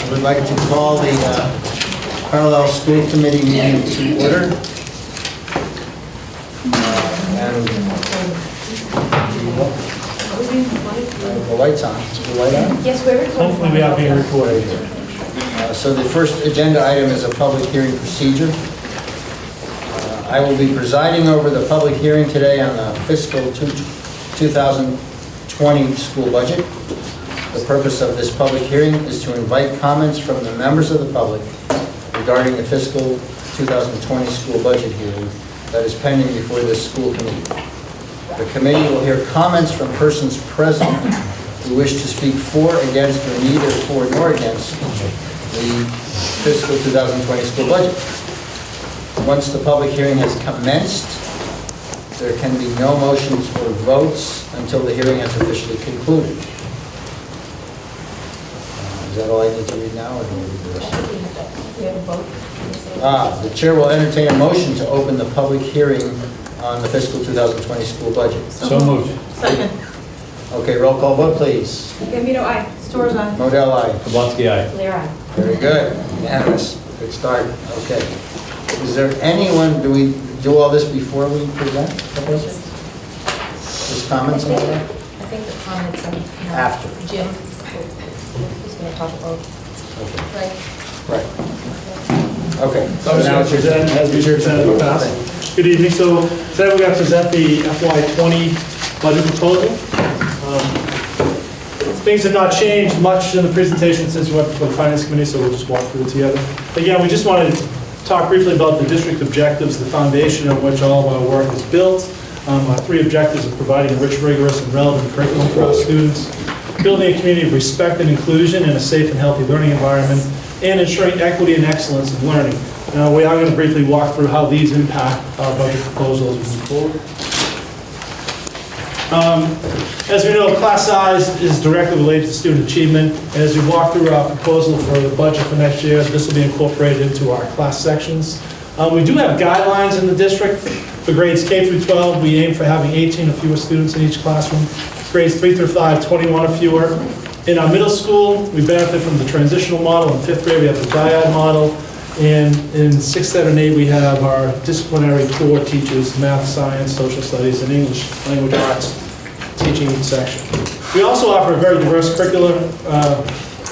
I would like to call the Carlisle School Committee meeting to order. And the light's on. Is the light on? Yes, we're recording. Hopefully we are being recorded. So the first agenda item is a public hearing procedure. I will be presiding over the public hearing today on the fiscal 2020 school budget. The purpose of this public hearing is to invite comments from the members of the public regarding the fiscal 2020 school budget hearing that is pending before this school committee. The committee will hear comments from persons present who wish to speak for, against, or neither for nor against the fiscal 2020 school budget. Once the public hearing has commenced, there can be no motions or votes until the hearing has officially concluded. Is that all I need to read now, or do we read the rest of it? The chair will entertain a motion to open the public hearing on the fiscal 2020 school budget. So moved. Second. Okay, roll call vote, please. Gambino, aye. Stores, aye. Modell, aye. Kablatsky, aye. Lear, aye. Very good. Unanimous. Good start. Okay. Is there anyone, do we do all this before we present? Just comments on that? I think the comments are After. Jim, who's going to talk about, Okay. right? Right. Okay. So now it's presented, as we presented in the past. Good evening. So today we're going to present the FY20 budget proposal. Things have not changed much in the presentation since we went before the Finance Committee, so we'll just walk through it together. Again, we just wanted to talk briefly about the district objectives, the foundation on which all of our work is built. Our three objectives are providing a rich, rigorous, and relevant curriculum for our students, building a community of respect and inclusion in a safe and healthy learning environment, and ensuring equity and excellence in learning. Now, we are going to briefly walk through how these impact our budget proposal as we move forward. As we know, class size is directly related to student achievement. As we walk through our proposal for the budget for next year, this will be incorporated into our class sections. We do have guidelines in the district. For grades K through 12, we aim for having 18 or fewer students in each classroom. Grades 3 through 5, 21 or fewer. In our middle school, we benefit from the transitional model. In 5th grade, we have the dyad model. And in 6th, 7th, and 8th, we have our disciplinary core teachers, math, science, social studies, and English language arts teaching each section. We also offer a very diverse curriculum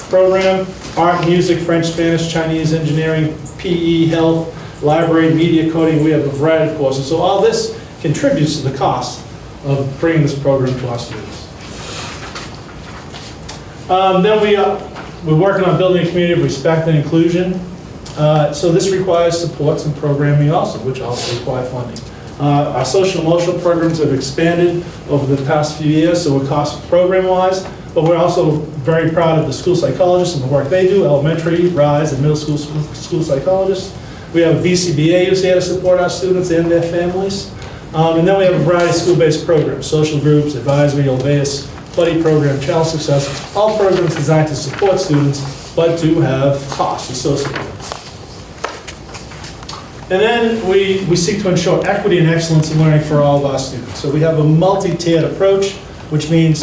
program: art, music, French, Spanish, Chinese, engineering, PE, health, library, media coding. We have a variety of courses. So all this contributes to the cost of bringing this program to our students. Then we're working on building a community of respect and inclusion. So this requires supports and programming also, which also require funding. Our social emotional programs have expanded over the past few years, so we're cost program-wise, but we're also very proud of the school psychologists and the work they do, elementary, rise, and middle school psychologists. We have a BCBA who's here to support our students and their families. And then we have a variety of school-based programs: social groups, advisory, Olveus, buddy program, child success, all programs designed to support students, but do have costs associated with them. And then we seek to ensure equity and excellence in learning for all of our students. So we have a multi-tiered approach, which means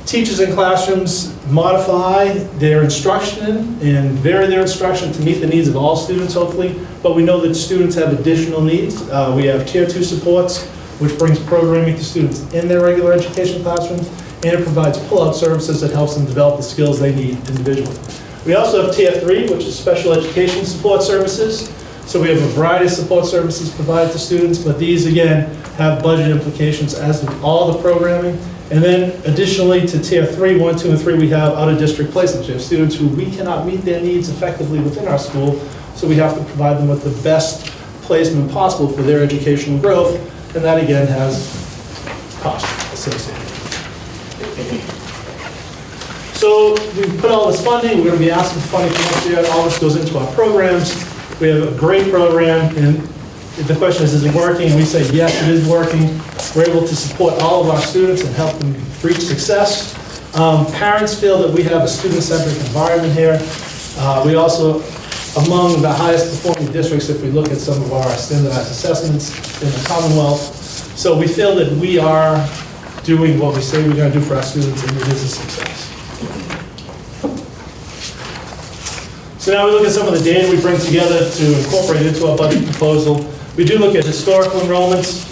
teachers in classrooms modify their instruction and vary their instruction to meet the needs of all students, hopefully. But we know that students have additional needs. We have Tier 2 supports, which brings programming to students in their regular education classrooms, and it provides pull-out services that helps them develop the skills they need individually. We also have Tier 3, which is special education support services. So we have a variety of support services provided to students, but these, again, have budget implications, as do all the programming. And then additionally to Tier 3, 1, 2, and 3, we have out-of-district placements. We have students who we cannot meet their needs effectively within our school, so we have to provide them with the best placement possible for their educational growth, and that, again, has cost associated. So we put all this funding, we're going to be asking for funding for next year. All this goes into our programs. We have a great program, and the question is it working? And we say, yes, it is working. We're able to support all of our students and help them reach success. Parents feel that we have a student-centric environment here. We also, among the highest performing districts, if we look at some of our standardized assessments in the Commonwealth. So we feel that we are doing what we say we're going to do for our students, and it is a success. So now we look at some of the data we bring together to incorporate into our budget proposal. We do look at historical enrollments.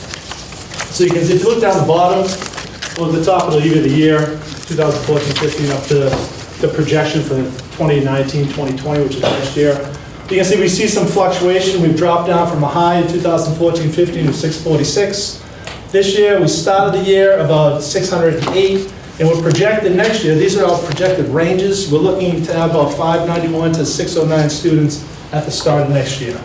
So you can, if you look down the bottom, or the top of the year, 2014-15 up to the projection for 2019-2020, which is next year. You can see we see some fluctuation. We've dropped down from a high in 2014-15 of 646. This year, we started the year about 608, and we're projected next year, these are all projected ranges. We're looking to have about 591 to 609 students at the start of next year.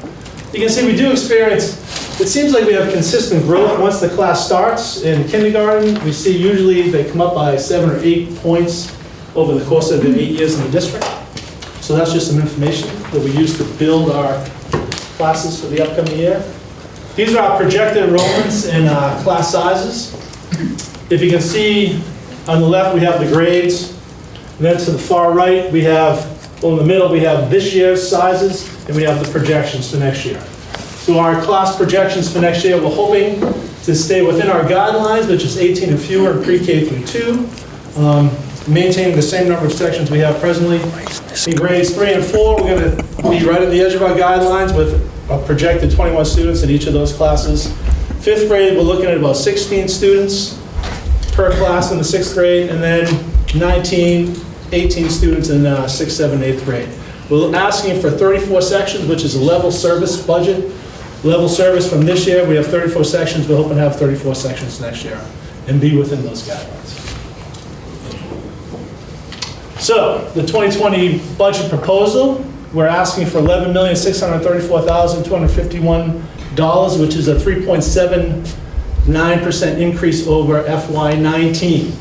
You can see we do experience, it seems like we have consistent growth once the class starts. In kindergarten, we see usually they come up by 7 or 8 points over the course of the 8 years in the district. So that's just some information that we use to build our classes for the upcoming year. These are our projected enrollments and class sizes. If you can see on the left, we have the grades. And then to the far right, we have, well, in the middle, we have this year's sizes, and we have the projections for next year. So our class projections for next year, we're hoping to stay within our guidelines, which is 18 and fewer in pre-K through 2. Maintaining the same number of sections we have presently. In grades 3 and 4, we're going to be right at the edge of our guidelines with a projected 21 students in each of those classes. 5th grade, we're looking at about 16 students per class in the 6th grade, and then 18 students in 6th, 7th, 8th grade. We're asking for 34 sections, which is a level service budget. Level service from this year, we have 34 sections. We're hoping to have 34 sections next year and be within those guidelines. So, the 2020 budget proposal, we're asking for $11,634,251, which is a 3.79% increase over FY19.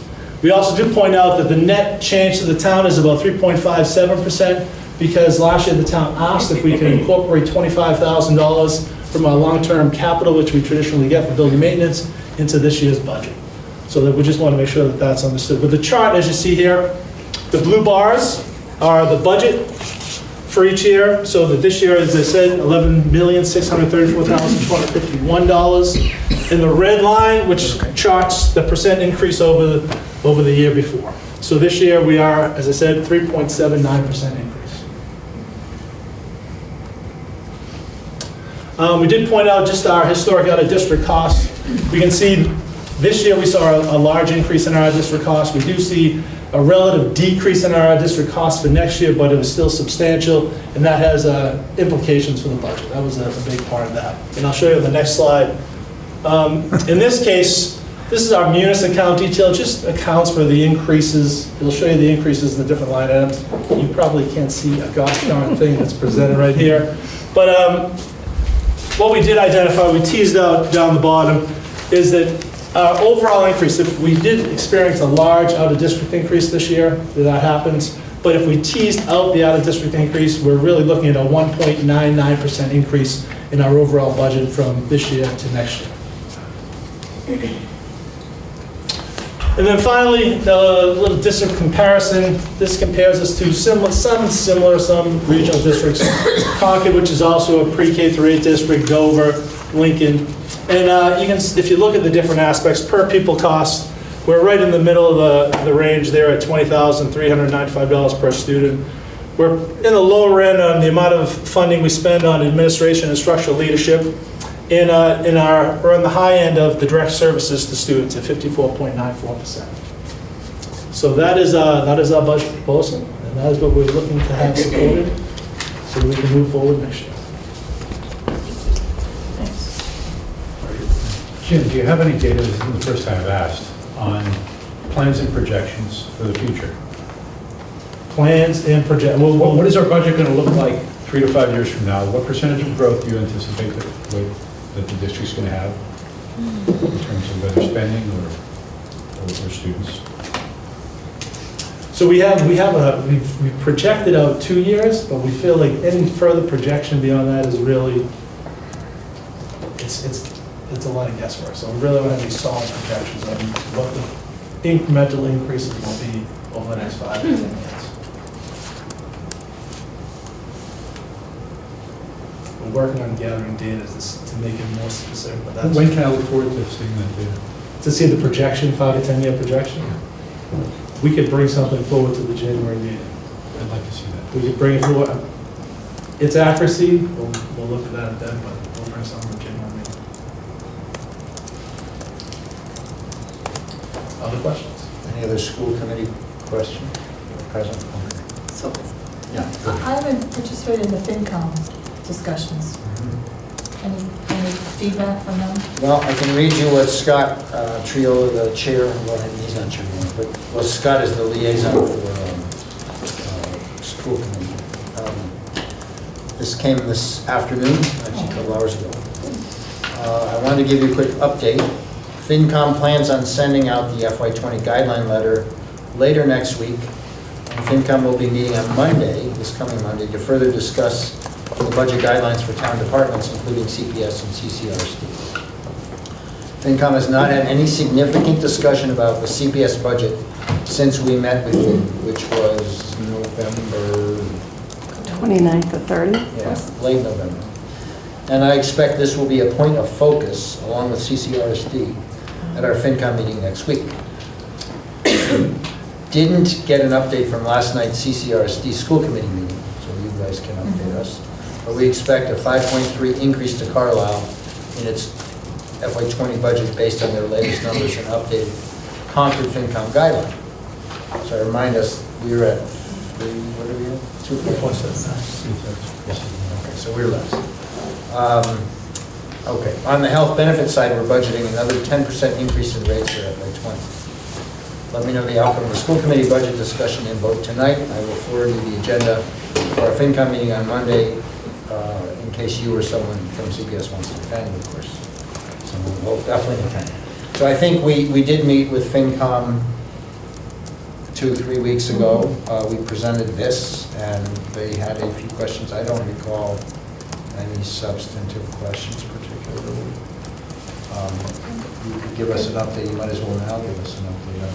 We also do point out that the net change to the town is about 3.57%, because last year the town asked if we could incorporate $25,000 from our long-term capital, which we traditionally get for building maintenance, into this year's budget. So that we just want to make sure that that's understood. But the chart, as you see here, the blue bars are the budget for each year. So that this year, as I said, $11,634,251. And the red line, which charts the percent increase over the year before. So this year we are, as I said, 3.79% increase. We did point out just our historic out-of-district costs. We can see this year we saw a large increase in our out-of-district costs. We do see a relative decrease in our out-of-district costs for next year, but it was still substantial, and that has implications for the budget. That was a big part of that. And I'll show you on the next slide. In this case, this is our Munis account detail, just accounts for the increases. It'll show you the increases in the different line items. You probably can't see a gosh darn thing that's presented right here. But what we did identify, we teased out down the bottom, is that overall increase, if we did experience a large out-of-district increase this year, that happens. But if we teased out the out-of-district increase, we're really looking at a 1.99% increase in our overall budget from this year to next year. And then finally, a little district comparison. This compares us to some regional districts. Concord, which is also a pre-K through 8 district, Dover, Lincoln. And you can, if you look at the different aspects, per pupil cost, we're right in the middle of the range there at $20,395 per student. We're in the lower end on the amount of funding we spend on administration and structural leadership. We're on the high end of the direct services to students at 54.94%. So that is our budget proposal, and that is what we're looking to have supported so we can move forward next year. Jim, do you have any data, this isn't the first time I've asked, on plans and projections for the future? Plans and projections. What is our budget going to look like 3 to 5 years from now? What percentage of growth do you anticipate that the district's going to have in terms of whether spending or students? So we've projected out 2 years, but we feel like any further projection beyond that is really, it's a lot of guesswork. So we really don't have any solid projections on what the incremental increases will be over the next 5 to 10 years. We're working on gathering data to make it more specific, but that's When can I look forward to seeing that data? to see the projection, 5 to 10 year projection. We could bring something forward to the January meeting. I'd like to see that. We could bring it forward. its accuracy, we'll look at that then, but we'll bring some with Jim on me. Other questions? Any other school committee question? Present? So, Yeah. I haven't participated in the FinCom discussions. Any feedback from them? Well, I can read you what Scott Triola, the chair, well, he's not chair anymore, but, well, Scott is the liaison for school committee. This came this afternoon, actually a couple hours ago. I wanted to give you a quick update. FinCom plans on sending out the FY20 guideline letter later next week. And FinCom will be meeting on Monday, this coming Monday, to further discuss the budget guidelines for town departments, including CPS and CCRSD. FinCom has not had any significant discussion about the CPS budget since we met with you, which was November, 29th to 30th? yeah, late November. And I expect this will be a point of focus, along with CCRSD, at our FinCom meeting next week. Didn't get an update from last night's CCRSD school committee meeting, so you guys can update us. But we expect a 5.3 increase to Carlisle in its FY20 budget based on their latest numbers and updated Concord FinCom guideline. So I remind us, we were at 3, what are we at? 2.7. Okay, so we're less. Okay, on the health benefit side, we're budgeting another 10% increase in rates for FY20. Let me know the outcome of the school committee budget discussion and vote tonight. I will forward you the agenda for our FinCom meeting on Monday, in case you or someone from CPS wants to attend, of course. Someone will definitely attend. So I think we did meet with FinCom 2-3 weeks ago. We presented this, and they had a few questions. I don't recall any substantive questions particularly. You could give us an update. You might as well now give us an update on.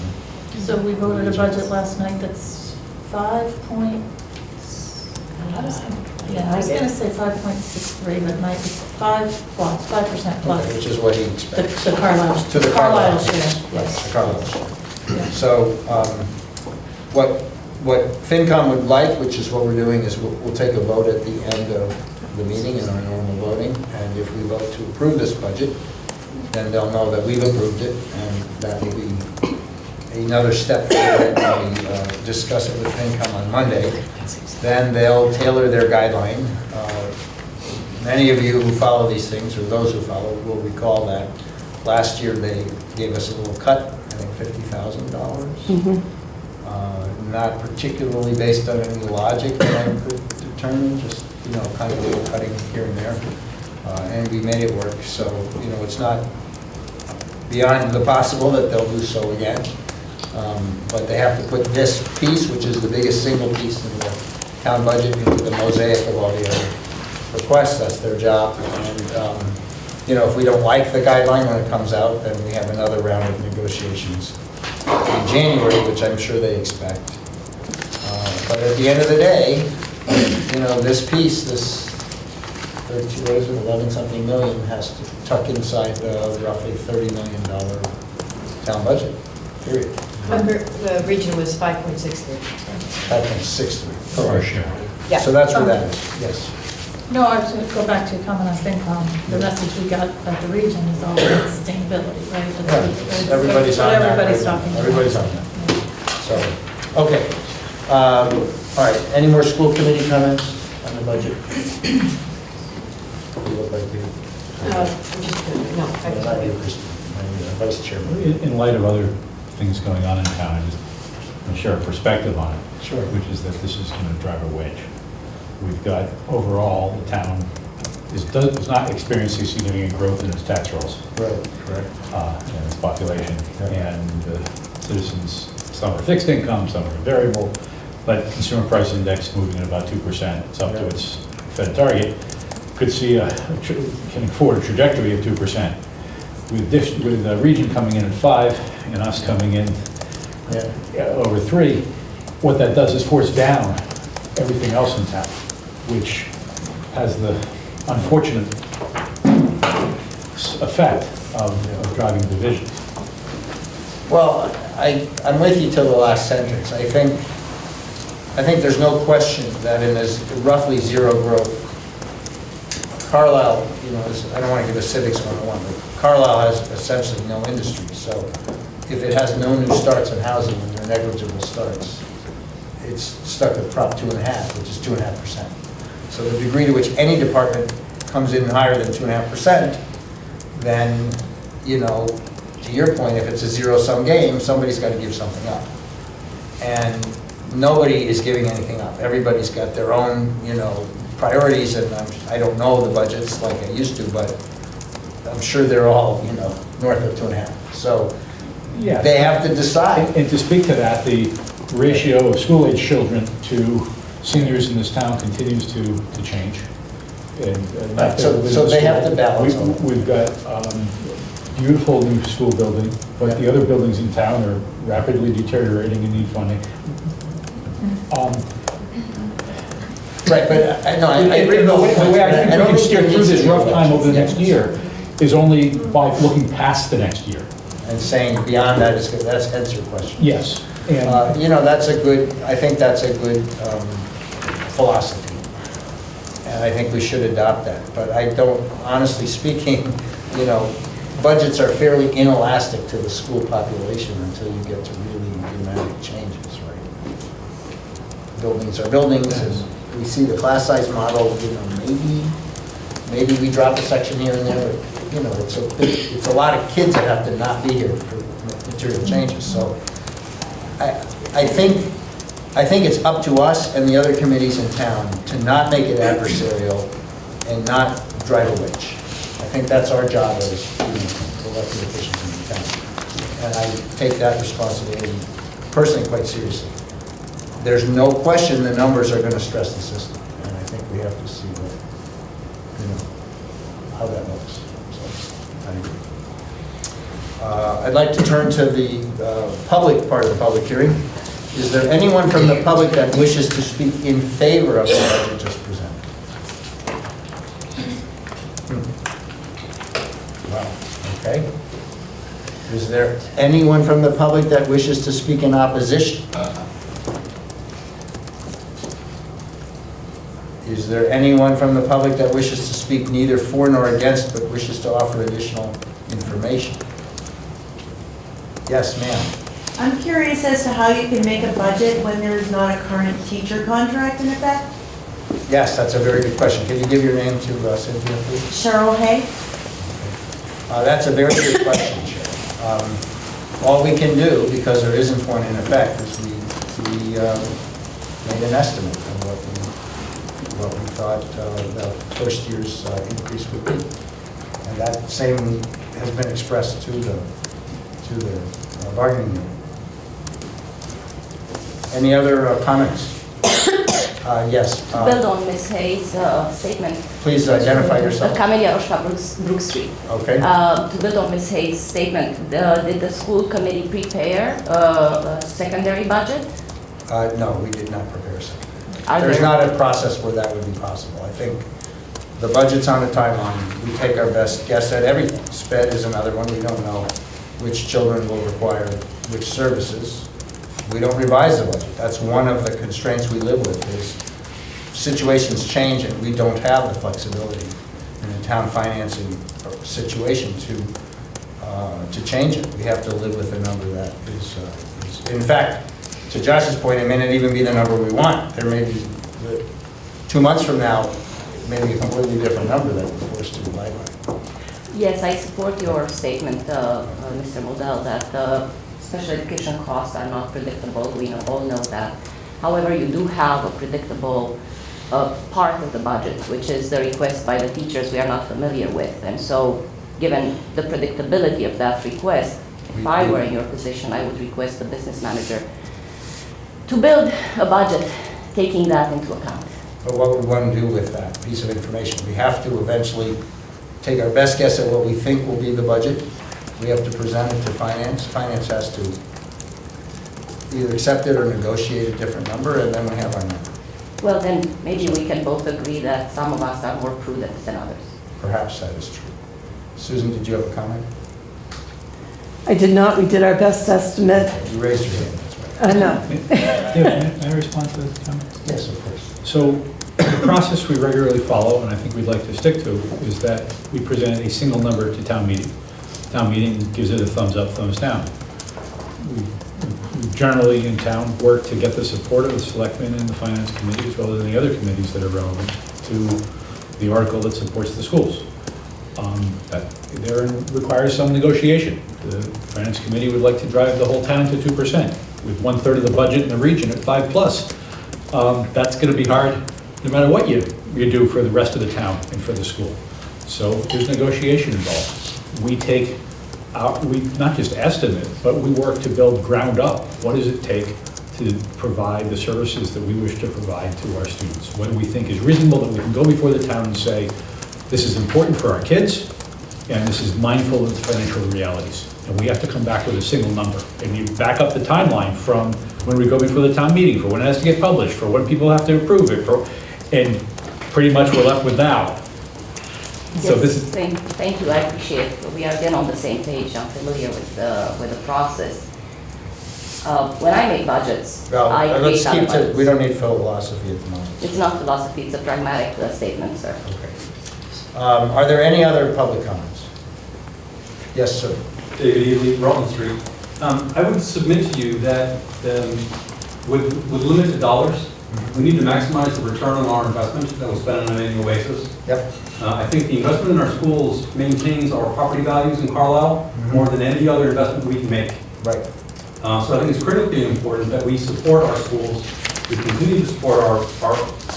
So we voted a budget last night that's 5 point, yeah, I was gonna say 5.63, but it might be 5 plus, 5% plus. Okay, which is what he The expects. the Carlisle. To the Carlisle share, Right, yes. the Carlisle share. Yeah. So what FinCom would like, which is what we're doing, is we'll take a vote at the end of the meeting in our normal voting, and if we vote to approve this budget, then they'll know that we've approved it, and that will be another step forward when we discuss it with FinCom on Monday. Then they'll tailor their guideline. Many of you who follow these things, or those who follow, will recall that last year they gave us a little cut, I think $50,000. Not particularly based on any logic that I could determine, just, kind of a little cutting here and there. And we made it work, so, it's not beyond the possible that they'll do so again. But they have to put this piece, which is the biggest single piece in the town budget, into the mosaic of all the other requests. That's their job. And, if we don't like the guideline when it comes out, then we have another round of negotiations in January, which I'm sure they expect. But at the end of the day, this piece, this 11-something million has to tuck inside the roughly $30 million town budget, period. The region was 5.63. 5.63. For our share. Yeah. So that's where that is, yes. No, I was going to go back to your comment on FinCom. The message we got at the region is all about sustainability, right? Everybody's on What that. everybody's talking about. Everybody's on that. So, okay. All right, any more school committee comments on the budget? You look like you. No, Not you, Christine, Vice Chairman. In light of other things going on in town, I just want to share a perspective on it. Sure. Which is that this is going to drive a wedge. We've got, overall, the town does not experiencing significant growth in its tax rolls. Right, correct. And its population. Yeah. And citizens, some are fixed income, some are variable, but consumer price index moving at about 2%, it's up to its Fed target, could see can afford a trajectory of 2%. With the region coming in at 5 and us coming in over 3, what that does is force down everything else in town, which has the unfortunate effect of driving divisions. Well, I'm with you till the last sentence. I think I think there's no question that in this roughly zero growth, Carlisle, I don't want to give a civics 101, but Carlisle has essentially no industry. So if it has no new starts in housing and they're negligible starts, it's stuck at Prop 2.5, which is 2.5%. So the degree to which any department comes in higher than 2.5%, then, to your point, if it's a zero-sum game, somebody's got to give something up. And nobody is giving anything up. Everybody's got their own, priorities, and I don't know the budgets like I used to, but I'm sure they're all, north of 2.5. So Yeah. they have to decide. And to speak to that, the ratio of school-age children to seniors in this town continues to change. And Right, so they have to balance on it. We've got beautiful new school building, but the other buildings in town are rapidly deteriorating and need funding. Right, but I agree. The way I think we can steer through this rough time over the next Yeah. year is only by looking past the next year. And saying beyond that is good, that's hence your question. Yes. And I think that's a good philosophy. And I think we should adopt that. But I don't, honestly speaking, budgets are fairly inelastic to the school population until you get to really dramatic changes, right? Buildings are buildings, and we see the class size model, maybe we drop a section here and there, but, it's a lot of kids that have to not be here for material changes. So I think it's up to us and the other committees in town to not make it adversarial and not drive a wedge. I think that's our job as elected officials in the town. And I take that responsibility personally quite seriously. There's no question the numbers are going to stress the system, and I think we have to see how that looks. So, I agree. I'd like to turn to the public part of the public hearing. Is there anyone from the public that wishes to speak in favor of the budget just presented? Wow, okay. Is there anyone from the public that wishes to speak in opposition? Is there anyone from the public that wishes to speak neither for nor against, but wishes to offer additional information? Yes, ma'am. I'm curious as to how you can make a budget when there is not a current teacher contract in effect. Yes, that's a very good question. Can you give your name to Cynthia, please? Cheryl Hay? That's a very good question, Cheryl. All we can do, because there isn't one in effect, is we made an estimate of what we thought the first year's increase would be. And that same has been expressed to the bargaining unit. Any other comments? Yes. Build on Ms. Hayes' statement. Please identify yourself. Camellia Rochefort, Brook Street. Okay. To build on Ms. Hayes' statement, did the school committee prepare a secondary budget? No, we did not prepare a secondary. Are There's there- not a process where that would be possible. I think the budget's on a timeline. We take our best guess at everything. SPED is another one. We don't know which children will require which services. We don't revise the budget. That's one of the constraints we live with, is situations change and we don't have the flexibility in a town financing situation to change it. We have to live with a number that is in fact, to Josh's point, it may not even be the number we want. There may be, 2 months from now, it may be a completely different number that we're forced to abide by. Yes, I support your statement, Mr. Modell, that special education costs are not predictable. We all know that. However, you do have a predictable part of the budget, which is the request by the teachers we are not familiar with. And so, given the predictability of that request, if I were in your position, I would request the business manager to build a budget taking that into account. But what would one do with that piece of information? We have to eventually take our best guess at what we think will be the budget. We have to present it to finance. Finance has to either accept it or negotiate a different number, and then we have our number. Well, then maybe we can both agree that some of us are more prudent than others. Perhaps that is true. Susan, did you have a comment? I did not. We did our best estimate. You raised your hand, that's right. No. May I respond to this comment? Yes, of course. So the process we regularly follow, and I think we'd like to stick to, is that we present a single number to town meeting. Town meeting gives it a thumbs up, thumbs down. We generally in town work to get the support of the selectmen and the finance committee, as well as any other committees that are relevant to the article that supports the schools. That there requires some negotiation. The finance committee would like to drive the whole town to 2%, with 1/3 of the budget in the region at 5+. That's going to be hard, no matter what you do for the rest of the town and for the school. So there's negotiation involved. We not just estimate, but we work to build ground up. What does it take to provide the services that we wish to provide to our students? What do we think is reasonable that we can go before the town and say, this is important for our kids, and this is mindful of the financial realities. And we have to come back with a single number. And you back up the timeline from when we go before the town meeting, for when it has to get published, for when people have to approve it, and pretty much we're left with now. So Yes, this is, thank you, I appreciate it. We are again on the same page, I'm familiar with the process. When I make budgets, Well, I let's create keep other to, we budgets. don't need philosophy at the moment. It's not philosophy, it's a pragmatic statement, sir. Okay. Are there any other public comments? Yes, sir. David Ely, Rutland Street. I would submit to you that with limited dollars, we need to maximize the return on our investment that we spend on an annual basis. Yep. I think the investment in our schools maintains our property values in Carlisle more than any other investment we can make. Right. So I think it's critically important that we support our schools, we continue to support our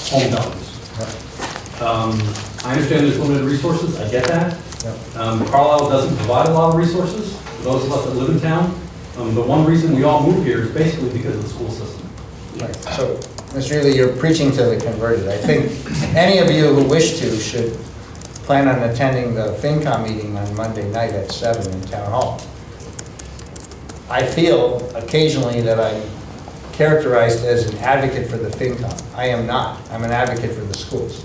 hometowns. I understand there's limited resources, I get that. Carlisle doesn't provide a lot of resources for those of us that live in town. The one reason we all move here is basically because of the school system. Right. So, Mr. Ely, you're preaching to the converted. I think any of you who wish to should plan on attending the FinCom meeting on Monday night at 7 in Town Hall. I feel occasionally that I'm characterized as an advocate for the FinCom. I am not. I'm an advocate for the schools.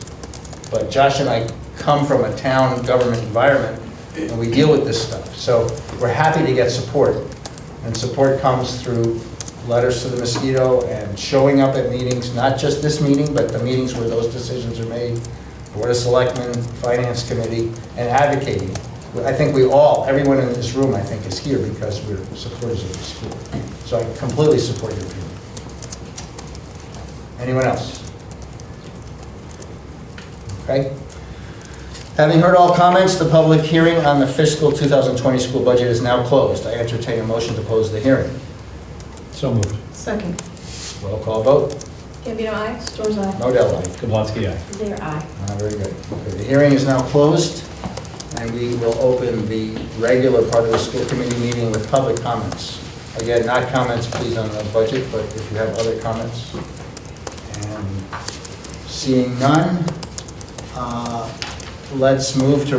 But Josh and I come from a town government environment, and we deal with this stuff. So we're happy to get support. And support comes through letters to the mosquito and showing up at meetings, not just this meeting, but the meetings where those decisions are made, Board of Selectmen, Finance Committee, and advocating. I think we all, everyone in this room, I think, is here because we're supporters of the school. So I completely support your view. Anyone else? Okay. Having heard all comments, the public hearing on the fiscal 2020 school budget is now closed. I entertain a motion to close the hearing. so moved. Second. Roll call vote. Gambino, aye? Stories aye. Modell, aye. Kablatsky, aye. There, aye. Very good. Okay, the hearing is now closed, and we will open the regular part of the school committee meeting with public comments. Again, not comments, please, on the budget, but if you have other comments. And seeing none, let's move to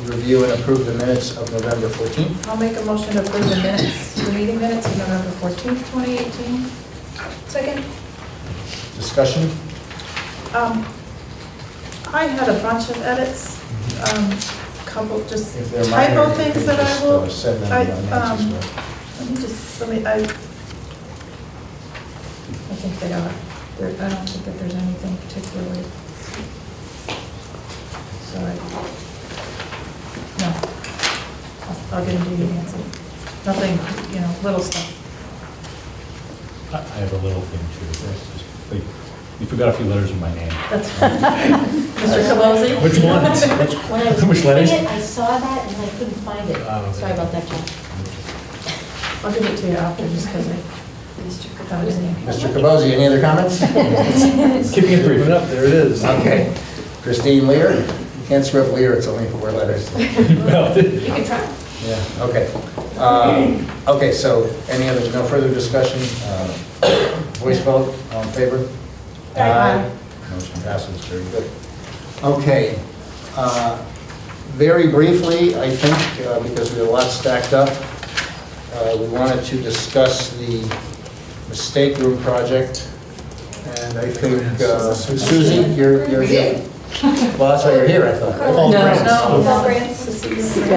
review and approve the minutes of November 14th. I'll make a motion to approve the minutes, the meeting minutes of November 14th, 2018. Second. Discussion? I had a bunch of edits, couple just If they're minor, typo you things can that I just, will, send them I, to Nancy's way. I think they are. I don't think that there's anything particularly. Sorry. No. I'll get into you, Nancy. Nothing, little stuff. I have a little thing too. You forgot a few letters in my name. That's Mr. Cabosi? Which ones? When I was Which reading letters? it, I saw that and I couldn't find it. Oh, Sorry about that, John. I'll give it to you after, just because I got his name. Mr. Cabosi, any other comments? Keeping it brief. There it is. Okay. Christine Lear? You can't screw up Lear, it's only 4 letters. Well, You can try. Yeah, okay. Okay, so no further discussion? Voice vote, all in favor? Aye. Motion passes, very good. Okay. Very briefly, I think, because we have a lot stacked up, we wanted to discuss the mistake room project. And I think, Susie, you're here. Well, that's why you're here, I thought. right? All No. grants. No, all grants.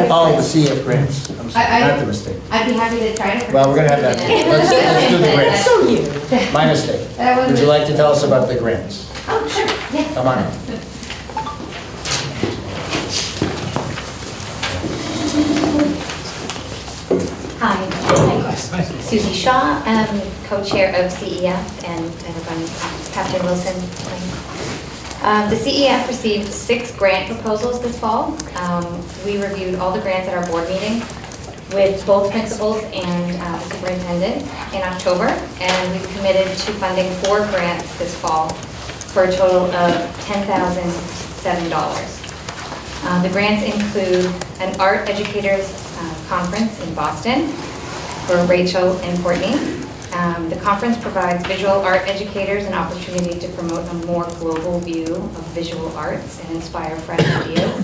Oh, the CF grants. I'm sorry, I- not the mistake. I'd be happy to try to. Well, we're gonna have that. Let's do the grants. So you. My mistake. Would you like to tell us about the grants? Oh, sure, yes. Come on in. Hi, Susie Shaw, I'm co-chair of CEF and I'm Captain Wilson. The CEF received 6 grant proposals this fall. We reviewed all the grants at our board meeting with both principals and the superintendent in October, and we've committed to funding 4 grants this fall for a total of $10,007. The grants include an art educators conference in Boston for Rachel and Courtney. The conference provides visual art educators an opportunity to promote a more global view of visual arts and inspire fresh ideas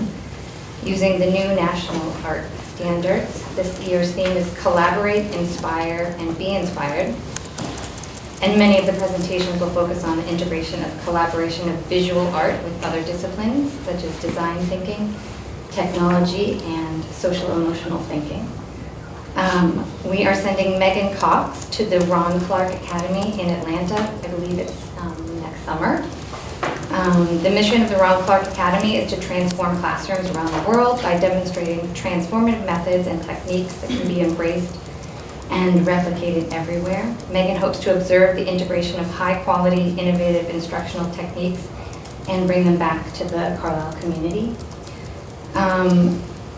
using the new national art standards. This year's theme is Collaborate, Inspire, and Be Inspired. And many of the presentations will focus on the integration of collaboration of visual art with other disciplines, such as design thinking, technology, and social emotional thinking. We are sending Megan Cox to the Ron Clark Academy in Atlanta. I believe it's next summer. The mission of the Ron Clark Academy is to transform classrooms around the world by demonstrating transformative methods and techniques that can be embraced and replicated everywhere. Megan hopes to observe the integration of high-quality, innovative instructional techniques and bring them back to the Carlisle community.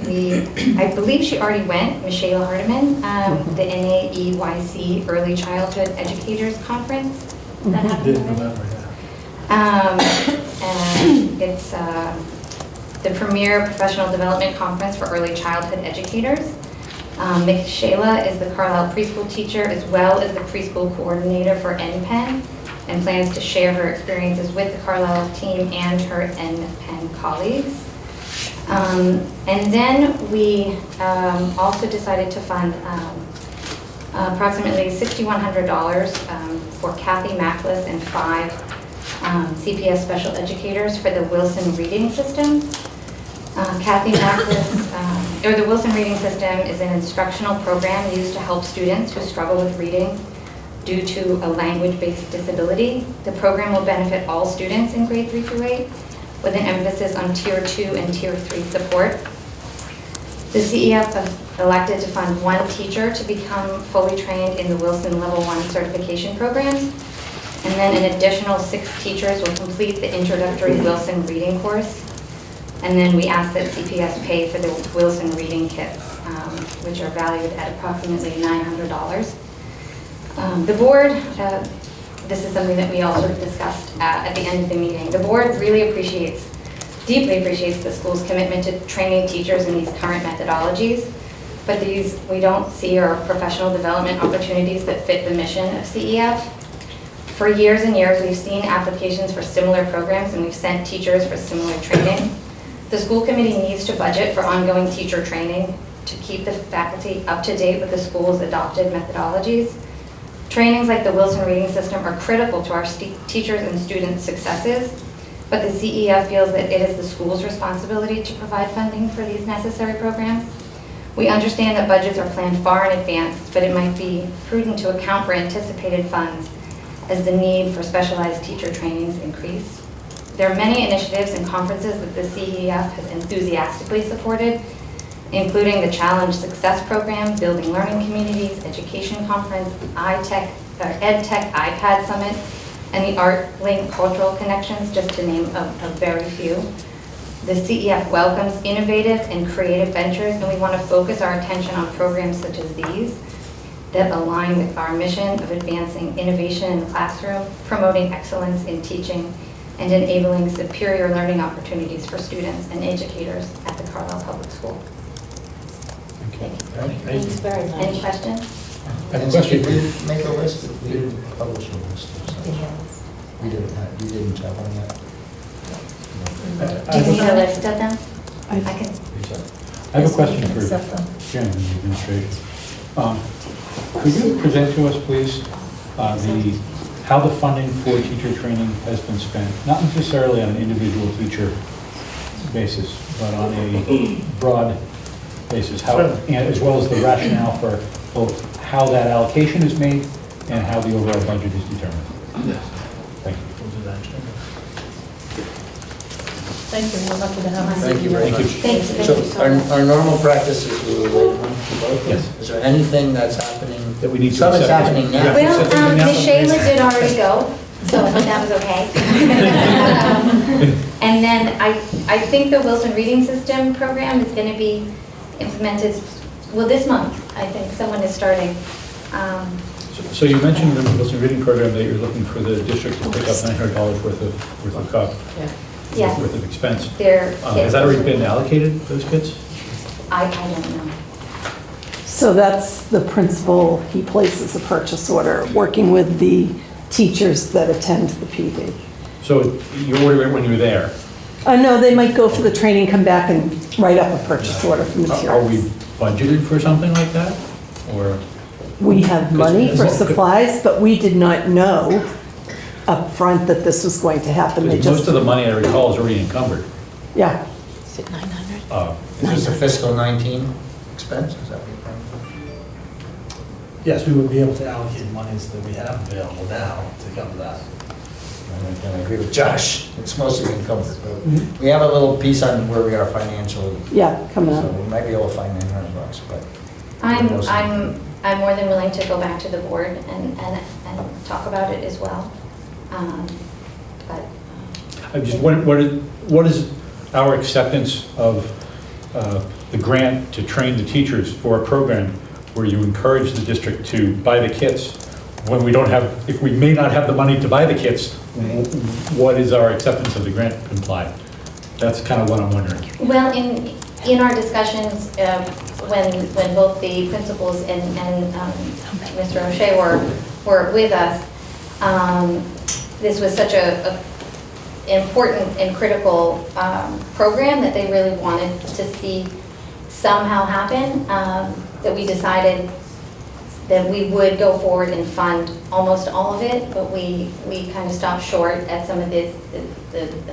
I believe she already went, Michelle Hardiman, the NAEYC Early Childhood Educators Conference. That happened Did already? remember, yeah. And it's the premier professional development conference for early childhood educators. Michaela is the Carlisle preschool teacher as well as the preschool coordinator for NPEN and plans to share her experiences with the Carlisle team and her NPEN colleagues. And then we also decided to fund approximately $6,100 for Kathy Mackless and 5 CPS special educators for the Wilson Reading System. Kathy Mackless, or the Wilson Reading System is an instructional program used to help students who struggle with reading due to a language-based disability. The program will benefit all students in grade 3 through 8 with an emphasis on Tier 2 and Tier 3 support. The CEF elected to fund 1 teacher to become fully trained in the Wilson Level 1 certification program. And then an additional 6 teachers will complete the introductory Wilson reading course. And then we ask that CPS pay for the Wilson reading kits, which are valued at approximately $900. The board, this is something that we also discussed at the end of the meeting. The board really deeply appreciates the school's commitment to training teachers in these current methodologies, but these we don't see are professional development opportunities that fit the mission of CEF. For years and years, we've seen applications for similar programs and we've sent teachers for similar training. The school committee needs to budget for ongoing teacher training to keep the faculty up to date with the school's adopted methodologies. Trainings like the Wilson Reading System are critical to our teachers and students' successes, but the CEF feels that it is the school's responsibility to provide funding for these necessary programs. We understand that budgets are planned far in advance, but it might be prudent to account for anticipated funds as the need for specialized teacher trainings increase. There are many initiatives and conferences that the CEF has enthusiastically supported, including the Challenge Success Program, Building Learning Communities, Education Conference, EdTech iPad Summit, and the Art Link Cultural Connections, just to name a very few. The CEF welcomes innovative and creative ventures, and we want to focus our attention on programs such as these that align with our mission of advancing innovation in the classroom, promoting excellence in teaching, and enabling superior learning opportunities for students and educators at the Carlisle Public School. Thank you. Thanks very much. Any questions? I have a And question did for you. we make a list? We didn't publish a list. We didn't have, you didn't have one yet? Do you need a list of them? I can. I have a question for Accept them. Jim and the administration. Could you present to us, please, the how the funding for teacher training has been spent, not necessarily on an individual teacher basis, but on a broad basis, how, and as well as the rationale for both how that allocation is made and how the overall budget is determined. Thank you. Thank you, we're lucky to have a Thank you very Thank you. much. Thank you So so much. our normal practice is we will wait one for both. Yes. Is there anything that's happening? That we need to Some is accept. happening now. Yeah. Well, Accept everything Ms. else. Shayla did already go, so I think that was okay. And then I think the Wilson Reading System program is going to be implemented, well, this month, I think someone is starting. So you mentioned in the Wilson Reading Program that you're looking for the district to pick up $900 worth of cost, Yes, worth of expense. they're. Has that already been allocated, those kids? I don't know. So that's the principal, he places a purchase order, working with the teachers that attend the PD. So you ordered it when you were there. No, they might go for the training, come back and write up a purchase order for Are we materials. budgeted for something like that? Or, We have money for Because- supplies, but we did not know up front that this was going to happen. They because most just, of the money I recall is already encumbered. yeah, Is it 900? Is this a fiscal 19 expense? Is that what you're Yes, we would be able to allocate monies that we have available now to cover that. And I agree with Josh, it's mostly encumbered, but we have a little piece on where we are financially, yeah, coming so up. we might be able to find $900, but. I'm more than willing to go back to the board and talk about it as well. But I'm just, what is our acceptance of the grant to train the teachers for a program where you encourage the district to buy the kits when we don't have, if we may not have the money to buy the kits, what is our acceptance of the grant imply? That's kind of what I'm wondering. Well, in our discussions, when both the principals and Mr. O'Shea were with us, this was such a important and critical program that they really wanted to see somehow happen, that we decided that we would go forward and fund almost all of it, but we kind of stopped short at some of the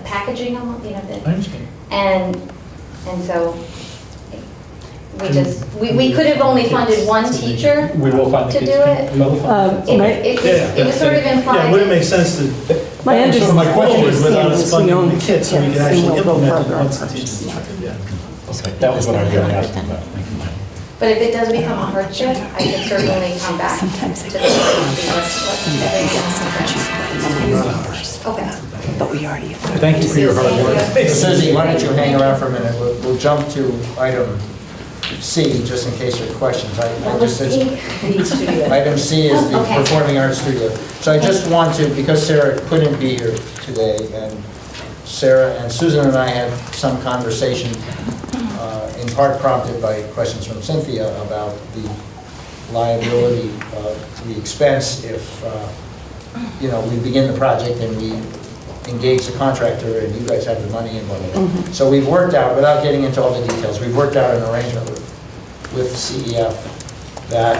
packaging, you know, I understand. and so we could have only funded one teacher We will find the to kids. do it. We will find the kids. It was sort of implied. Yeah, it wouldn't make sense to. My Sort of my question is without us understanding is we own funding the kits, so we can kits and actually we'll go implement it further once the on teachers. purchase. Yeah. Okay, that was what I was going to ask about. Thank you. But if it does become a hardship, I could certainly come back to the Sometimes board. they Okay. But we already. Thank you for your hard work. Susie, why don't you hang around for a minute? We'll jump to item C, just in case there are questions. Item C is the Okay. Performing Arts Studio. So I just want to, because Sarah couldn't be here today, and Sarah and Susan and I had some conversation, in part prompted by questions from Cynthia about the liability of the expense if, we begin the project and we engage the contractor and you guys have the money and whatever. So we've worked out, without getting into all the details, we've worked out an arrangement with CEF that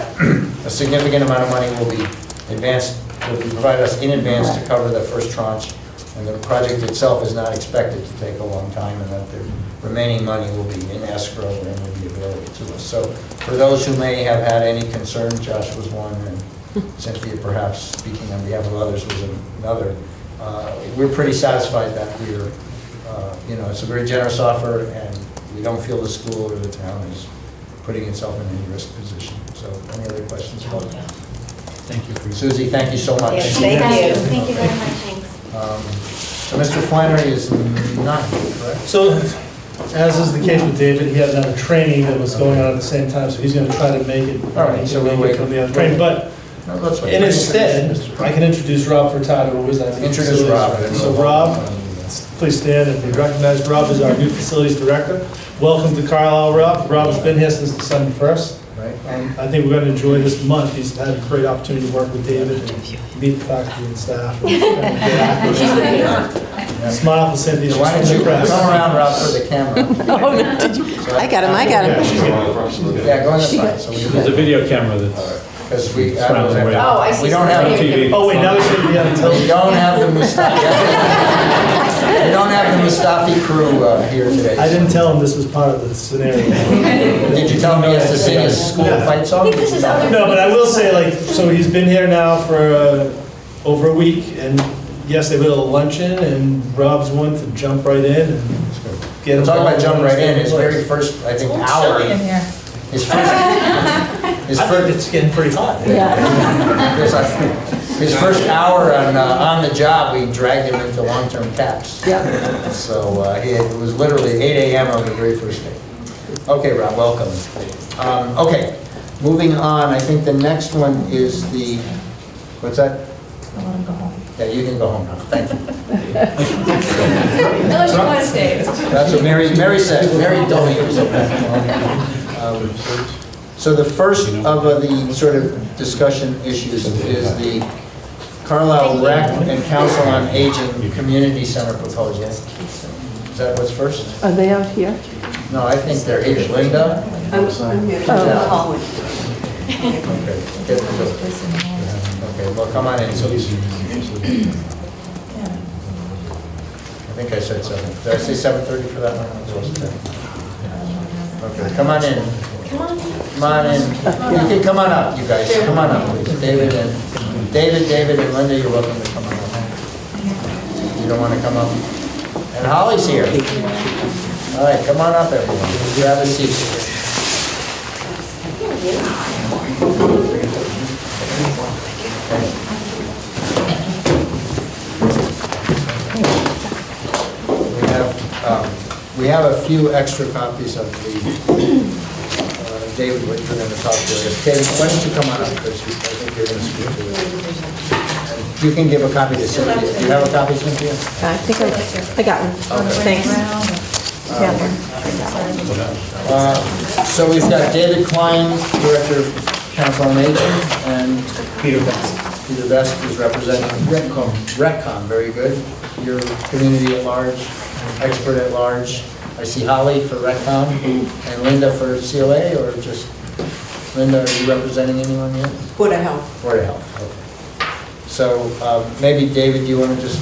a significant amount of money will be provided us in advance to cover the first tranche, and the project itself is not expected to take a long time, and that the remaining money will be in escrow and will be available to us. So for those who may have had any concern, Josh was one, and Cynthia perhaps speaking on behalf of others was another, we're pretty satisfied that we're, it's a very generous offer, and we don't feel the school or the town is putting itself in any risk position. So any other questions about that? Thank you for your. Susie, thank you so much. Thank you. Thank you very much, thanks. So Mr. Flannery is not here, correct? So, as is the case with David, he had another training that was going on at the same time, so he's gonna try to make it. All right, so we'll wait. From the other training, but No, let's wait. and instead, I can introduce Rob Furtado, who is our new Introduce facilities Rob. director. So Rob, please stand and be recognized. Rob is our new facilities director. Welcome to Carlisle, Rob. Rob's been here since December 1st. Right, And I think we're going to enjoy this month. He's had a great opportunity to work with David and meet the faculty and staff. Smile for Cynthia. Why don't you She's impressed. come around, Rob, for the camera? Oh, did you? I got him. Yeah, go in the front. So we There's a video camera that's. Because we, Smiles away. Oh, I see. We don't have TV. Oh, wait, now it's going to be on we television. don't have the Mustafi, we don't have the Mustafi crew here today. I didn't tell him this was part of the scenario. Did you tell him he has to sing his school fight song? I think this is other- No, but I will say, like, so he's been here now for over a week, and yes, they did a luncheon, and Rob's one to jump right in and get him. Talk about jumping right in, his very first, I think, hour. In here. His first, his I think first, it's getting pretty hot. Yeah. his first hour on the job, we dragged him into long-term caps. Yeah. So it was literally 8 a.m. on the very first day. Okay, Rob, welcome. Okay, moving on, I think the next one is the, what's that? I want to go home. Yeah, you can go home now, thank you. Unless you want to stay. That's what Mary said, Mary W. So the first of the sort of discussion issues is the Carlisle Rec and Council on Aging Community Center proposal. Is that what's first? Are they out here? No, I think they're here. Linda? Oh. Okay, get the door. Okay, well, come on in. I think I said 7. Did I say 7:30 for that one? I was supposed to say. Okay, come on in. Come on in. You can come on up, you guys. Come on up, please. David, and Linda, you're welcome to come on up. You don't want to come up? And Holly's here. All right, come on up, everyone. Grab a seat. We have a few extra copies of the, David, what you're going to talk to us. David, why don't you come on up, because I think you're going to speak to it. You can give a copy to Cynthia. Do you have a copy, Cynthia? I think I got one. Okay. Thanks. So we've got David Klein, Director of Council on Aging, and Peter Best. Peter Best is representing RecCom, very good. Your community at large, expert at large. I see Holly for RecCom and Linda for COA, or just, Linda, are you representing anyone yet? Board of Health. Board of Health, okay. So maybe, David, do you want to just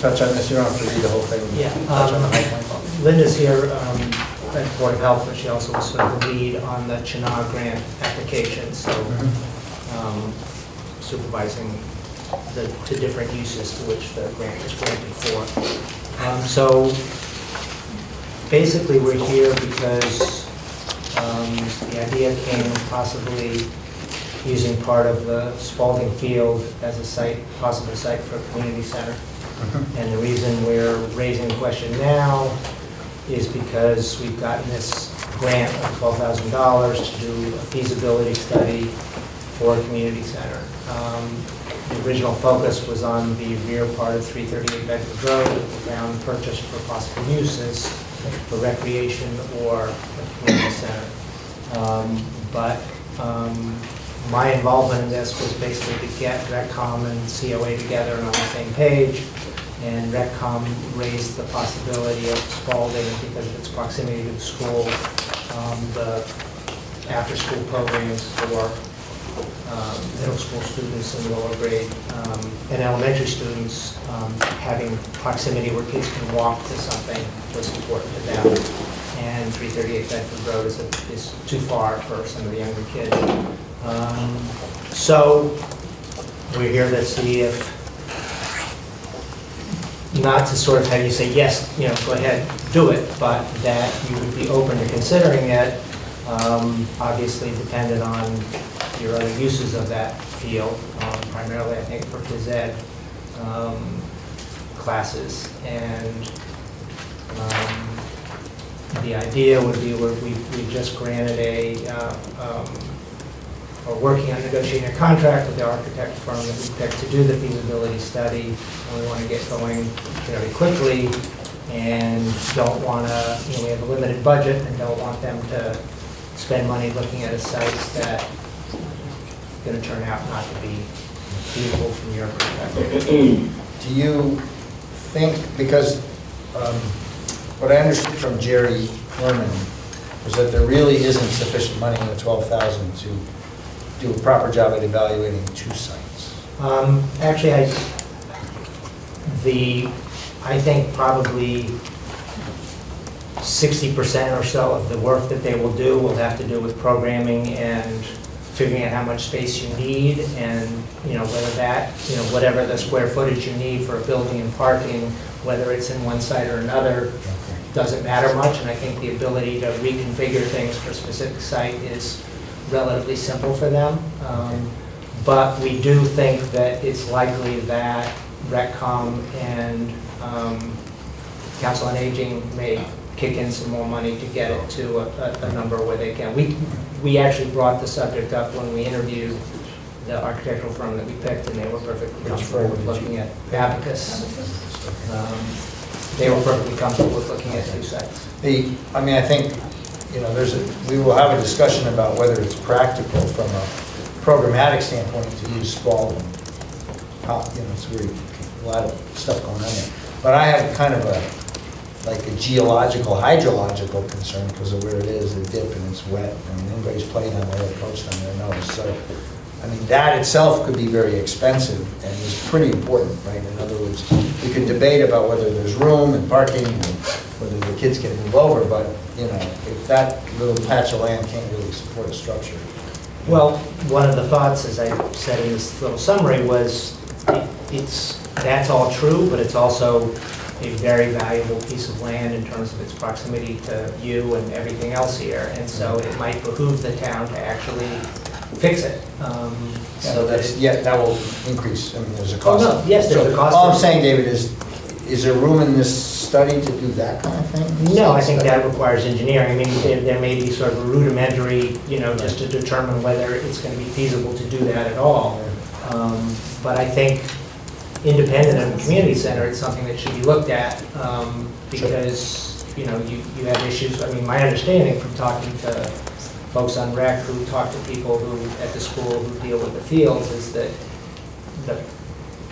touch on this? You don't have to read the whole thing. Yeah. Touch on the high point. Linda's here at Board of Health, but she also was sort of the lead on the Chenal grant application, so supervising the two different uses to which the grant was granted for. So basically, we're here because the idea came possibly using part of the Spalding Field as a site, possible site for a community center. And the reason we're raising the question now is because we've gotten this grant of $12,000 to do a feasibility study for a community center. The original focus was on the rear part of 338 Bedford Road, the ground purchased for possible uses for recreation or a community center. My involvement in this was basically to get RecCom and COA together and on the same page. And RecCom raised the possibility of Spalding, because of its proximity to the school, the after-school programs for middle school students and lower grade and elementary students, having proximity where kids can walk to something was important to them. And 338 Bedford Road is too far for some of the younger kids. So we're here to see if, not to sort of have you say, yes, go ahead, do it, but that you would be open to considering it, obviously dependent on your other uses of that field, primarily I think for phys ed classes. And the idea would be we just granted we're working on negotiating a contract with the architect firm that we picked to do the feasibility study, and we want to get going very quickly, and don't want to, we have a limited budget and don't want them to spend money looking at a site that going to turn out not to be feasible from your perspective. Do you think, because what I understood from Jerry Norman was that there really isn't sufficient money in the 12,000 to do a proper job at evaluating 2 sites? Actually, I think probably 60% or so of the work that they will do will have to do with programming and figuring out how much space you need, and, whether that, whatever the square footage you need for a building and parking, whether it's in one site or another, doesn't matter much, and I think the ability to reconfigure things for a specific site is relatively simple for them. But we do think that it's likely that RecCom and Council on Aging may kick in some more money to get it to a number where they can. We actually brought the subject up when we interviewed the architectural firm that we picked, and they were perfectly comfortable with looking at Abacus. They were perfectly comfortable with looking at 2 sites. I think, we will have a discussion about whether it's practical from a programmatic standpoint to use Spalding. It's really a lot of stuff going on there. But I have kind of a geological, hydrological concern because of where it is, the dip, and it's wet. Anybody's played on there, coached on there knows. So, that itself could be very expensive and is pretty important, right? In other words, we could debate about whether there's room and parking and whether the kids can move over, but, if that little patch of land can't really support a structure. Well, one of the thoughts, as I said in this little summary, was that's all true, but it's also a very valuable piece of land in terms of its proximity to you and everything else here, and so it might behoove the town to actually fix it. That will increase, there's a cost. Oh, no, yes, there's a cost. All I'm saying, David, is there room in this study to do that kind of thing? No, I think that requires engineering. There may be sort of a rudimentary, just to determine whether it's going to be feasible to do that at all. But I think, independent of the community center, it's something that should be looked at, because, you have issues. My understanding from talking to folks on rec who talk to people at the school who deal with the fields is that the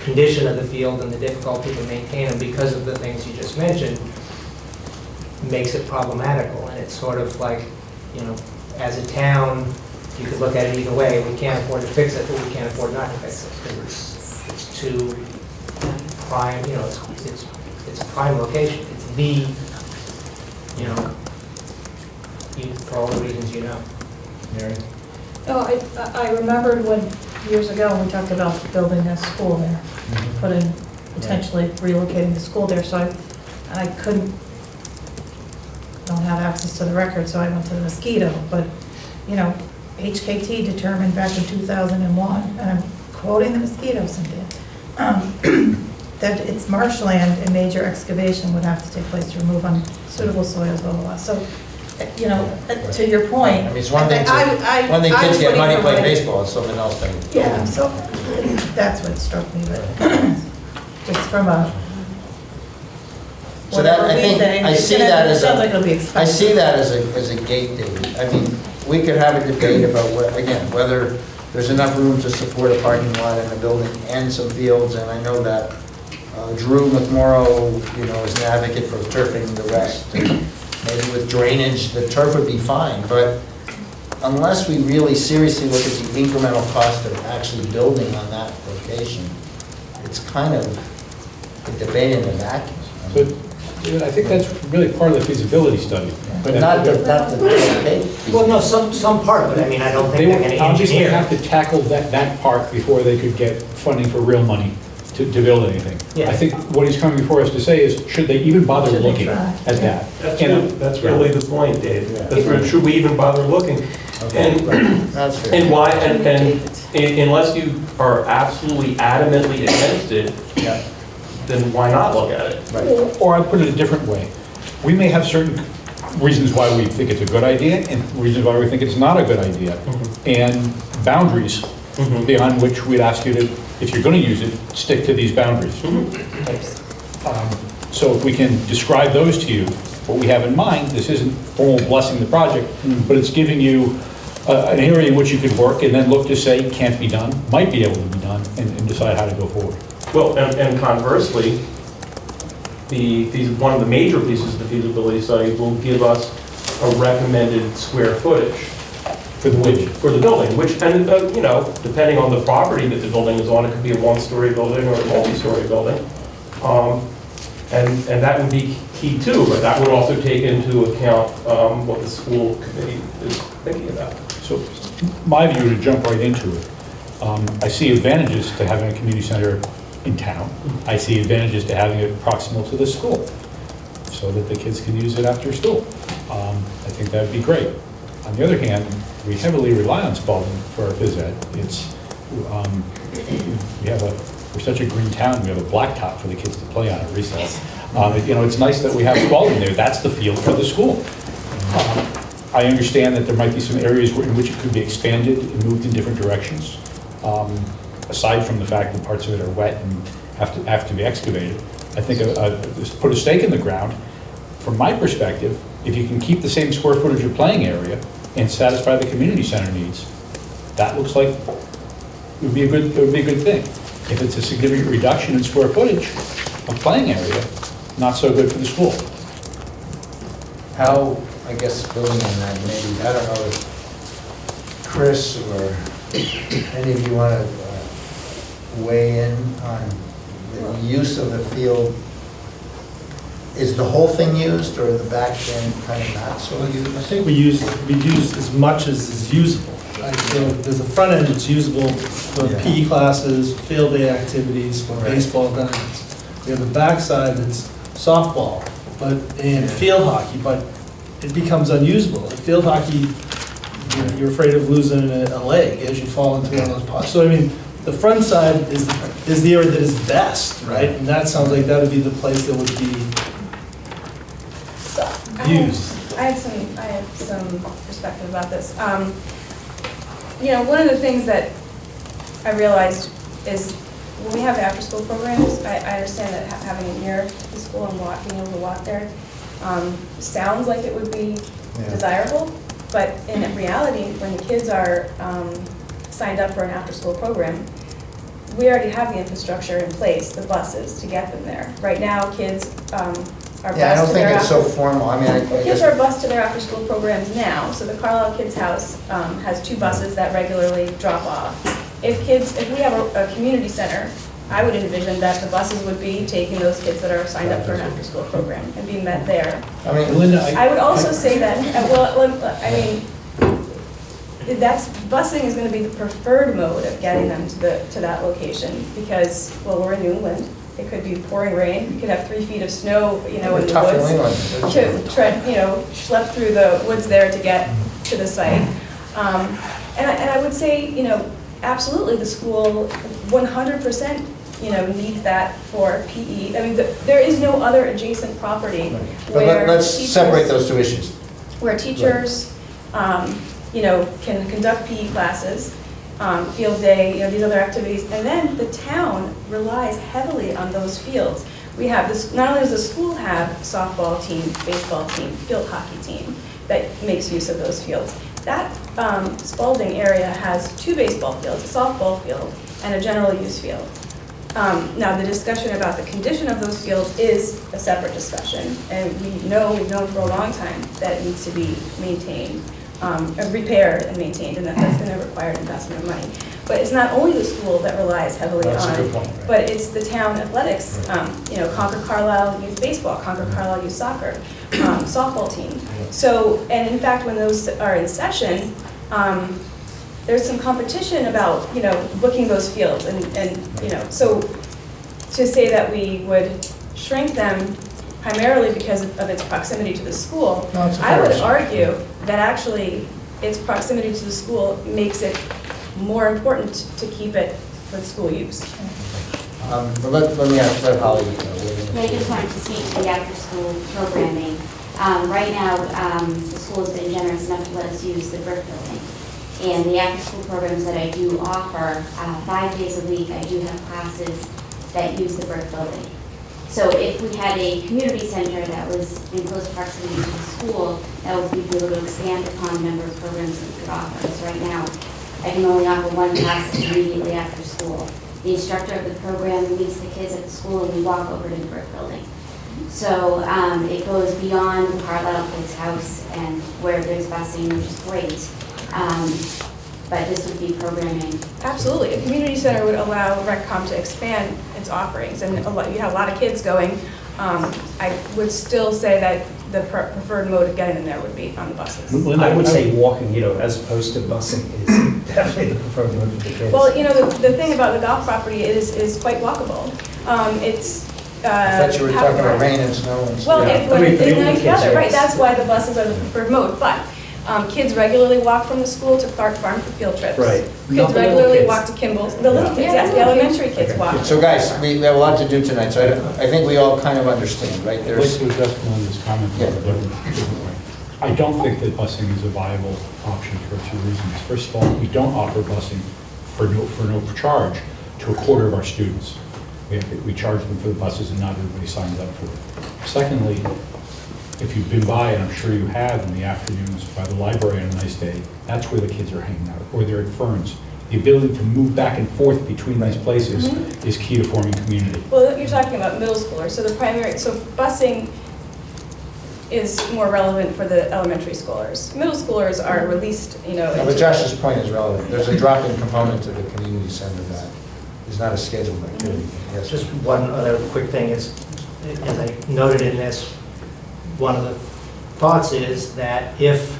condition of the field and the difficulty to maintain them because of the things you just mentioned makes it problematical. And it's sort of like, as a town, you could look at it either way. We can't afford to fix it, but we can't afford not to fix it because it's too prime, it's a prime location. It's the, for all the reasons you know. Mary? Oh, I remembered years ago, when we talked about building a school there, potentially relocating the school there, so I don't have access to the record, so I went to the Mosquito, but, HKT determined back in 2001, and I'm quoting the Mosquito, Cynthia, that it's marshland and major excavation would have to take place to remove unsuitable soils, blah, blah, blah. So, to your point. It's one thing kids get money playing baseball, it's something else. Yeah, so that's what struck me, but just from a, So that, I think, I see that as sounds like it'll be expensive. I see that as a gate, David. We could have a debate about, whether there's enough room to support a parking lot and a building and some fields, and I know that Drew McMorrow, is an advocate for turfing the rest. Maybe with drainage, the turf would be fine, but unless we really seriously look at the incremental cost of actually building on that location, it's kind of a debate in a vacuum. But I think that's really part of the feasibility study. But not the Well, no, some part of it. I don't think they're going to obviously engineer. have to tackle that part before they could get funding for real money to build anything. Yeah. I think what he's coming before us to say is, should they even bother looking at that? That's really the point, Dave. That's right. Should we even bother looking? That's fair. And why, and unless you are absolutely adamantly against it, then why not look at it? Right. Or I put it a different way. We may have certain reasons why we think it's a good idea and reasons why we think it's not a good idea. And boundaries beyond which we'd ask you to, if you're going to use it, stick to these boundaries. So if we can describe those to you, what we have in mind, this isn't formal blessing the project, but it's giving you an area in which you could work and then look to say can't be done, might be able to be done, and decide how to go forward. Well, and conversely, one of the major pieces of the feasibility study will give us a recommended square footage For the which? For the building, which, and, you know, depending on the property that the building is on, it could be a one-story building or a multi-story building. And that would be key too, but that would also take into account what the school committee is thinking about. So my view, to jump right into it, I see advantages to having a community center in town. I see advantages to having it proximal to the school, so that the kids can use it after school. I think that'd be great. On the other hand, we heavily rely on Spalding for our phys ed. We're such a green town, we have a blacktop for the kids to play on at recess. You know, it's nice that we have Spalding there, that's the field for the school. I understand that there might be some areas in which it could be expanded and moved in different directions. Aside from the fact that parts of it are wet and have to be excavated, I think just put a stake in the ground. From my perspective, if you can keep the same square footage of playing area and satisfy the community center needs, that looks like it would be a good thing. If it's a significant reduction in square footage of playing area, not so good for the school. How, I guess, building on that, maybe, I don't know if Chris or any of you want to weigh in on the use of the field. Is the whole thing used, or the back end kind of not so used? I think we use as much as is usable. Right? So there's a front end that's usable for Yeah. PE classes, field day activities, for Right. baseball games. We have the back side that's softball, and field hockey, but it becomes unusable. Like field hockey, you're afraid of losing a leg as you fall into one of those pots. So I mean, the front side is the area that is best, right? And that sounds like that would be the place that would be used. I have some perspective about this. You know, one of the things that I realized is when we have after-school programs, I understand that having it near the school and being able to walk there sounds like it would be desirable, but in reality, when the kids are signed up for an after-school program, we already have the infrastructure in place, the buses, to get them there. Right now, kids are bused Yeah, I don't to think their it's so formal. I mean, I Kids guess, are bused to their after-school programs now, so the Carlisle Kids House has 2 buses that regularly drop off. If we have a community center, I would envision that the buses would be taking those kids that are signed up for an after-school program and being met there. I mean, Linda, I would also say that, busing is going to be the preferred mode of getting them to that location because, well, we're in New England. It could be pouring rain. You could have 3 feet of snow, in the woods. tough in New England. To tread, schlep through the woods there to get to the site. And I would say, absolutely, the school 100%, needs that for PE. I mean, there is no other adjacent property but where let's teachers- separate those two issues. where teachers, can conduct PE classes, field day, these other activities, and then the town relies heavily on those fields. We have this, not only does the school have softball team, baseball team, field hockey team that makes use of those fields. That Spalding area has 2 baseball fields, a softball field, and a general use field. Now, the discussion about the condition of those fields is a separate discussion, and we've known for a long time that it needs to be maintained, repaired and maintained, and that's going to require an investment of money. But it's not only the school that relies heavily That's a on good it, point, right. but it's the town athletics, Concord Carlisle Youth Baseball, Concord Carlisle Youth Soccer, softball team. So, and in fact, when those are in session, there's some competition about, booking those fields and so to say that we would shrink them primarily because of its proximity to the school, No, it's a I fair would issue. argue that actually its proximity to the school makes it more important to keep it for school use. But let me let Holly weigh in. I just wanted to speak to the after-school programming. Right now, the school has been generous enough to let us use the brick building. And the after-school programs that I do offer, 5 days a week, I do have classes that use the brick building. So if we had a community center that was in close proximity to the school, that would be able to expand upon the number of programs that we could offer. Because right now, I can only offer 1 class immediately after school. The instructor of the program meets the kids at the school and we walk over to the brick building. So it goes beyond the Carlisle Kids House and where there's busing, which is great. But this would be programming. Absolutely. A community center would allow RecCom to expand its offerings, and you have a lot of kids going. I would still say that the preferred mode of getting them there would be on the buses. I would say walking, as opposed to busing is definitely the preferred mode for the kids. Well, the thing about the golf property is quite walkable. It's I thought you were talking about rain and snow and stuff. Well, Yeah. when I mean, it's for the older together, kids, right, yes. that's why the buses are the preferred mode, but kids regularly walk from the school to Clark Farm for field trips. Right. Kids Not the little regularly kids. walk to Kimball's, the little Yeah. kids, yes, the elementary kids walk. So guys, we have a lot to do tonight, so I think we all kind of understand, right? I'd like There's, to address Melinda's comment a Yeah. little different way. I don't think that busing is a viable option for a few reasons. First of all, we don't offer busing for no charge to a quarter of our students. We charge them for the buses and not everybody signs up for it. Secondly, if you've been by, and I'm sure you have in the afternoons by the library on a nice day, that's where the kids are hanging out, or they're at Ferns. The ability to move back and forth between these places is key to forming community. Well, you're talking about middle schoolers, so so busing is more relevant for the elementary schoolers. Middle schoolers are released, no, but into- Josh's point is relevant. There's a drop-in component to the community center that is not a scheduled activity. Yes. Just one other quick thing is, as I noted in this, one of the thoughts is that if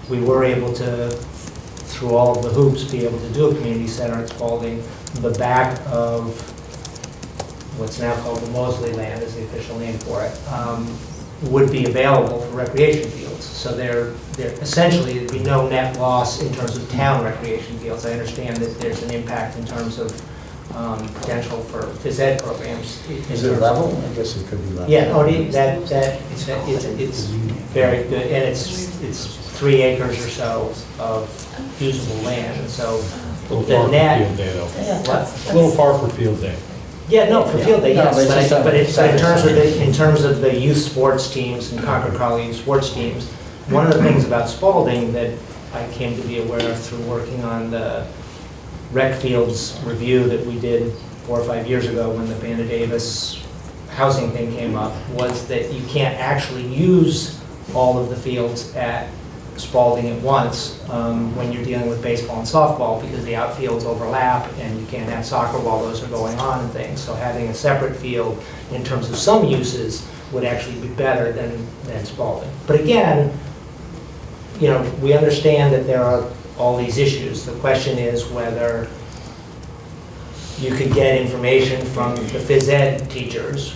we were able to, through all of the hoops, be able to do a community center at Spalding, the back of what's now called the Mosley land is the official name for it, would be available for recreation fields. So there essentially, there'd be no net loss in terms of town recreation fields. I understand that there's an impact in terms of potential for phys ed programs. Is it level? I guess it could be level. Yeah, it's very good, and it's 3 acres or so of usable land, and so A little the far for net. field day, though. What? A little far for field day. Yeah, no, for field day, No, yes, but it's just but it's, a- in terms of the youth sports teams and Concord Carlisle youth sports teams, one of the things about Spalding that I came to be aware of through working on the rec fields review that we did 4 or 5 years ago when the Banda Davis housing thing came up, was that you can't actually use all of the fields at Spalding at once when you're dealing with baseball and softball, because the outfields overlap and you can't have soccer while those are going on and things. So having a separate field in terms of some uses would actually be better than Spalding. But again, we understand that there are all these issues. The question is whether you could get information from the phys ed teachers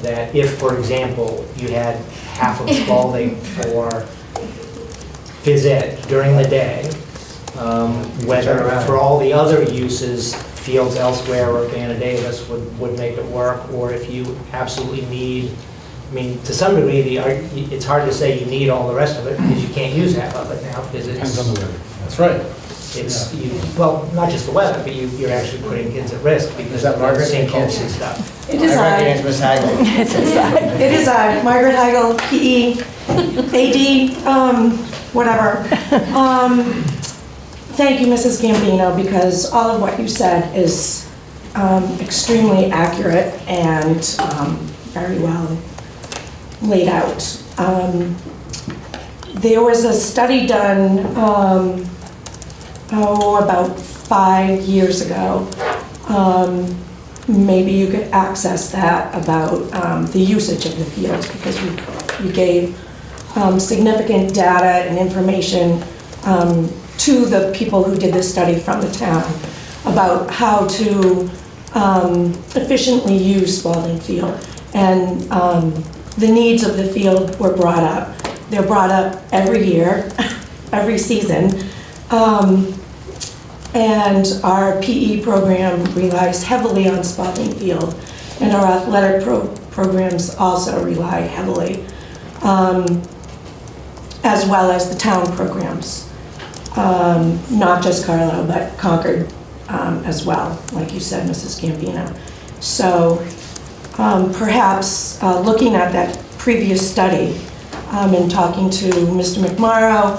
that if, for example, you had half of Spalding for phys ed during the day, whether for all the other uses, fields elsewhere or Banda Davis would make it work, or if you absolutely need, to some degree, it's hard to say you need all the rest of it because you can't use half of it now because Depends on the weather. That's right. well, not just the weather, but you're actually putting kids at risk because Is that Margaret? sinkholes and stuff. It is I I. recognize Ms. Hagel. It is I, Margaret Heigl, PE, AD, whatever. Thank you, Mrs. Gambino, because all of what you said is extremely accurate and very well laid out. There was a study done, about 5 years ago. Maybe you could access that about the usage of the fields, because we gave significant data and information to the people who did this study from the town about how to efficiently use Spalding Field. And the needs of the field were brought up. They're brought up every year, every season. And our PE program relies heavily on Spalding Field, and our athletic programs also rely heavily, as well as the town programs. Not just Carlisle, but Concord as well, like you said, Mrs. Gambino. So perhaps looking at that previous study and talking to Mr. McMorrow,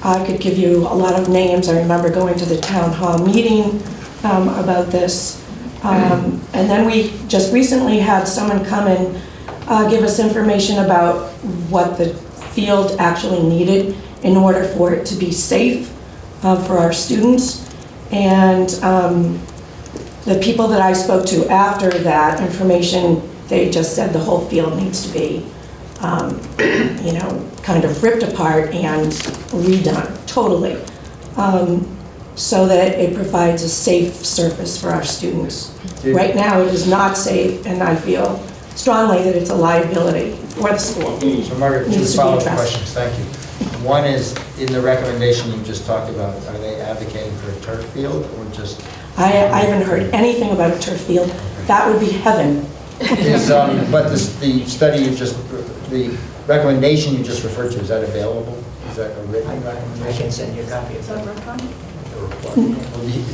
I could give you a lot of names. I remember going to the town hall meeting about this. And then we just recently had someone come and give us information about what the field actually needed in order for it to be safe for our students. And the people that I spoke to after that information, they just said the whole field needs to be, kind of ripped apart and redone totally, so that it provides a safe surface for our students. Right now, it is not safe, and I feel strongly that it's a liability for the school. So Margaret, two Needs to be follow-up addressed. questions, thank you. One is, in the recommendation you just talked about, are they advocating for a turf field or just? I haven't heard anything about a turf field. That would be heaven. But the study you just, the recommendation you just referred to, is that available? Is that a written I recommendation? can send you a copy of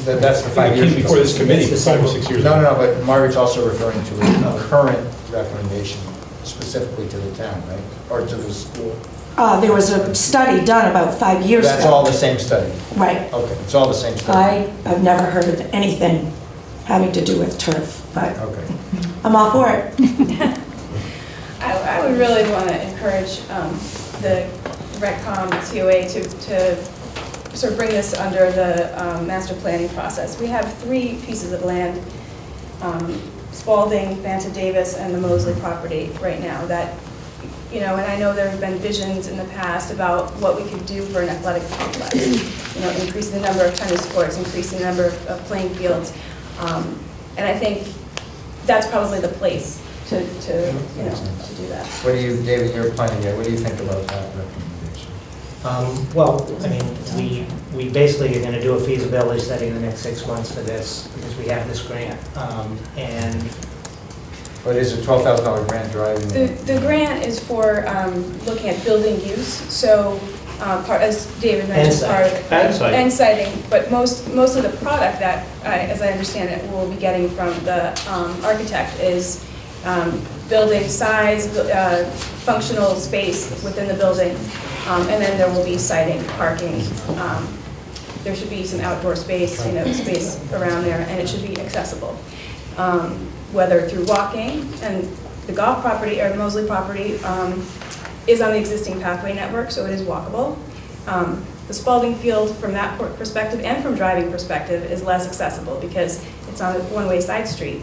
that. That's the 5 It years came ago. before this committee 5 or 6 years ago. No, but Margaret's also referring to a current recommendation specifically to the town, right? Or to the school? There was a study done about 5 years ago. That's all the same study? Right. Okay, it's all the same study? I've never heard of anything having to do with turf, but Okay. I'm all for it. I would really want to encourage the RecCom COA to sort of bring this under the master planning process. We have 3 pieces of land, Spalding, Banta Davis, and the Mosley property right now that, and I know there have been visions in the past about what we could do for an athletic complex. Increasing the number of tennis courts, increasing the number of playing fields. And I think that's probably the place to do that. What do you, David, you're planning it, what do you think about that recommendation? Well, I mean, we basically are going to do a feasibility study in the next 6 months for this, because we have this grant. But is a $12,000 grant driving? The grant is for looking at building use, so as David mentioned, part of it. And siting, but most of the product that, as I understand it, we'll be getting from the architect is building size, functional space within the building, and then there will be siting, parking. There should be some outdoor space, space around there, and it should be accessible. Whether through walking, and the golf property, or the Mosley property, is on the existing pathway network, so it is walkable. The Spalding Field, from that perspective, and from driving perspective, is less accessible because it's on a one-way side street.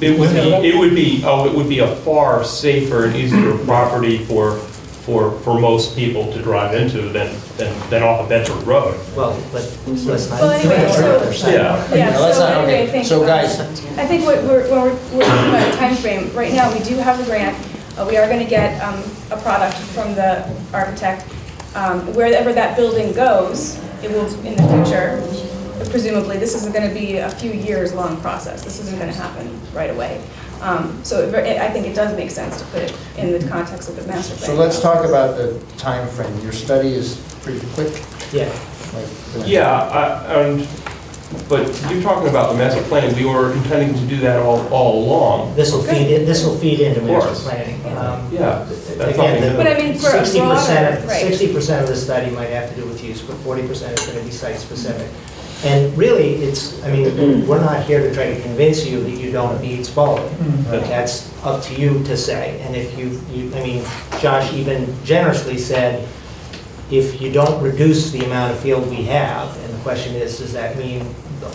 It would be a far safer and easier property for most people to drive into than off of Bedford Road. Well, let's not. Well, anyway, so- No, that's not, anyway, I okay. think, So guys, I think when we're talking about a timeframe, right now, we do have the grant. We are going to get a product from the architect. Wherever that building goes, it will, in the future, presumably, this isn't going to be a few years long process. This isn't going to happen right away. So I think it does make sense to put it in the context of the master plan. so let's talk about the time frame. Your study is pretty quick? Yeah. Yeah, but you're talking about the master planning. We were intending to do that all along. This will feed into Of master course. planning. Yeah, that's Again, something. But I mean, for a 60%, broader, right. 60% of the study might have to do with use, but 40% is going to be site-specific. And really, we're not here to try to convince you that you don't need Spalding. But that's up to you to say. And if Josh even generously said, if you don't reduce the amount of field we have, and the question is, does that mean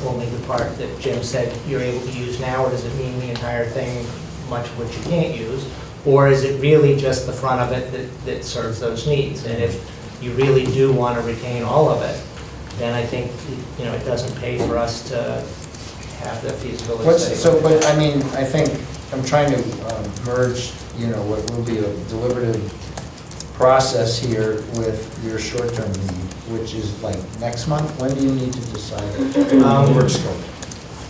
only the part that Jim said you're able to use now, or does it mean the entire thing, much of which you can't use? Or is it really just the front of it that serves those needs? And if you really do want to retain all of it, then I think, it doesn't pay for us to have the feasibility study. But I think I'm trying to merge, what will be a deliberative process here with your short-term need, which is like next month. When do you need to decide work scope?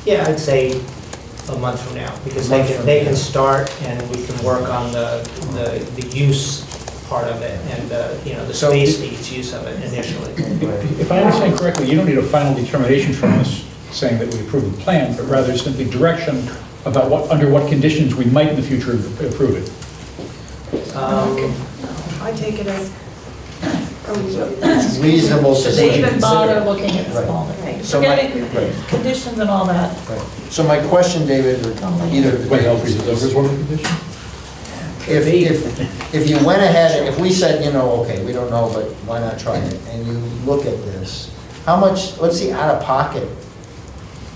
Yeah, I'd say a month from now, because they can start and we can work on the use part of it and the space needs use of it initially. If I understand correctly, you don't need a final determination from us saying that we approve the plan, but rather simply direction about under what conditions we might in the future approve it. I take it as It's reasonable to should say. they even bother looking at Right. Spalding? So Forgetting conditions and all that. Right. So my question, David, or either. Wait, I'll freeze it over as one condition? if you went ahead, if we said, you know, okay, we don't know, but why not try it, and you look at this, how much, what's the out-of-pocket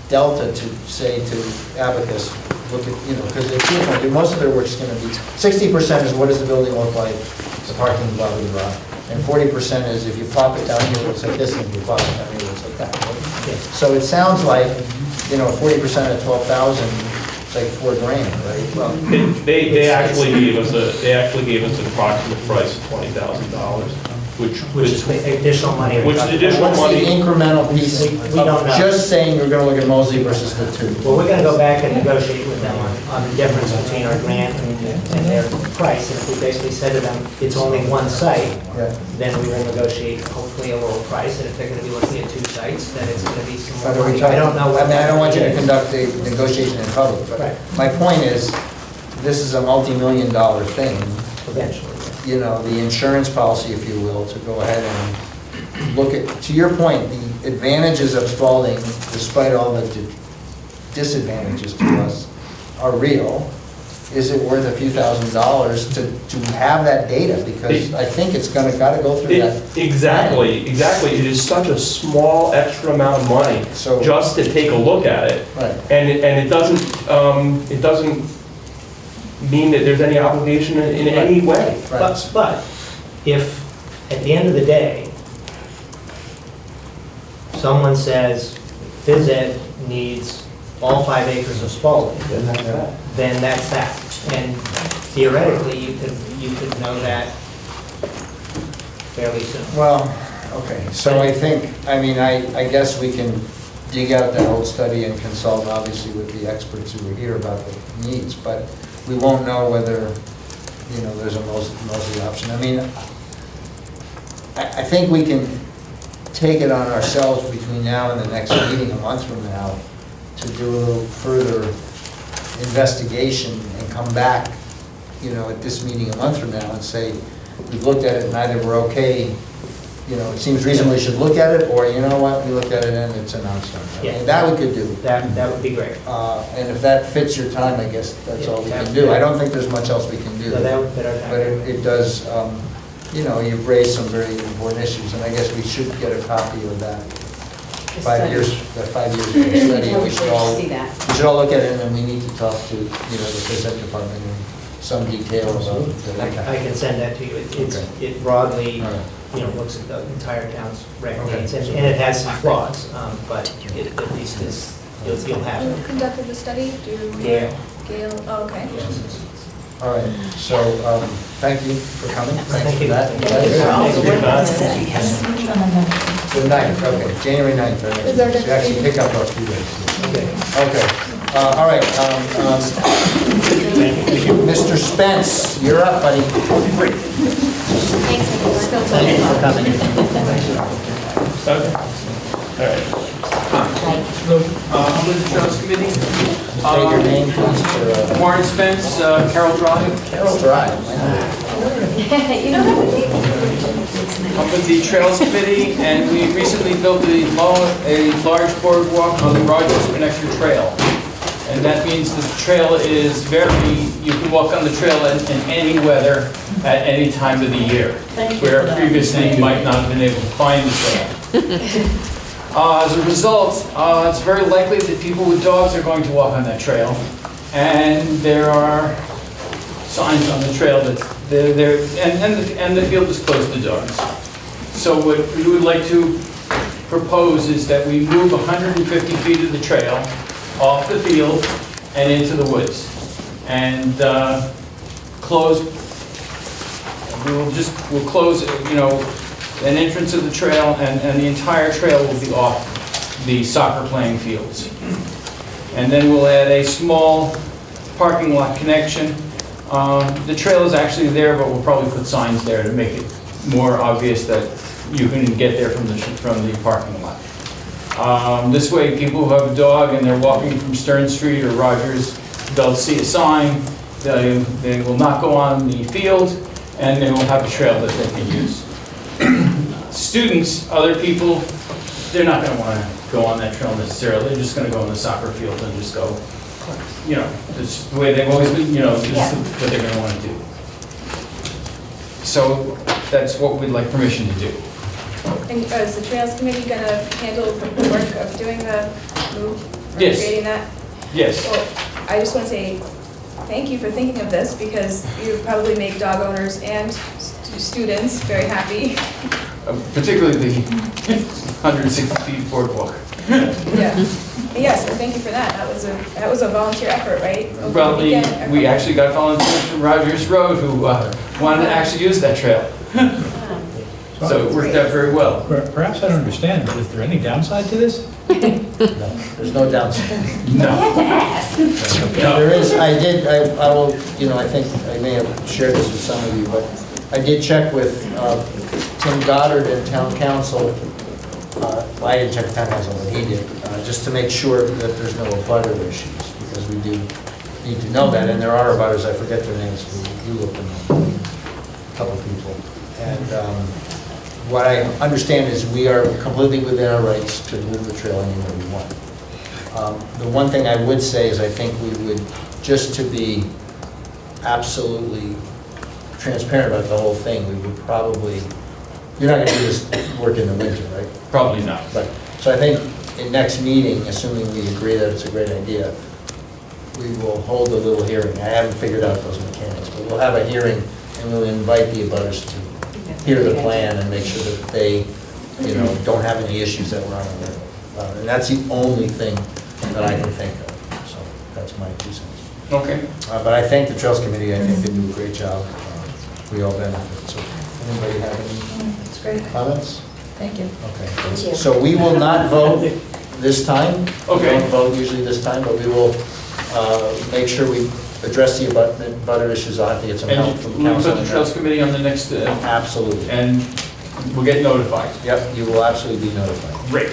delta to say to Abacus, look at, you know, because most of their work's going to be, 60% is what does the building look like, the parking, blah, blah, blah, and 40% is if you plop it down here, it looks like this, and if you plop it down here, it looks like that. Right? So it sounds like, you know, 40% of 12,000, it's like $4,000, right? Well, They actually gave us an approximate price of $20,000, which is the additional money. Which is additional what's money. the incremental piece We don't of know. just saying you're going to look at Mosley versus the two? Well, we're going to go back and negotiate with them on the difference between our grant and their price. And if we basically said to them, it's only one site, Yeah. then we will negotiate hopefully a lower price. And if they're going to be looking at 2 sites, then it's going to be some But more are we money. I talking- don't know what. I mean, I don't want you to that is. conduct a negotiation in public, but Right. my point is, this is a multi-million-dollar thing. Eventually. You know, the insurance policy, if you will, to go ahead and look at, to your point, the advantages of Spalding, despite all the disadvantages to us, are real. Is it worth a few $1,000s to have that data? Because I think it's gotta go through that. Exactly. It is such a small extra amount of money So- just to take a look at it. Right. And it doesn't mean that there's any obligation in any way. Right. But if, at the end of the day, someone says, phys ed needs all 5 acres of Spalding, then that's that. And theoretically, you could know that fairly soon. Well, okay, so I think, I mean, I guess we can dig out that old study and consult, obviously, with the experts who were here about the needs, but we won't know whether, you know, there's a Mosley option. I mean, I think we can take it on ourselves between now and the next meeting, a month from now, to do a little further investigation and come back, you know, at this meeting a month from now and say, we've looked at it and either we're okay, you know, it seems reasonable we should look at it, or you know what, we looked at it and it's a non-starter. I mean, that we could do. That would be great. And if that fits your time, I guess that's all we can do. I don't think there's much else we can do. So that would fit our time. But it does, you know, you've raised some very important issues, and I guess we should get a copy of that 5 years, that 5 years ago study. And we should all See that. look at it, and then we need to talk to, you know, the phys ed department in some detail about I can send that to you. It broadly, you know, looks at the entire town's rec needs, and it has some flaws, but it at least is, you'll have Who it. conducted the study? Gail. Gail, oh, okay. All right, so, thank you for coming. Thanks Thank for you. that. The 9th, okay, January 9th. Is there a So you actually pick up a few days. Okay. Okay, all right. Mr. Spence, you're up, buddy. Thank you for coming. Okay. All right. I'm with the Trails Committee. Say your name, please, for Warren Spence, Carroll Drive. Carol Drive. You know that? I'm with the Trails Committee, and we recently built a large boardwalk on the Rogers Connector Trail. And that means the trail is you can walk on the trail in any weather, at any time of the year, where previously you might not have been able to find the trail. As a result, it's very likely that people with dogs are going to walk on that trail. And there are signs on the trail that and the field is closed to dogs. So what we would like to propose is that we move 150 feet of the trail off the field and into the woods. And we'll close, you know, an entrance of the trail, and the entire trail will be off the soccer playing fields. And then we'll add a small parking lot connection. The trail is actually there, but we'll probably put signs there to make it more obvious that you can get there from the parking lot. This way, people who have a dog and they're walking from Stern Street or Rogers, they'll see a sign, they will not go on the field, and they will have a trail that they can use. Students, other people, they're not going to want to go on that trail necessarily. They're just going to go on the soccer field and just go, you know, this is the way they've always been, you know, this is what they're going to want to do. So that's what we'd like permission to do. And is the Trails Committee going to handle the work of doing the move? Or Yes. creating that? Yes. Well, I just want to say thank you for thinking of this, because you probably make dog owners and students very happy. Particularly the 160 feet boardwalk. Yeah. Yes, and thank you for that. That was a volunteer effort, right? Over the Well, weekend? we actually got volunteers from Rogers Road who wanted to actually use that trail. So it worked out very well. Perhaps I don't understand, but is there any downside to this? No, there's no downside. No. There is, I will, I think I may have shared this with some of you, but I did check with Tim Goddard and Town Council. Well, I didn't check with Town Council, but he did, just to make sure that there's no abutter issues, because we do need to know that, and there are abutters, I forget their names, you look them up, a couple people. And what I understand is we are completely within our rights to move the trail anywhere we want. The one thing I would say is I think we would, just to be absolutely transparent about the whole thing, we would probably, you're not going to do this work in the winter, right? Probably not. Right. So I think in next meeting, assuming we agree that it's a great idea, we will hold a little hearing. I haven't figured out those mechanics, but we'll have a hearing and we'll invite the abutters to hear the plan and make sure that they, don't have any issues that we're unaware of. And that's the only thing that I can think of. So that's my 2 cents. Okay. But I thank the Trails Committee. I think they do a great job. We all benefit. So anybody have any That's great. comments? Thank you. Okay. So we will not vote this time. Okay. We don't vote usually this time, but we will make sure we address the abutter issues. I'll have to get some help And from we'll council. put the Trails Committee on the next, Absolutely. and we'll get notified. Yep, you will absolutely be notified. Great.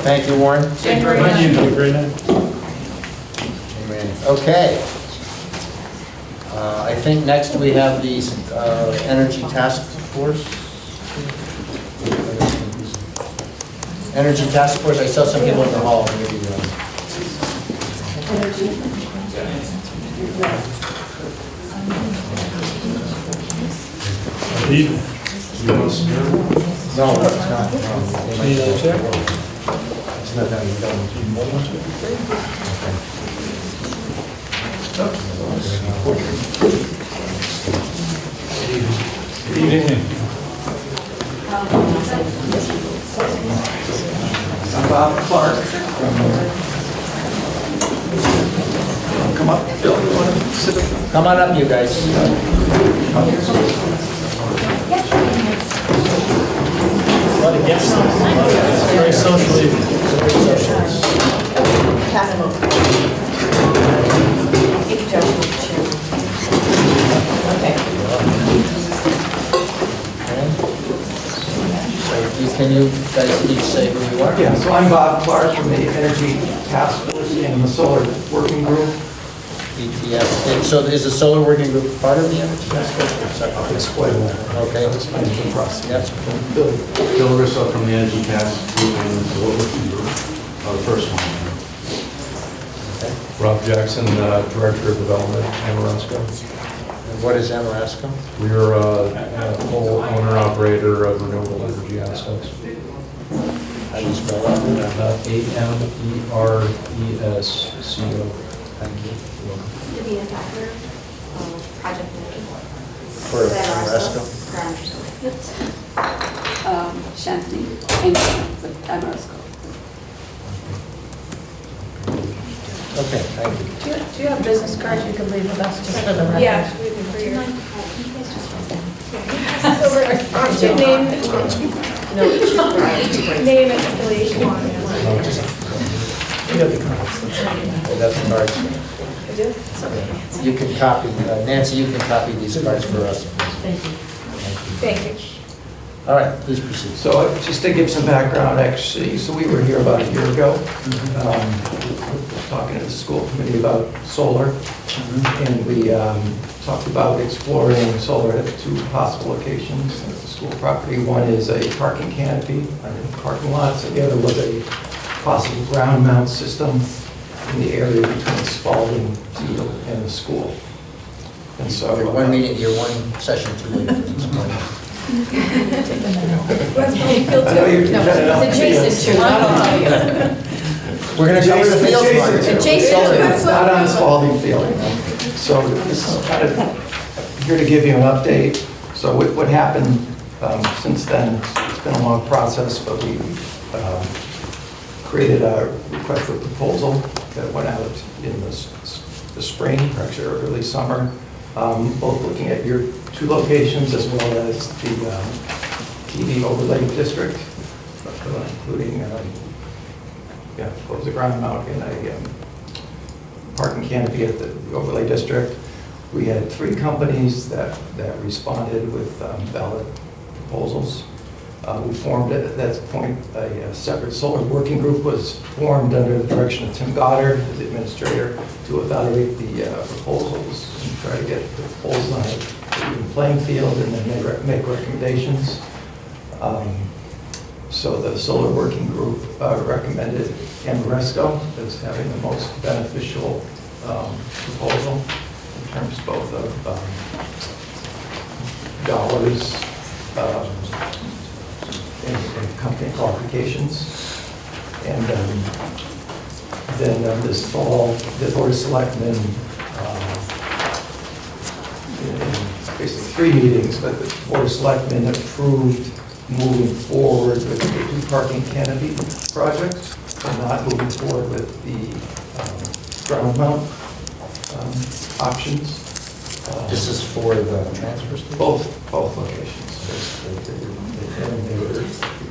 Thank you, Warren. Thank you very much. Have a great night. Amen. Okay. I think next we have the Energy Task Force. Energy Task Force, I saw some people in the hall. Maybe, No, it's not. No. It's not that you Good evening. I'm Bob Clark. Come up, Bill, you want to sit up? Come on up, you guys. A lot of guests. It's very social evening. Can you guys each say who you are? Yeah, so I'm Bob Clark from the Energy Task Force and the Solar Working Group. ETF. And so is the solar working group part of the Energy Task Force? or separate? It's quite a while. Okay. Yes. Bill Russo from the Energy Task Group and the Solar Working Group, the first one. Rob Jackson, Director of Development, Ameresco. And what is Ameresco? We are a full owner-operator of renewable energy assets. How do you spell that? Ameresco. Thank you. To be a factor, project manager. For Ameresco? Shanty, with Ameresco. Okay, thank you. Do you have business cards you could leave with us just for the record? Yeah, we can for your. So we're name, name and affiliation. Oh, that's the cards. I do? You can copy, Nancy, you can copy these cards for us. Thank you. Thank you. All right, please proceed. So just to give some background, actually, so we were here about a year ago, talking to the school committee about solar, and we talked about exploring solar at 2 possible locations at the school property. One is a parking canopy under the parking lots, and the other was a possible ground mount system in the area between Spalding Field and the school. And so. You're one meeting, you're one session too late for this morning. I know you've had enough It's adjacent meetings. to. We're going to cover the field part. Adjacent to. It's not on Spalding Field. So this is kind of here to give you an update. So what happened since then, it's been a long process, but we created a request for proposal that went out in the spring, actually early summer, both looking at your two locations as well as the TV overlay district, including both the ground mount and a parking canopy at the overlay district. We had 3 companies that responded with valid proposals. We formed at that point a separate solar working group was formed under the direction of Tim Goddard, the administrator, to evaluate the proposals and try to get the proposals on an even playing field and then make recommendations. So the solar working group recommended Amoresco as having the most beneficial proposal in terms both of dollars and company qualifications. And then this fall, the Board of Selectmen, in basically 3 meetings, but the Board of Selectmen approved moving forward with the 2 parking canopy project, and not moving forward with the ground mount options. This is for the transfer station? Both locations. And they were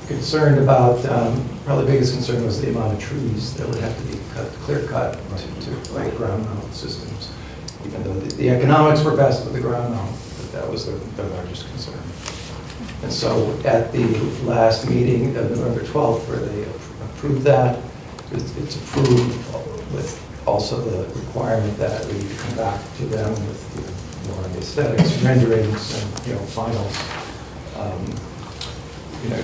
concerned about, probably the biggest concern was the amount of trees that would have to be clear cut to create ground mount systems. Even though the economics were best with the ground mount, but that was their largest concern. And so at the last meeting of November 12th, where they approved that, it's approved with also the requirement that we come back to them with more of the aesthetics, renderings, and finals,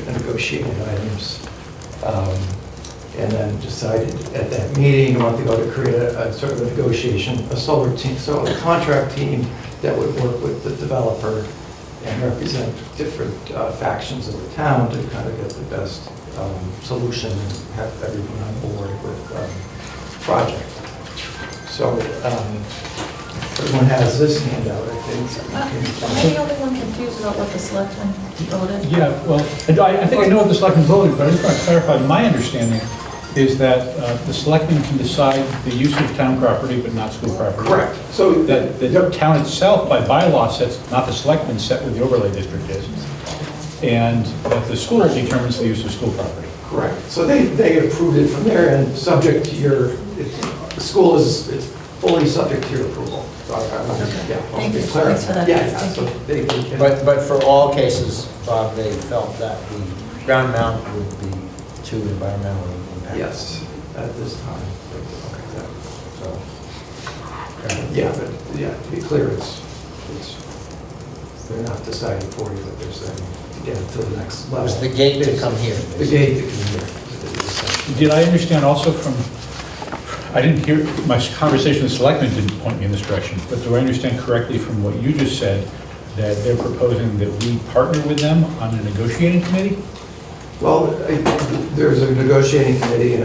negotiated items. And then decided at that meeting a month ago to create a sort of a negotiation, a solar team, so a contract team that would work with the developer and represent different factions of the town to kind of get the best solution and have everyone on board with the project. So everyone has this handout, I think. Am I the only one confused about what the selectmen voted? Yeah, well, I think I know what the selectmen voted, but I just want to clarify, my understanding is that the selectmen can decide the use of town property, but not school property. Correct. So that the town itself, by bylaw, sets, not the selectmen set what the overlay district is, and that the school determines the use of school property. Correct. So they approved it from there, and subject to the school it's fully subject to your approval. So Thank you. Thanks for that. Yeah, so they can. But for all cases, Bob, they felt that the ground mount would be too environmentally impactful. Yes, at this time. So, Yeah, but to be clear, they're not deciding for you, but they're saying to get it to the next level. it was the gate to come here. The gate to come here. Did I understand also from, I didn't hear, my conversation with the selectmen didn't point me in this direction, but do I understand correctly from what you just said, that they're proposing that we partner with them on a negotiating committee? Well, there's a negotiating committee, and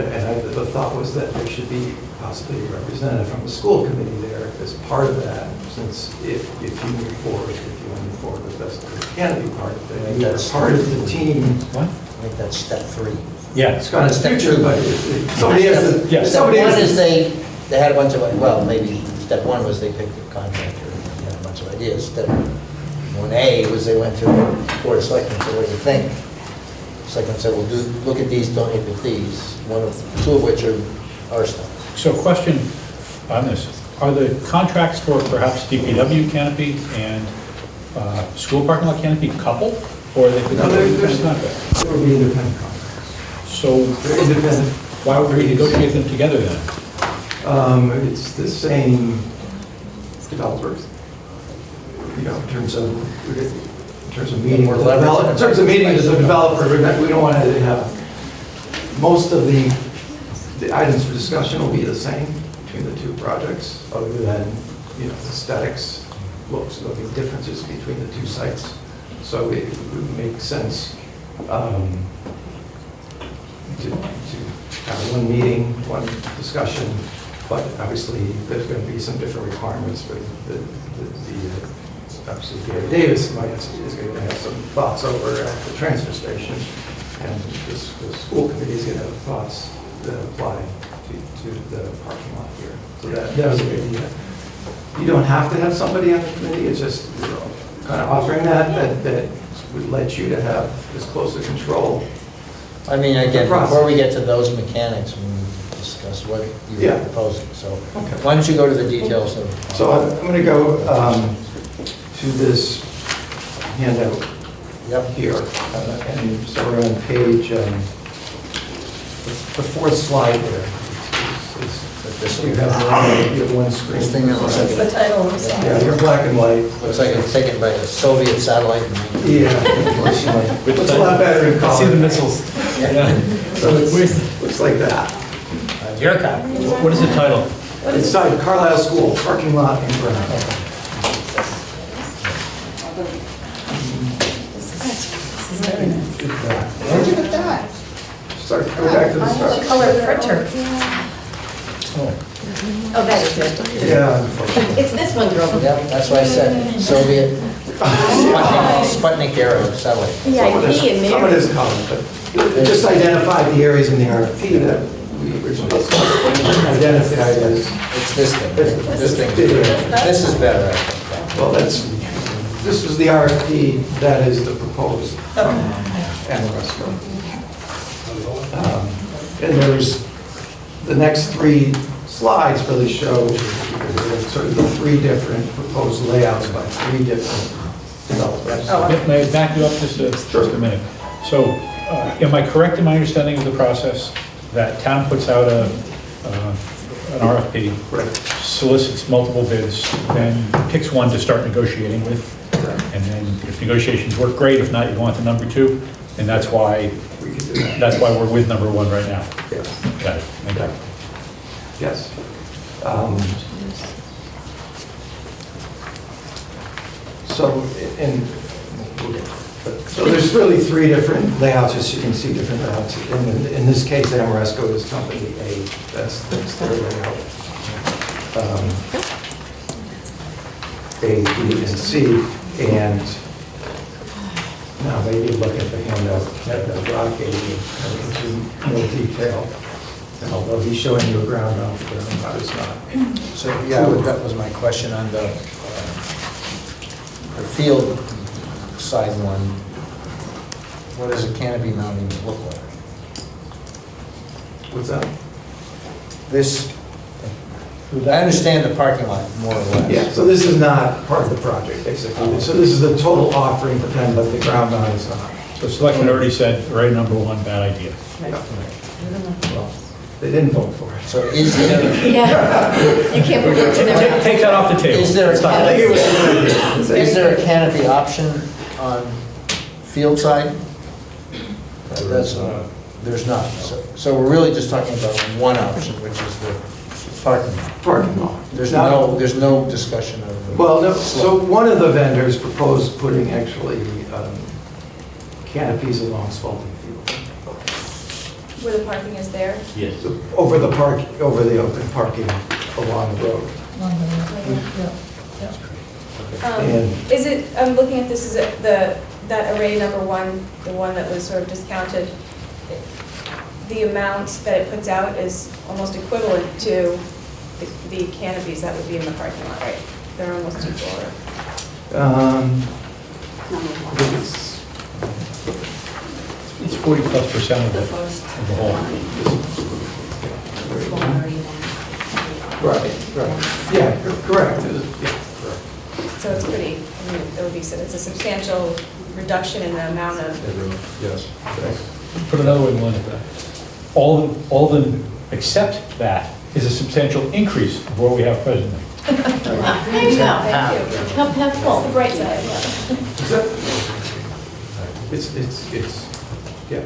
the thought was that there should be possibly a representative from the school committee there as part of that, since if you move forward, if you want to move forward with this canopy part, then you're part of the team. What? I think that's step 3. Yeah. It's got its future, but somebody has to. Yeah. Step 1 is they had a bunch of, well, maybe step 1 was they picked a contractor and they had a bunch of ideas. Step 1A was they went to the Board of Selectmen and said, what do you think? Selectmen said, well, look at these, don't look at these. 2 of which are our stuff. So question on this, are the contracts for perhaps DPW canopy and school parking lot canopy coupled? Or are they independent contracts? They would be independent contracts. So They're independent. why would we negotiate them together then? It's the same developers, in terms of meeting. More leverage. In terms of meeting as a developer, we don't want to have, most of the items for discussion will be the same between the 2 projects, other than, aesthetics looks, there'll be differences between the two sites. So it would make sense to have one meeting, one discussion, but obviously there's going to be some different requirements for obviously Gary Davis is going to have some thoughts over at the transfer station, and the school committee is going to have thoughts that apply to the parking lot here. So that was a good idea. You don't have to have somebody on the committee, it's just kind of offering that would let you to have as close a control. I mean, again, before we get to those mechanics, we need to discuss what you're proposing. So why don't you go to the details of... So I'm going to go to this handout here. And so we're on page, the fourth slide there. You have one screen. This thing that looks like The title is... Yeah, you're black and white. Looks like it's taken by a Soviet satellite. Yeah, unfortunately. It's a lot better in color. See the missiles. So it looks like that. Your copy. What is the title? Inside Carlisle School, parking lot and ground. Where'd you get that? Start, go back to the start. Color printer. Oh, that is it. Yeah. It's this one, girl. Yep, that's why I said Soviet Sputnik era satellite. Yeah, Some of he and some of Mary. this column, but it just identified the areas in the RFP that we originally identified as. It's this thing. This thing. This is better, I think. Well, this is the RFP that is the proposed Amoresco. And there's, the next three slides really show sort of the three different proposed layouts by three different developers. May I back you up just a minute? So, am I correct in my understanding of the process that town puts out an RFP, solicits multiple bids, then picks one to start negotiating with, and then if negotiations work, great. If not, you go on to number two, and that's why we're with number one right now. Yes. Got it. Okay. Yes. So there's really three different layouts, as you can see, different layouts. In this case, Amoresco is company A. That's their layout. A, B, and C. And now maybe look at the handout that Rob gave you into more detail. And although he's showing you a ground mount, the ground mount is not. So, yeah, that was my question on the field side one. What does a canopy mounting look like? What's that? This, I understand the parking lot more or less. Yeah, so this is not part of the project, basically. So this is the total offering for them, but the ground mount is not. So Selectman already said, right, number one, bad idea. Well, they didn't vote for it. So is there... Yeah, you can't put it to them. Take that off the table. Is there a canopy option on field side? There's not. So we're really just talking about one option, which is the parking lot. Parking lot. There's no discussion of... Well, no, so one of the vendors proposed putting actually canopies along Spalding Field. Where the parking is there? Yes. Over the open parking along the road. And- Is it, I'm looking at this, is it that array number one, the one that was sort of discounted, the amount that it puts out is almost equivalent to the canopies that would be in the parking lot, right? They're almost equal, or? I think It's 40+% of the whole. Right. Yeah, correct. Yeah. So it's pretty, I mean, it would be, it's a substantial reduction in the amount of. Yes. Put another way, Melinda. All of them except that is a substantial increase of what we have presently. There you go. Thank you. Cup half full. That's the bright side, yeah. It's, yeah.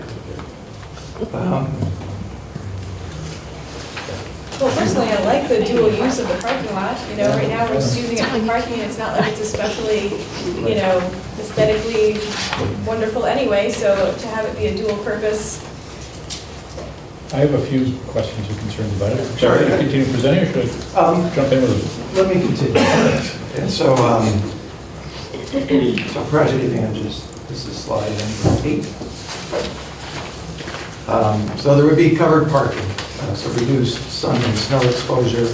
Well, personally, I like the dual use of the parking lot, you know, right now we're just using it for parking, it's not like it's especially, you know, aesthetically wonderful anyway, so to have it be a dual purpose. I have a few questions or concerns about it. Sorry, to continue presenting, or should I jump in with it? Let me continue. And so, so project advantages, this is slide number 8. So there would be covered parking, so reduced sun and snow exposure,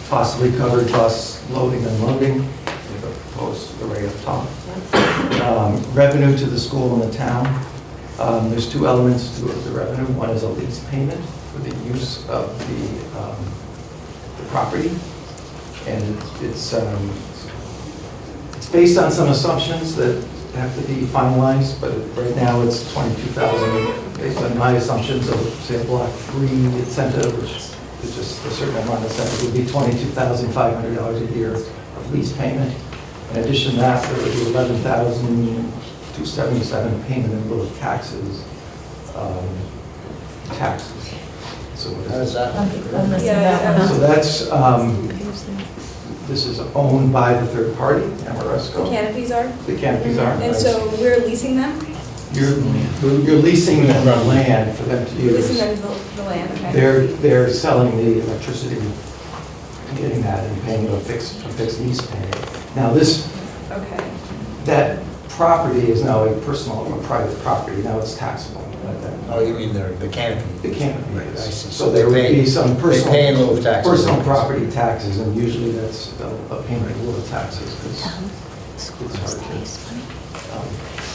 possibly covered bus loading and unloading, with a proposed array up top. Revenue to the school and the town. There's two elements to the revenue. One is a lease payment for the use of the property. And it's based on some assumptions that have to be finalized, but right now it's $22,000 based on my assumptions of, say, block 3 incentive, which is just a certain amount of incentive, would be $22,500 a year of lease payment. In addition to that, there would be $11,277 payment in lieu of taxes. So what is How does that? Yeah, so that's, this is owned by the third party, Amoresco. the canopies are, The canopies are. and so we're leasing them, You're leasing them the land for them to we're leasing use. them the land, okay? They're selling the electricity, and getting that and paying a fixed lease payment. Now Okay. that property is now a private property, now it's taxable. Oh, you mean the canopy? The canopy Right, I is. see. So there would be some They pay in lieu of taxes. personal property taxes, and usually that's a payment in lieu of taxes, because it's hard to.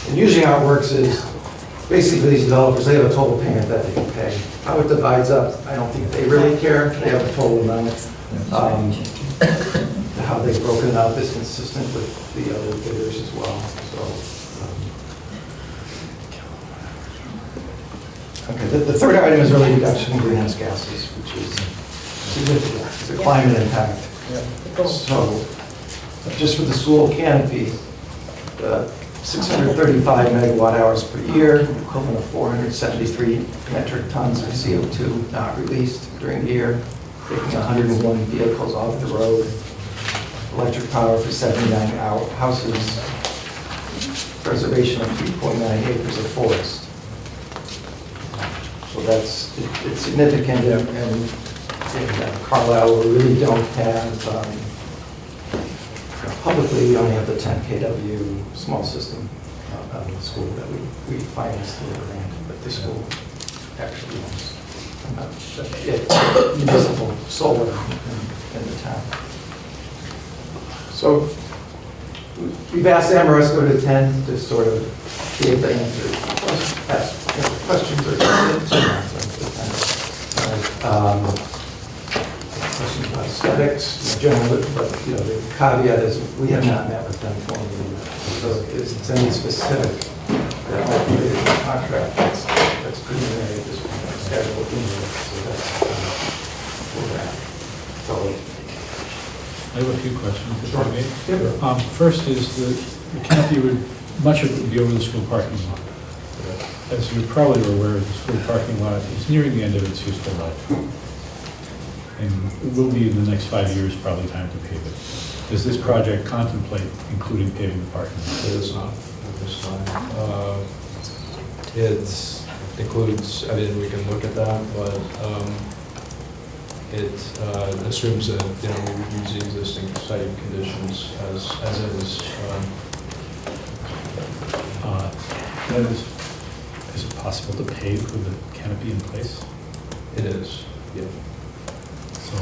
And usually how it works is, basically these developers, they have a total payment that they can pay. How it divides up, I don't think they really care, they have a total amount. How they've broken it up is consistent with the other bidders as well, so. Okay, the third item is really reduction in greenhouse gases, which is significant, it's a climate impact. So, just for the school canopy, 635 megawatt hours per year, equivalent of 473 metric tons of CO2 not released during the year, taking 101 vehicles off the road, electric power for 79 houses, preservation of 3.9 acres of forest. So it's significant, and in Carlisle, we really don't have, publicly, we only have the 10 kW small system out of the school that we finance through the grant, but the school actually owns municipal solar in the town. So we've asked Amoresco to attend to sort of be able to answer questions or questions about aesthetics, generally, but the caveat is we have not met with them formally. So if it's any specific that might be in the contract, that's preliminary at this point, scheduled in there. So that's where we're at. So I have a few questions, if I may. First is the canopy much of it would be over the school parking lot. As you're probably aware, the school parking lot is nearing the end of its useful life. And it will be in the next 5 years, probably time to pave it. Does this project contemplate including paving the parking lot? It is not at this time. It includes, I mean, we can look at that, but it assumes that, we would use the existing site conditions as is. Is it possible to pave with the canopy in place? It is, yeah. So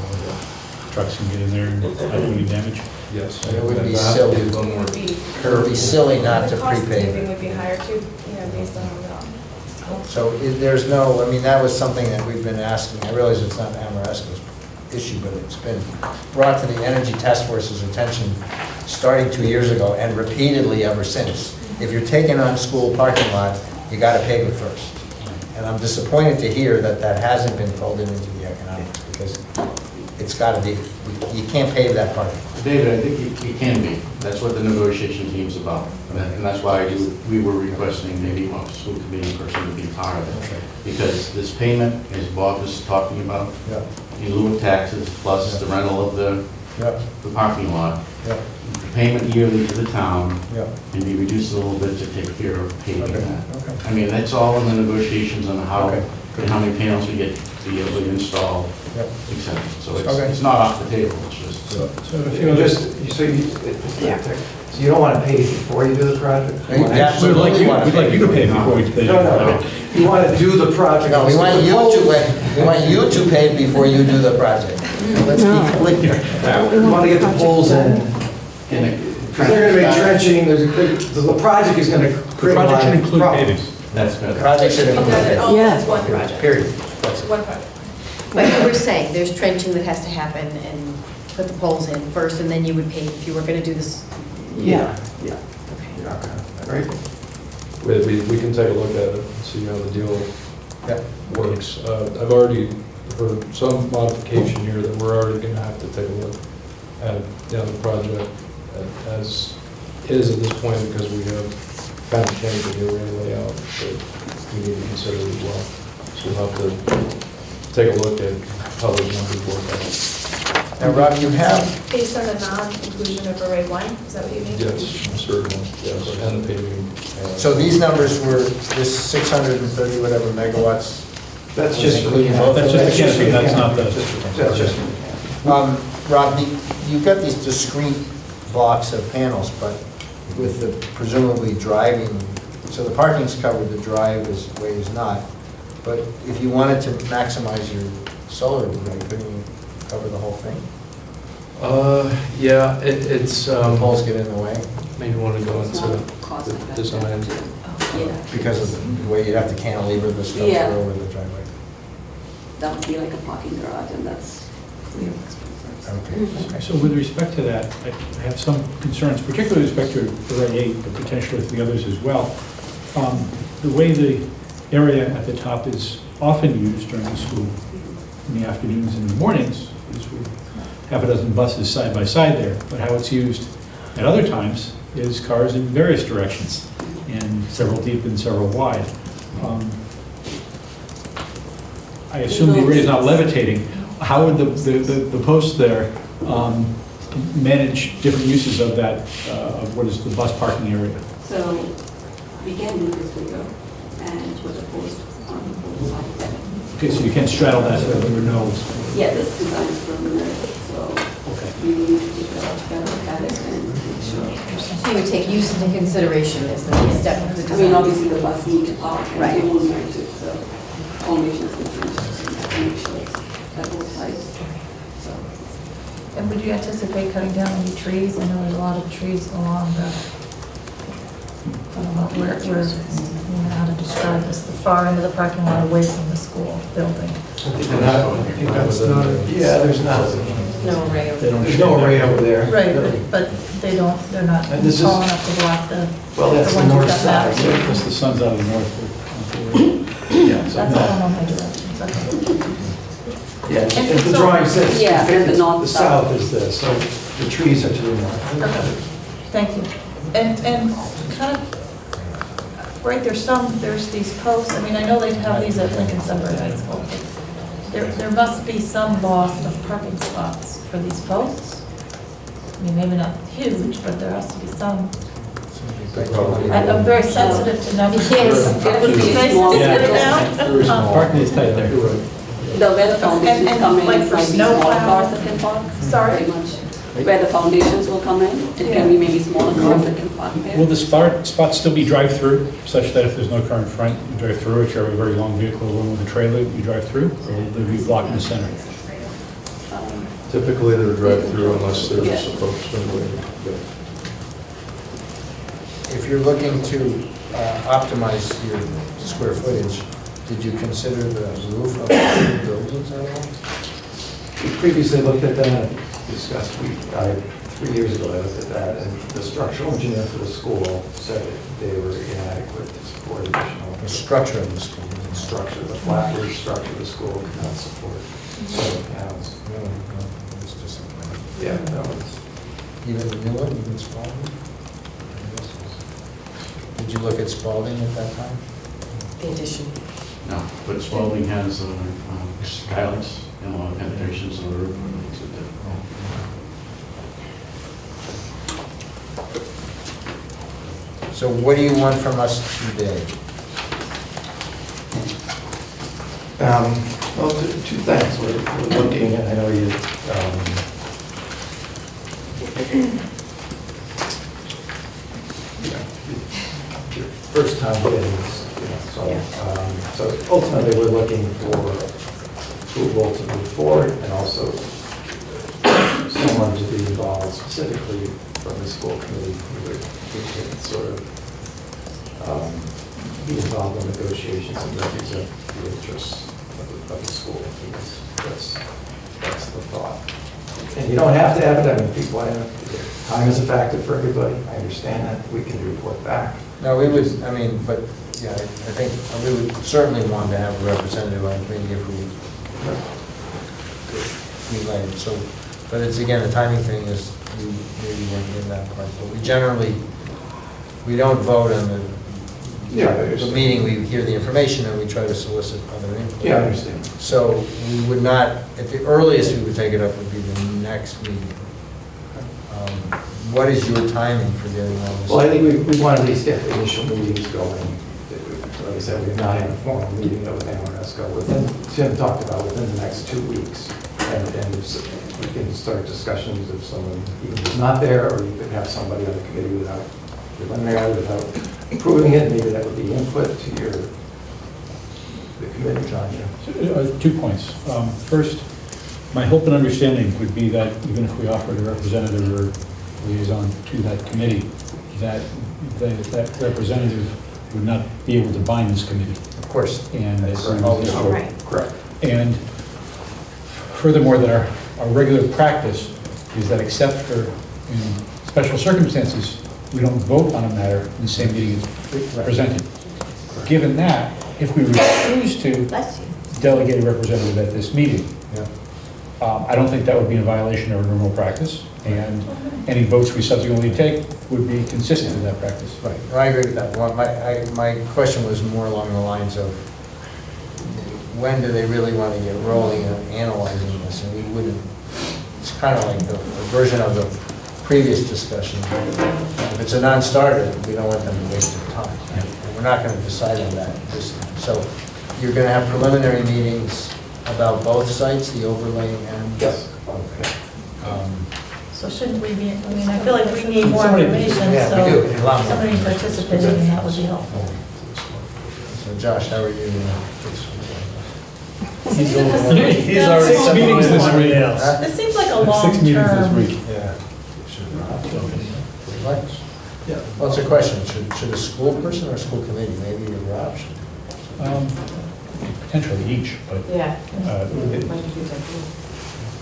trucks can get in there and not do any damage? Yes. It would be That silly. is a little more. It would be silly not to The cost of prepave paving it. would be higher too, based on the. So there's no, I mean, that was something that we've been asking. I realize it's not Amoresco's issue, but it's been brought to the Energy Task Force's attention starting 2 years ago and repeatedly ever since. If you're taking on school parking lot, you gotta pave it first. And I'm disappointed to hear that that hasn't been folded into the economics, because it's gotta be, you can't pave that part. David, I think it can be. That's what the negotiation team's about. And that's why we were requesting maybe one school committee person to be part of it. Because this payment, as Bob was talking about, in lieu of taxes, plus the rental of the parking lot, the payment yearly to the town can be reduced a little bit to take care of paving that. I mean, that's all in the negotiations on how, and how many panels we get to be able to install, etc. So it's not off the table, it's just. So if You you just, so you don't want to pay before you do the project? You want to We'd like you to pay before we pay. No. You want to do the project. No, we want you to pay before you do the project. Let's be clear. We want to get the poles in. Because they're going to be trenching, the project is going to create a lot Project should of include problems. paving. That's better. Project should include it. Oh, Yeah. one project. Period. One project. But you were saying, there's trenching that has to happen and put the poles in first, and then you would pay if you were gonna do this. Yeah. Right? We can take a look at it and see how the deal works. I've already heard some modification here that we're already going to have to take a look at the project as is at this point, because we have kind of changed the array layout that we need to consider as well. So we'll have to take a look at how those numbers work out. Now, Rob, you have, Based on the non-inclusion of array 1, is that what you mean? Yes, certainly, yes, and the paving. so these numbers were this 630 whatever megawatts. That's just for the That's just the canopy, that's not the. That's just. Rob, you've got these discrete blocks of panels, but with the presumably driving, so the parking's covered, the driveway is not. But if you wanted to maximize your solar array, couldn't you cover the whole thing? Yeah, it's, Poles get in the way maybe want to go into the design. because of the way you'd have to cantilever the structure Yeah. over the driveway. That would be like a parking garage, and that's really expensive. Okay. So with respect to that, I have some concerns, particularly with respect to Array 8, but potentially with the others as well. The way the area at the top is often used during the school in the afternoons and the mornings is we have a dozen buses side by side there, but how it's used at other times is cars in various directions, and several deep and several wide. I assume the array is not levitating. How would the posts there manage different uses of that, of what is the bus parking area? So we can do this video and put a post on both sides. Okay, so you can't straddle that so there are no... Yeah, this design is preliminary, so we need to take a look at it and make sure. So you would take use into consideration as the next step of the I design. mean, obviously the bus need to park and Right. they will need to, so foundation is concerned, to make sure it's at both sides. So, And would you anticipate cutting down any trees? I know there's a lot of trees along the, I don't know where, I don't know how to describe this, the far end of the parking lot away from the school building. That's not, yeah, there's not. No array over There's no array over there. Right, but they don't, they're not And this is- tall enough to block the, Well, that's the ones north you've side. got now. Plus the sun's out of the north. Yeah, so That's all on my directions, okay. Yeah, if the drawing says, Yeah, and the north the south. south is this, so the trees are to the north. Okay, thank you. And kind of, right, there's these posts, I mean, I know they have these at Lincoln Sunbury High School. There must be some loss of parking spots for these posts. I mean, maybe not huge, but there has to be some. I'm very sensitive to numbers. Yes. Would be nice to get it down. Parking is tight there. the where the foundations And come in, like it's for like these snow small plow? cars that can park. Sorry? Pretty much. Where the foundations will come in, it can be maybe smaller cars that can park there. Will the spots still be drive-through, such that if there's no car in front, you drive through, if you have a very long vehicle, one with a trailer, you drive through, or will they be blocked in the center? Typically, they're drive-through unless there's Yeah. a folks waiting. If you're looking to optimize your square footage, did you consider the roof of the buildings at all? We previously looked at that, discussed, 3 years ago, I looked at that, and the structural engineer for the school said that they were inadequate to support additional. The structure of the school. Structure, the flat roof structure of the school could not support solar panels. Yeah, that was, Even the new one, even Spalding? Did you look at Spalding at that time? The addition. No, but Spalding has skylights and a lot of penetrations on the roof. So what do you want from us today? Well, two things. We're looking, and I know you, your first time getting this, so ultimately, we're looking for approval to move forward and also someone to be involved specifically from the school committee who can sort of be involved in negotiations and represent the interests of the school. That's the thought. And you don't have to have it. I mean, people, time is a factor for everybody. I understand that. We can report back. No, we would, I mean, but, yeah, I think we would certainly want to have a representative on the committee if we let it. So, but it's, again, the timing thing is, we maybe weren't in that part. But we generally, we don't vote on the meeting, we hear the information and we try to solicit other input. Yeah, I understand. So we would not, at the earliest we would take it up would be the next meeting. What is your timing for getting all this? Well, I think we want to at least get the initial meetings going. Like I said, we've not had a formal meeting with Amoresco. Tim talked about within the next 2 weeks. And we can start discussions if someone even is not there, or you could have somebody on the committee without preliminary, without approving it. Maybe that would be input to the committee, John. Yeah. 2 points. First, my hope and understanding would be that even if we offered a representative or liaison to that committee, that representative would not be able to bind this committee. Of course. And that's right. Correct. And furthermore, that our regular practice is that except for in special circumstances, we don't vote on a matter in the same meeting as presented. Given that, if we refuse to delegate a representative at this meeting, I don't think that would be in violation of our normal practice, and any votes we subsequently take would be consistent with that practice. Right, I agree with that. Well, my question was more along the lines of when do they really want to get rolling and analyzing this? And we wouldn't, it's kind of like the version of the previous discussion. If it's a non-starter, we don't want them to waste their time. And we're not going to decide on that this time. So you're going to have preliminary meetings about both sites, the overlay and... Yes. Okay. So shouldn't we be, I mean, I feel like we need more information, Yeah, we do. A lot so more. somebody participating in that would be helpful. So Josh, how are you? He's already 6 meetings this week. This seems like a long 6 meetings term. this week. Yeah. Yeah. Well, it's a question. Should a school person or a school committee? Maybe Rob should. Potentially each, but Yeah.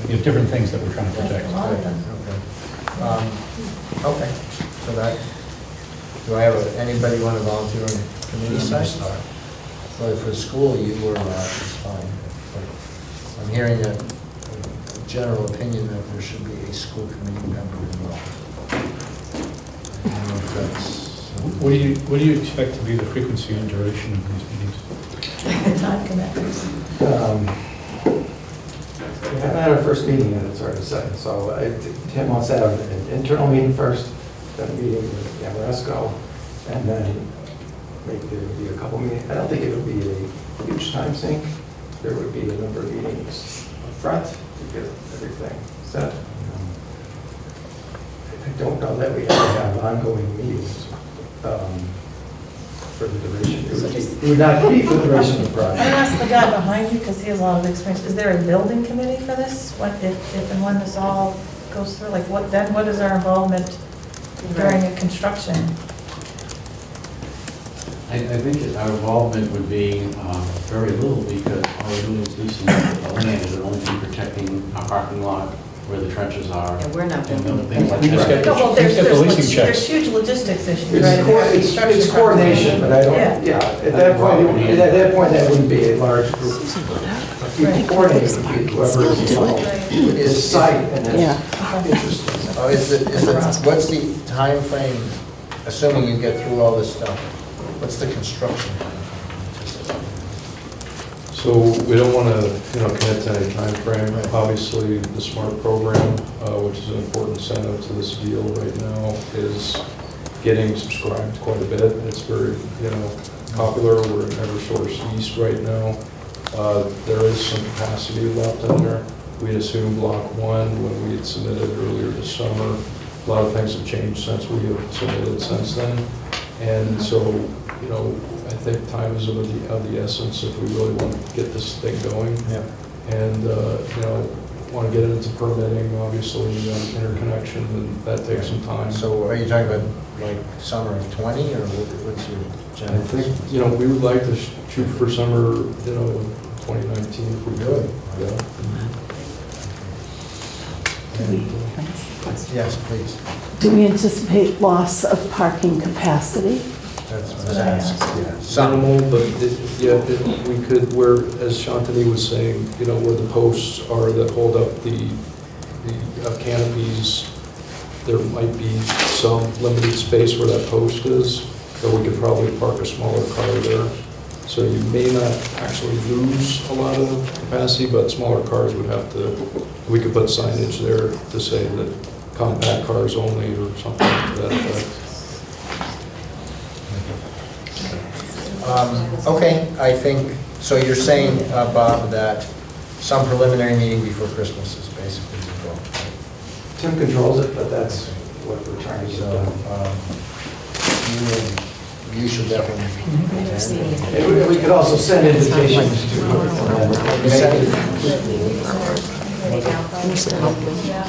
we have different things that we're trying to protect. Okay. So that, do I have anybody want to volunteer on the committee side? Well, for the school, you or it's fine. But I'm hearing a general opinion that there should be a school committee member involved. I don't know if that's... What do you expect to be the frequency and duration of these meetings? Time commitments. We haven't had our first meeting yet, it's already second. So Tim wants to have an internal meeting first, then a meeting with Amoresco, and then maybe there would be a couple meetings. I don't think it would be a huge time sink. There would be a number of meetings up front to get everything set. I don't know that we have ongoing meetings for the duration. It would not be for the duration of the I'm project. gonna ask the guy behind you, because he has a lot of experience. Is there a building committee for this? What, if and when this all goes through, like what is our involvement during a construction? I think that our involvement would be very little, because all we're doing is leasing the land. It would only be protecting our parking lot where the trenches are. Yeah, we're not and building. things like We just that. get Well, the leasing there's checks. huge logistics issues, right? If you have It's construction coordination, but I don't, Yeah. yeah, at that point, that wouldn't be a large group. we coordinate with whoever is involved with this site and it's interesting. Oh, what's the time frame, assuming you get through all this stuff? What's the construction time? So we don't want to, commit to any time frame. Obviously, the SMART program, which is an important incentive to this deal right now, is getting subscribed quite a bit. It's very, popular. We're in Eversource East right now. There is some capacity left in there. We assumed block 1 when we had submitted earlier this summer. A lot of things have changed since we have submitted since then. And so, I think time is of the essence if we really want to get this thing going. Yeah. And, want to get it into permitting, obviously, interconnection, and that takes some time. So are you talking about like summer of 20, or what's your general? I think, we would like to shoot for summer, 2019 if we could. Yeah. Yes, please. Do we anticipate loss of parking capacity? That's what I was asking. Yeah. Minimal, but we could, where, as Shantini was saying, where the posts are that hold up the canopies, there might be some limited space where that post is, so we could probably park a smaller car there. So you may not actually lose a lot of capacity, but smaller cars would have to, we could put signage there to say that compact cars only or something like that effect. Okay, I think, so you're saying, Bob, that some preliminary meeting before Christmas is basically the goal. Tim controls it, but that's what we're trying to get So, done. you should definitely. And we could also send invitations to.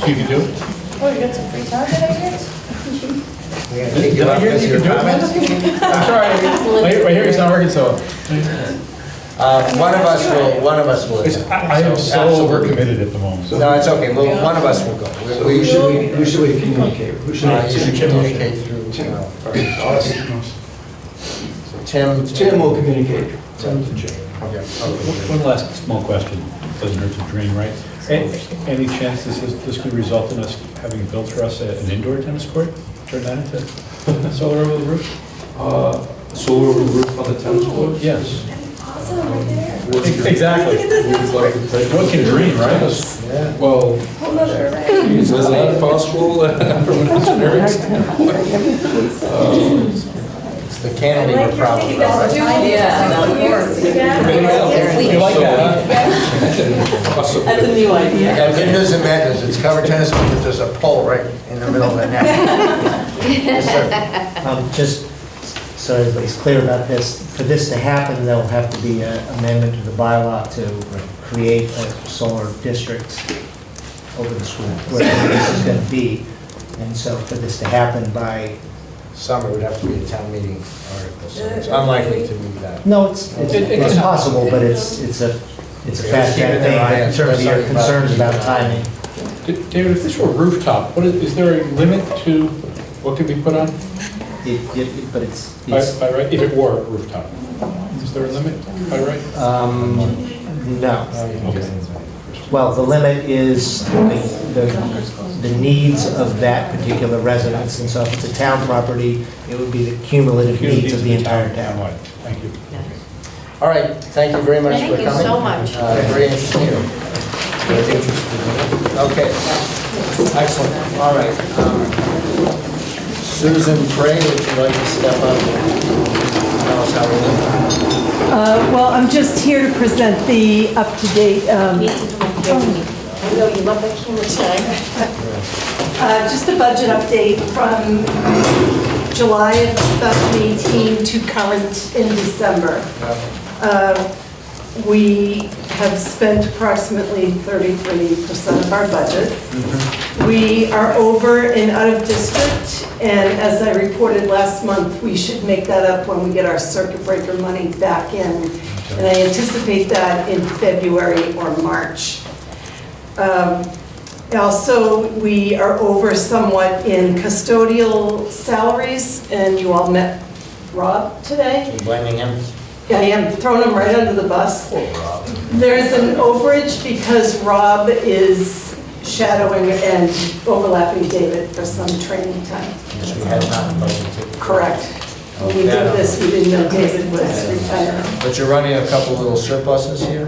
You can do it? Oh, you got some free time today, We're gonna take you off because of your comments. I'm sorry, my hearing's not working, so. One of us will. I am so overcommitted at the moment. No, it's okay, well, one of us will go. So who should we communicate? Who should You should communicate through. Tim. Tim will communicate. Tim to Jay. Okay. One last small question, doesn't hurt to dream, right? Any chance this could result in us having built for us an indoor tennis court? Turn that into solar over the roof? Solar over the roof on the tennis court? Yes. Awesome, right there. Exactly. One can dream, right? Yeah. Well, Whole nother array. is that possible from an engineering standpoint? It's the cantilever problem. You guys do You like that, That's a new idea. Yeah, good news and bad news, it's covered tennis court, but there's a pole right in the middle of the net. Yes, sir. Just so everybody's clear about this, for this to happen, there'll have to be an amendment to the bylaw to create a solar district over the school, wherever this is going to be. And so for this to happen by... Summer would have to be a town meeting article, so it's unlikely to move that. No, it's possible, but it's a fast keeping thing their eye on in terms of your something about concerns about the- timing. David, if this were rooftop, is there a limit to what could be put on? But it's... By right, if it were rooftop, is there a limit by right? No. Okay. Well, the limit is the needs of that particular residence, and so if it's a town property, it would be the cumulative needs of the entire town. Thank you. All right, thank you very much for coming. Thank you so much. Very interesting. Very interesting. Okay, excellent, all right. Susan Prey, would you like to step up and tell us how we're doing? Well, I'm just here to present the up-to-date, I know you love that camera time. just a budget update from July of 2018 to current in December. We have spent approximately 33% of our budget. We are over and out of district, and as I reported last month, we should make that up when we get our circuit breaker money back in. And I anticipate that in February or March. Also, we are over somewhat in custodial salaries, and you all met Rob today. You blaming him? I am throwing them right under the bus. There's an overage because Rob is shadowing and overlapping David for some training time. Which we had not budgeted. Correct. When we did this, we didn't know David was retiring. But you're running a couple little surpluses here?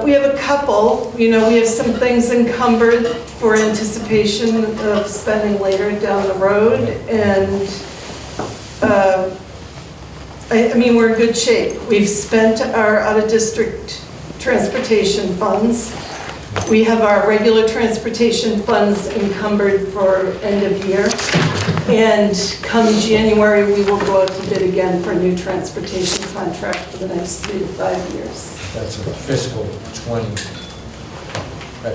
We have a couple, we have some things encumbered for anticipation of spending later down the road, and we're in good shape. We've spent our out-of-district transportation funds. We have our regular transportation funds encumbered for end of year, and come January, we will go out to bid again for a new transportation contract for the next 3 to 5 years. That's a fiscal 20.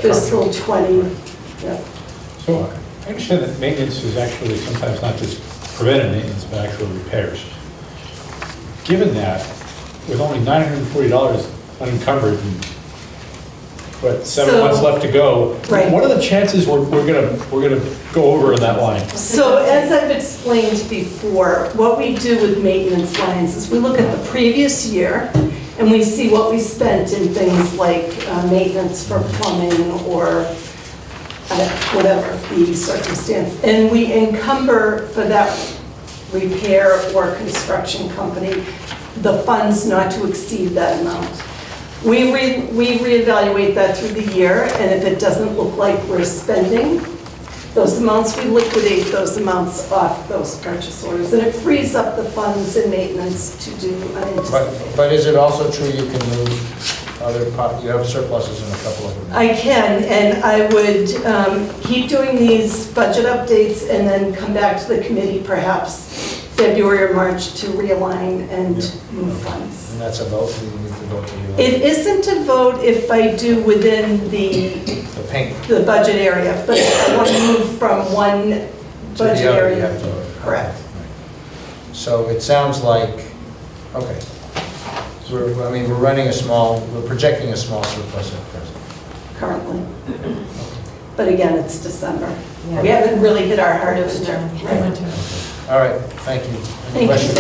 Fiscal 20, yeah. So I understand that maintenance is actually sometimes not just preventive maintenance, but actual repairs. Given that, with only $940 unencumbered and, 7 months left to go, Right. what are the chances we're gonna go over in that line? So as I've explained before, what we do with maintenance lines is we look at the previous year and we see what we spent in things like maintenance for plumbing or whatever the circumstance. And we encumber for that repair or construction company the funds not to exceed that amount. We reevaluate that through the year, and if it doesn't look like we're spending those amounts, we liquidate those amounts off those purchase orders, and it frees up the funds in maintenance to do unanticipated. But is it also true you can move you have surpluses in a couple of them? I can, and I would keep doing these budget updates and then come back to the committee perhaps February or March to realign and move funds. And that's a vote, we need to vote to do that. It isn't a vote if I do within the budget area, but if I want to move from one budget other, you area. have to vote. Correct. So it sounds like, okay. We're running we're projecting a small surplus at present. Currently. But again, it's December. We haven't really hit our hard winter. All right, thank you. Any Thank you, questions?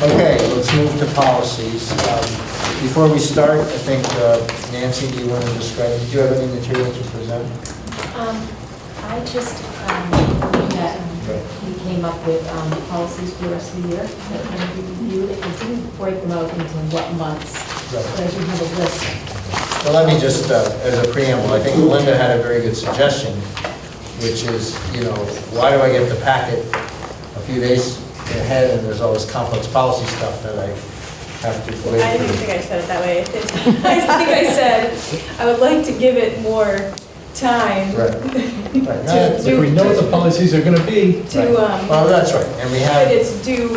Okay, let's move to policies. Before we start, I think, Nancy, do you want to describe, do you have any material to present? I just, we came up with policies for the rest of the year that are going to be reviewed. I didn't break them out into what months, but I do have a list. Well, let me just, as a preamble, I think Linda had a very good suggestion, which is, why do I get the packet a few days ahead and there's all this complex policy stuff that I have to wait I didn't think I said it that way. I think I said I would like to give it more time. If we know what the policies are gonna be. Well, that's right, and we have... But it's due,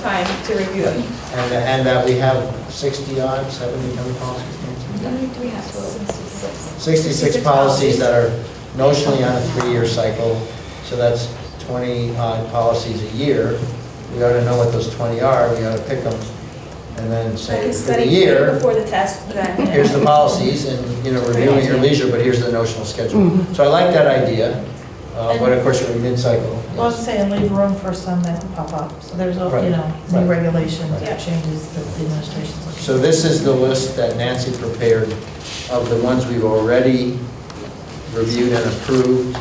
time to review them. And that we have 60 odd, 70, how many policies? How many do we have total? 66 policies that are notionally on a 3-year cycle, so that's 20 odd policies a year. We ought to know what those 20 are, we ought to pick them, and then say for the year, before the test, then. here's the policies, and, review at your leisure, but here's the notional schedule. So I like that idea, but of course, you're in mid-cycle. Well, I'm saying leave room for some that pop up, so there's, new regulations, changes that the administration's looking. So this is the list that Nancy prepared of the ones we've already reviewed and approved,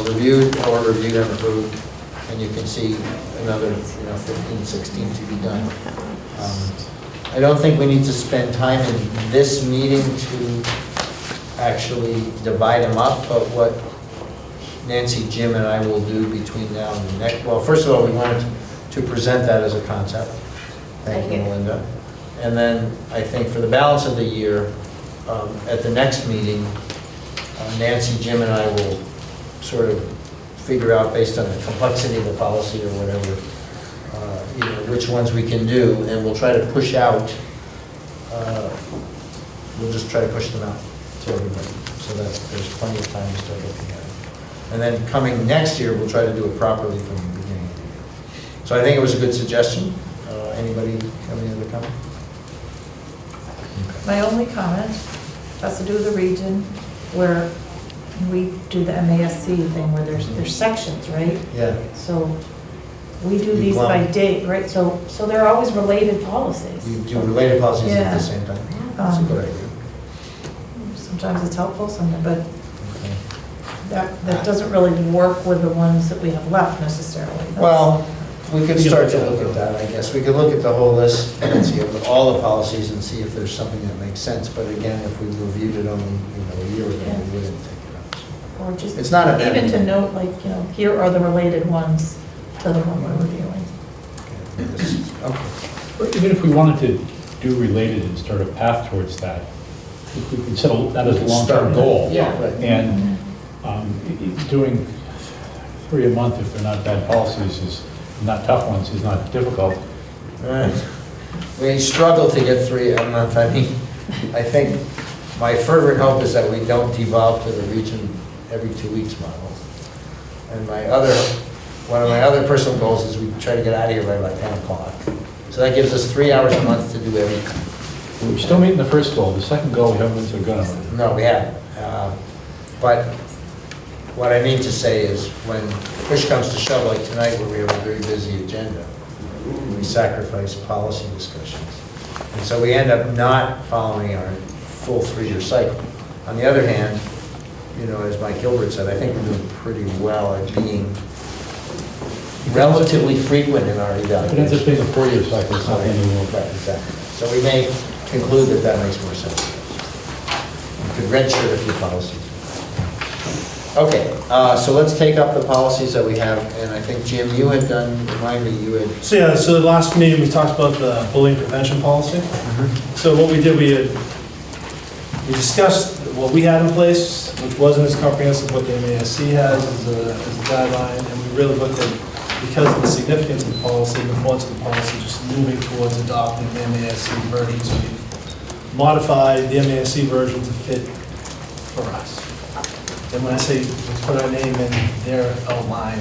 reviewed and approved, and you can see another, 15, 16 to be done. I don't think we need to spend time in this meeting to actually divide them up, but what Nancy, Jim, and I will do between now and the next, well, first of all, we wanted to present that as a concept. Thank you, Melinda. And then I think for the balance of the year, at the next meeting, Nancy, Jim, and I will sort of figure out, based on the complexity of the policy or whatever, which ones we can do, and we'll try to push out, we'll just try to push them out to everybody, so that there's plenty of time to start looking at it. And then coming next year, we'll try to do it properly from the beginning of the year. So I think it was a good suggestion. Anybody have any other comment? My only comment has to do with the region where we do the MASC thing where there's sections, right? Yeah. So we do these by date, right? So they're always related policies. You do related policies at Yeah. the same time? That's a good idea. Sometimes it's helpful, sometimes, but that doesn't really work with the ones that we have left necessarily. That's- Well, we could start to look at that, I guess. We could look at the whole list and see all the policies and see if there's something that makes sense. But again, if we reviewed it only, a year ago, we wouldn't take it up. Or just, It's not a bad even to idea. note, like, here are the related ones to the one we're reviewing. Okay. But even if we wanted to do related and start a path towards that, if we could set that as a long-term goal. Yeah, right. And doing 3 a month, if they're not bad policies, is not tough ones, is not difficult. We struggle to get 3 a month. I mean, I think my fervent hope is that we don't devolve to the region every 2 weeks model. And one of my other personal goals is we try to get out of here by about 10 o'clock. So that gives us 3 hours a month to do everything. We're still meeting the first goal. The second goal, we haven't been so good on. No, we haven't. But what I mean to say is when push comes to shove, like tonight where we have a very busy agenda, we sacrifice policy discussions. And so we end up not following our full 3-year cycle. On the other hand, as Mike Gilbert said, I think we're doing pretty well at being relatively frequent in our evaluation. It ends up being a 4-year cycle, it's not annual. Right, exactly. So we may conclude that that makes more sense. We could redshirt a few policies. Okay, so let's take up the policies that we have, and I think, Jim, you had remind me, you had... So the last meeting, we talked about the bullying prevention policy. So what we did, we discussed what we had in place, which wasn't as comprehensive what the MASC has as a guideline, and we really looked at, because of the significance of the policy, the importance of the policy, just moving towards adopting the MASC version. So we modified the MASC version to fit for us. And when I say we put our name in their outline,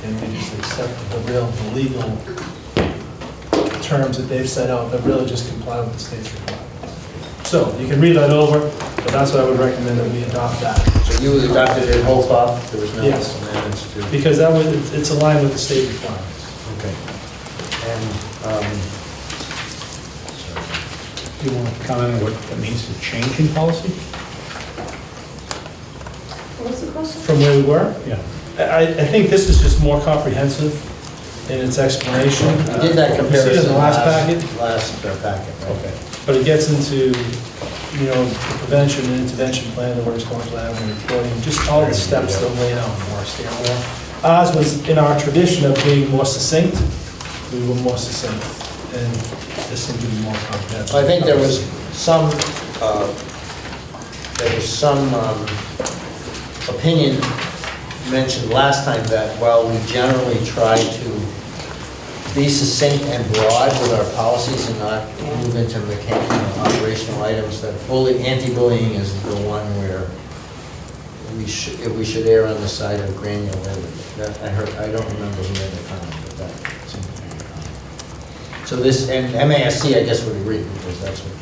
and we just accept the legal terms that they've set out that really just comply with the state's requirements. So you can read that over, but that's what I would recommend that we adopt that. So you adopted it whole cloth? There was no Yes. amendments to... Because it's aligned with the state requirements. Okay. And, Do you want to comment on what it means to change in policy? What was the question? From where we were? Yeah. I think this is just more comprehensive in its explanation. we did that You see it comparison in the last packet? Last packet, right? Okay. But it gets into, the prevention and intervention plan, the work response plan, and reporting, just all the steps that lay out for us here. Ours was in our tradition of being more succinct. We were more succinct, and this seemed to be more comprehensive. I think there was some opinion mentioned last time that while we generally try to be succinct and broad with our policies and not move into mechanical operational items, that anti-bullying is the one where we should err on the side of granularity. I don't remember who made the comment, but that seemed to be the comment. So this, and MASC, I guess, would agree, because that's what,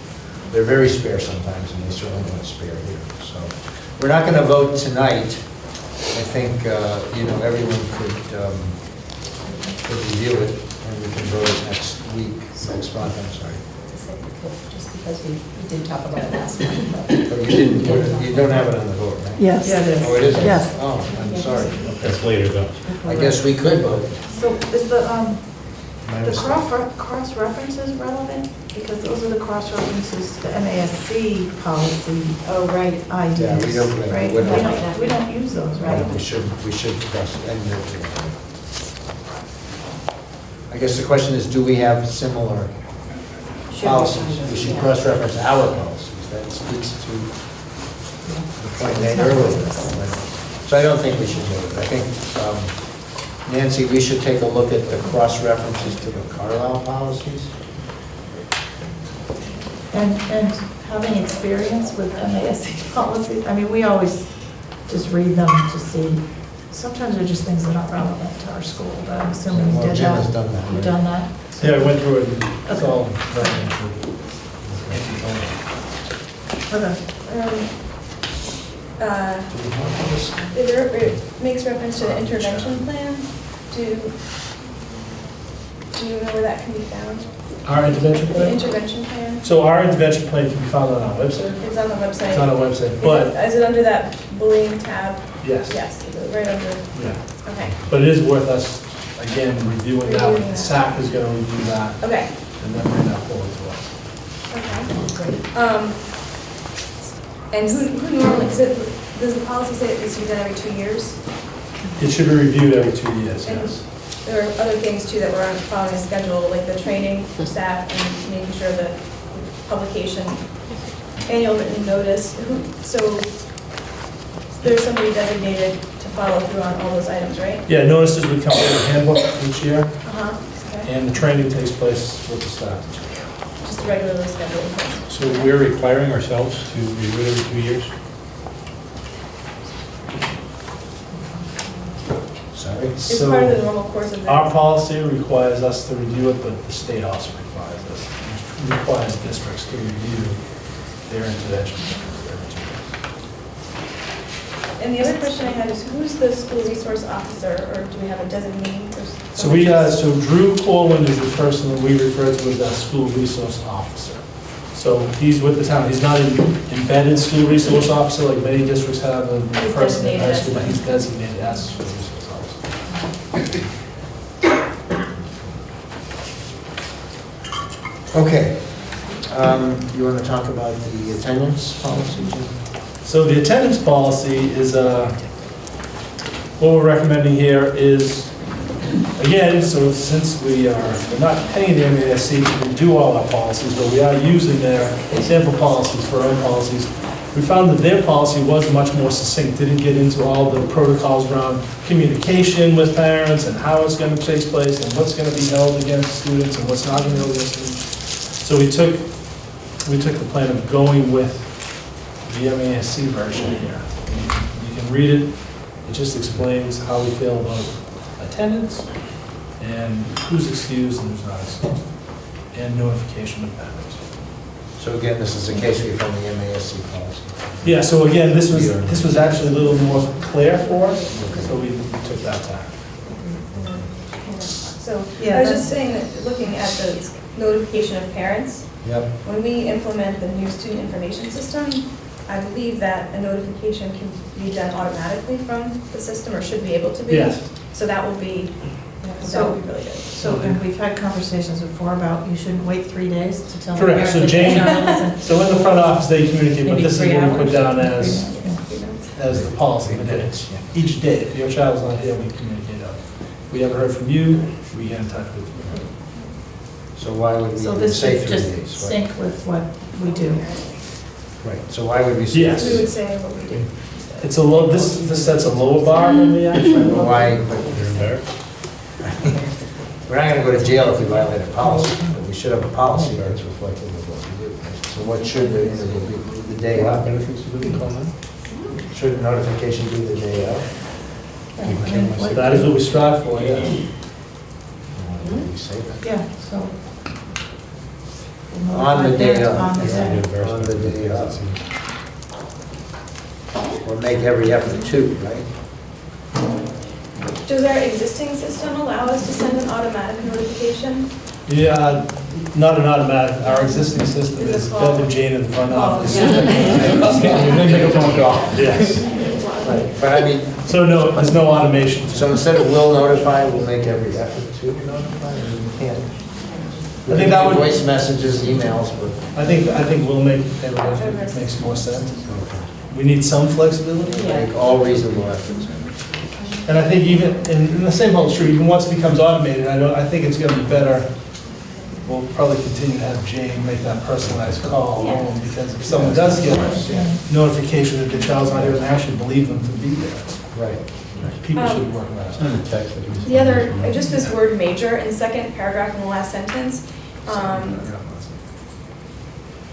they're very spare sometimes, and they certainly want to spare here. So we're not going to vote tonight. I think, everyone could review it, and we can vote next month, I'm sorry. Just because we did talk about it last month. But you don't have it on the vote, right? Yes. Yeah, it is. Oh, it is? Yes. Oh, I'm sorry. That's later, though. I guess we could vote. So is the cross-references relevant? Because those are the cross-references to the MASC policy. Oh, right. IDs, Yeah, we don't- right? we don't- We don't use those, right? We should cross, I guess the question is, do we have similar policies? We should cross-reference our policies. That speaks to the point made earlier. So I don't think we should do it. I think, Nancy, we should take a look at the cross-references to the Carlisle policies. And having experience with MASC policies, I mean, we always just read them to see. Sometimes they're just things that aren't relevant to our school, but I'm assuming you Well, did Jim that. has done that, You've right? done that? Yeah, I went through it, and it's all It makes reference to the intervention plan. Do you know where that can be found? Our intervention The plan? intervention plan? So our intervention plan can be found on our website. It's on the website. It's on our website, Is but, is it under that bullying tab? yes. Yes, is it right under, Yeah. okay, But it is worth us, again, reviewing that. Reviewing that. SAC is gonna review that, okay, and then bring that forward to us. okay. And who normally, does the policy say it needs to be done every 2 years? It should be reviewed every 2 years, And yes. there are other things too that we're on following a schedule, like the training for staff and making sure the publication, annual written notice. So there's somebody designated to follow through on all those items, right? Yeah, notices would come in the handbook each year, Uh-huh, okay. and the training takes place with the staff. Just regularly scheduled things. So we're requiring ourselves to review it every 2 years? Sorry? It's part of the normal course of Our business. policy requires us to review it, but the state also requires us, requires districts to review their intervention plans every 2 years. And the other question I had is, who's the school resource officer, or do we have a designee? Or So so Drew Corwin is the person that we refer to as our school resource officer. So he's with the town, he's not an embedded school resource officer like many districts have, a He's person in designated high as school, but one. he's designated as a school resource officer. Okay. You want to talk about the attendance policy, Jim? So the attendance policy is, what we're recommending here is, again, so since we're not paying the MASC to do all our policies, but we are using their sample policies for our own policies, we found that their policy was much more succinct, didn't get into all the protocols around communication with parents and how it's going to take place and what's going to be held against students and what's not going to be held against students. So we took the plan of going with the MASC version here. You can read it, it just explains how we feel about attendance and who's excused and who's not excused, and notification of parents. So again, this is a case from the MASC policy. Yeah, so again, this was actually a little more clear for us, so we took that time. So, Yeah, I was that's- just saying that, looking at the notification of parents, Yep. when we implement the new student information system, I believe that a notification can be done automatically from the system, or should be able to be. Yes. So that will be really good. So, and we've had conversations before about you shouldn't wait 3 days to tell the Correct, parent so that Jane, your child isn't. so in the front office, they communicate, but Maybe this is 3 what we put hours. down 3 as minutes. the policy, but then it's each day. If your child's not here, we communicate out. If we haven't heard from you, we get in touch with you. So why would we So even this say should 3 just days? sync with what we do. Right, so why would we say? Yes. We would say what we do. It's a low, this sets a lower bar than the actual. Well, why, You're embarrassed? we're not going to go to jail if we violate a policy, but we should have a policy that's reflective of what we do. So what should the interview be, the day of? Should notification be the day of? That is what we strive for, yes. Why would we say that? Yeah, so. On the day of. On the day. On the day of. Or make every effort to, right? Does our existing system allow us to send an automatic notification? Yeah, not an automatic, our existing system Is it is called- Beth and Jane in the front Oh, office. yeah. Make a phone call. Yes. Right, but I mean, So no, there's no automation. so instead of will notify, we'll make every effort to notify, I mean, we can't. I think that would- Voice messages, emails, but. I think we'll make, everything makes more sense. We need some flexibility. Make all reasonable efforts. And I think even, in the same holds true, even once it becomes automated, I think it's gonna be better. We'll probably continue to have Jane make that personalized call home, because if someone does get notification that the child's not here, they actually believe them to be there. Right. People should be working that out. The other, just this word major in the second paragraph in the last sentence,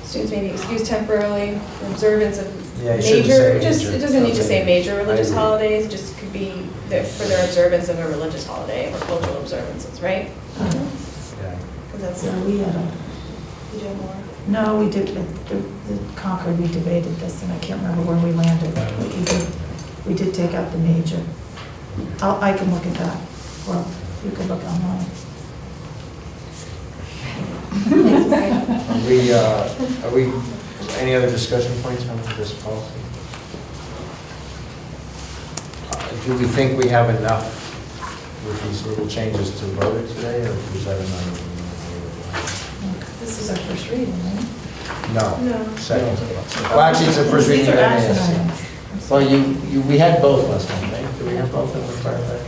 students may be excused temporarily for observance of Yeah, you shouldn't say major, just, major. it doesn't need to say major I religious agree. holidays, just could be for their observance of a religious holiday or cultural observances, right? Yeah. Because that's, So we had a, you do more. no, we did, the Concord, we debated this, and I can't remember where we landed. But we did take out the major. I can look at that, or you could look online. Are we, any other discussion points on this policy? Do we think we have enough with these little changes to vote it today, or is that another? This is our first reading, right? No. No. Second. Well, actually, it's the first reading These of are action MASC. items. Well, we had both last time, right? Did we have both of them prior?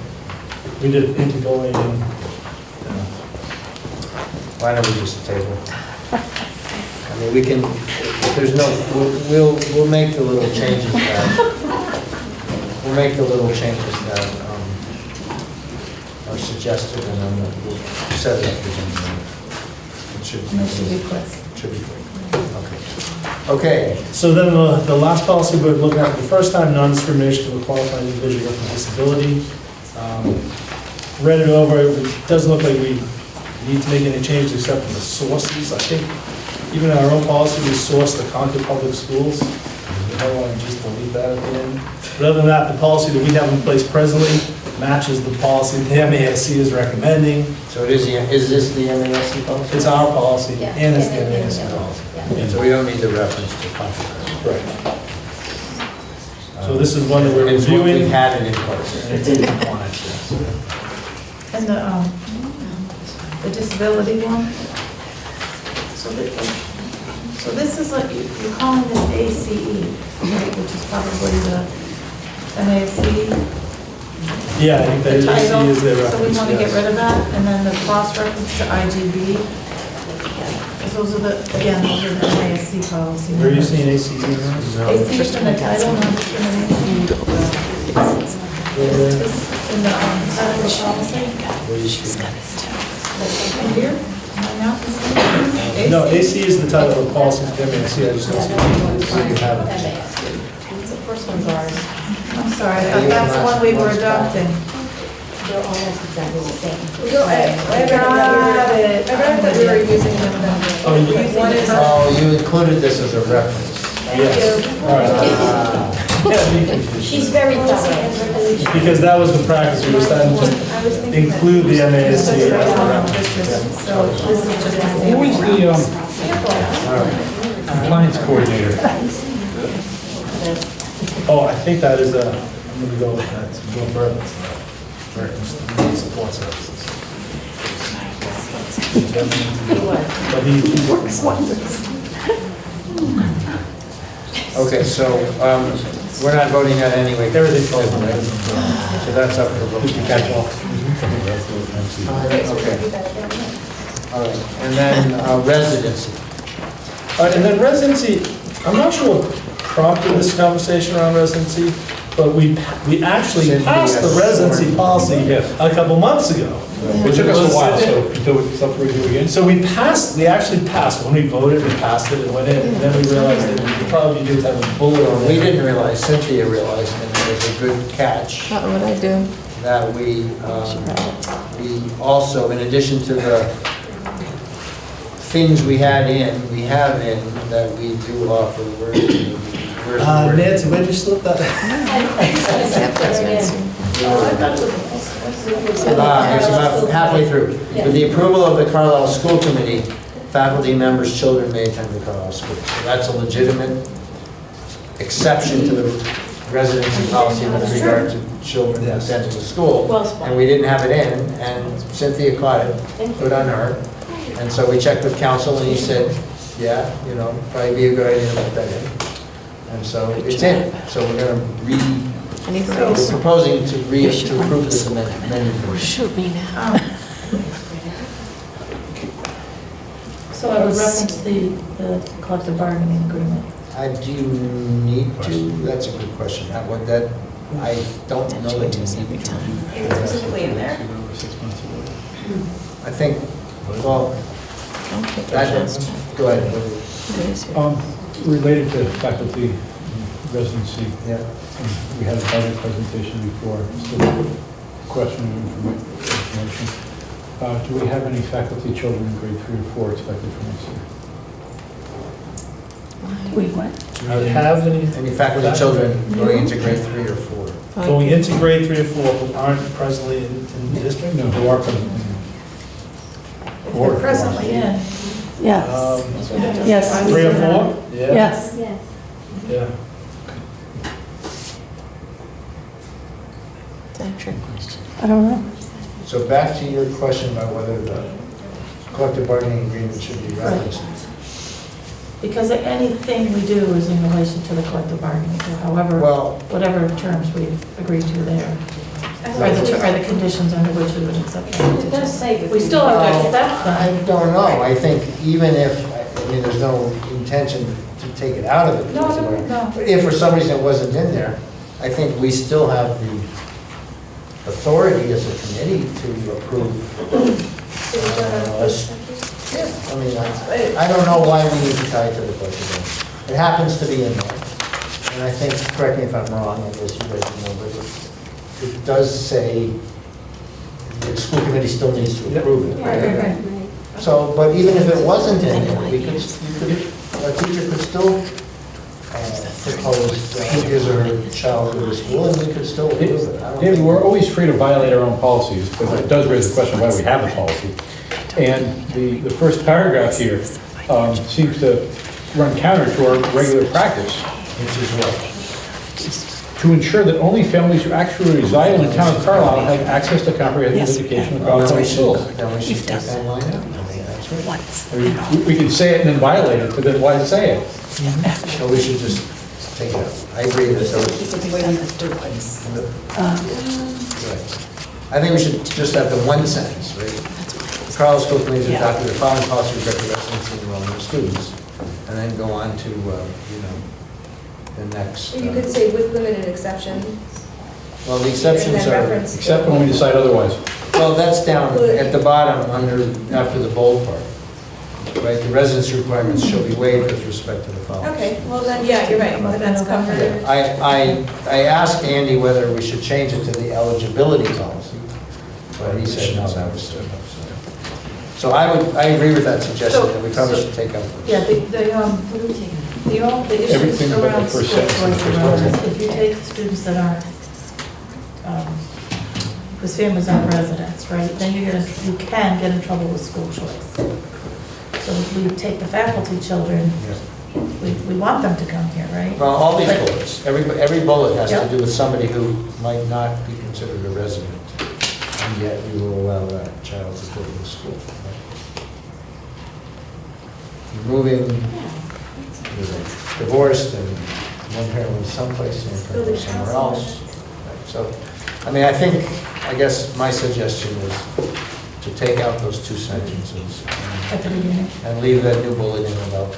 We did intergoing and Why don't we just table? I mean, we can, if there's no, we'll make the little changes that, are suggested, and then we'll set it up for January. It should And it should be quick. Should be quick. Okay. So then the last policy we're looking at for the first time, non-discrimination to a qualified individual with a disability. Read it over, it doesn't look like we need to make any changes except for the sources. I think even in our own policy, we source the Concord Public Schools. We don't want to just delete that at the end. But other than that, the policy that we have in place presently matches the policy the MASC is recommending. So is this the MASC policy? It's our policy, Yeah. and it's the MASC policy. So we don't need the reference to Concord. Right. So this is one that we're It's what reviewing. we've had it in place. It's in compliance, yes. And the disability one? So this is like, you're calling this ACE, right, which is probably the MASC. Yeah, I think that The title, is their so we reference, want to get yes. rid of that, and then the cross-reference to IGB. Because those are the, again, those are the MASC policy. Where are you seeing ACE? ACE is in the title, non-discrimination. It's in the title of the policy. Here, am I not? No, ACE is the title of the policy, MASC, I just don't see it. So you have it. The first one's ours. I'm sorry, I thought that's the one we were adopting. They're almost exactly the same. I got it. I read that we were using them. Oh, you- One is. Oh, you included this as a reference. Yes. All right. Yeah, me confused. She's very thorough. Because that was the practice, we were starting to just include the MASC as a reference. So this is just the same. Who is the compliance coordinator? Oh, I think that is I'm gonna go with that, Bill Burton's, Burton's support services. But he works wonders. Okay, so we're not voting that anyway. Everything's voted, right? So that's up for vote. You catch all. Okay. All right, and then residency. All right, and then residency, I'm not sure what prompted this conversation around residency, but we actually passed the residency policy a couple months ago. It took us a while, so until it's up for review again. So we actually passed, when we voted, we passed it and went in, and then we realized that we could probably do have a bullet on We it. didn't realize, Cynthia realized, and it was a good catch, What would I do? that we also, in addition to the things we have in, that we do offer, Nancy, where'd you slip that? It's about halfway through. With the approval of the Carlisle School Committee, faculty members' children may attend the Carlisle School. So that's a legitimate exception to the residency policy with regard to children attending the school. And we didn't have it in, and Cynthia caught it, good on her. And so we checked with council, and he said, yeah, probably be a good idea to put that in. And so it's in. So we're going to we're proposing to approve this amendment. Shoot me now. So I would reference the collective bargaining agreement. Do you need to? That's a good question. I don't know that you need to. It's specifically in there. I think, well, go ahead. Related to faculty residency, Yeah. we had a budget presentation before, still a question of information. Do we have any faculty children in grade 3 or 4 expected for next year? We what? Do you have Any faculty children going into grade 3 or 4? going into grade 3 or 4 who aren't presently in the district? No, who are presently. If they're presently in, Yes. Yes. 3 or 4? Yes. Yeah. I don't know. So back to your question about whether the collective bargaining agreement should be referenced. Because anything we do is in relation to the collective bargaining, so however, Well- whatever terms we've agreed to there, are the conditions under which we would accept them. It does say. We still have to Well, accept them. I don't know, I think even if, I mean, there's no intention to take it out of it. No, no. But if for some reason it wasn't in there, I think we still have the authority as a committee to approve. Yeah, I mean, I don't know why we need to tie it to the budget. It happens to be in there. And I think, correct me if I'm wrong, I guess you guys know, but it does say the school committee still needs to approve it. Right. So, but even if it wasn't in there, a teacher could still propose his or her child to the school, and we could still approve it. I don't David, think- we're always free to violate our own policies, but it does raise the question why we have a policy. And the first paragraph here seems to run counter to our regular practice. Which is what? To ensure that only families who actually reside in the town of Carlisle have access to comprehensive education in Carlisle schools. Then we should take that line out. I think that's right. We could say it and then violate it, but then why say it? So we should just take it out. I agree that those. I think we should just have the one sentence, right? The Carlisle School Committee has adopted the following policy regarding residency and enrollment of students, and then go on to, the next. You could say with limited exceptions. Well, the exceptions And then are, reference- Except when we decide otherwise. well, that's down at the bottom, after the bold part. Right, the residence requirements shall be waived with respect to the following. Okay, well then, yeah, you're right, that's covered. Yeah, I asked Andy whether we should change it to the eligibility policy, but he said no, that was good enough. So I agree with that suggestion, that we probably should take out. Yeah, the issues Everything but the around school first sentence and the choice first around paragraph. is if you take students that aren't, whose families aren't residents, right, then you can get in trouble with school choice. So if we take the faculty children, we want them to come here, right? Well, all these But- bullets, every bullet has to Yep. do with somebody who might not be considered a resident, and yet you will allow that child to go to the school. Moving, divorced, and one parent lives someplace, and one parent lives somewhere else. So, I mean, I guess my suggestion is to take out those two sentences At the beginning. and leave that new bullet in about,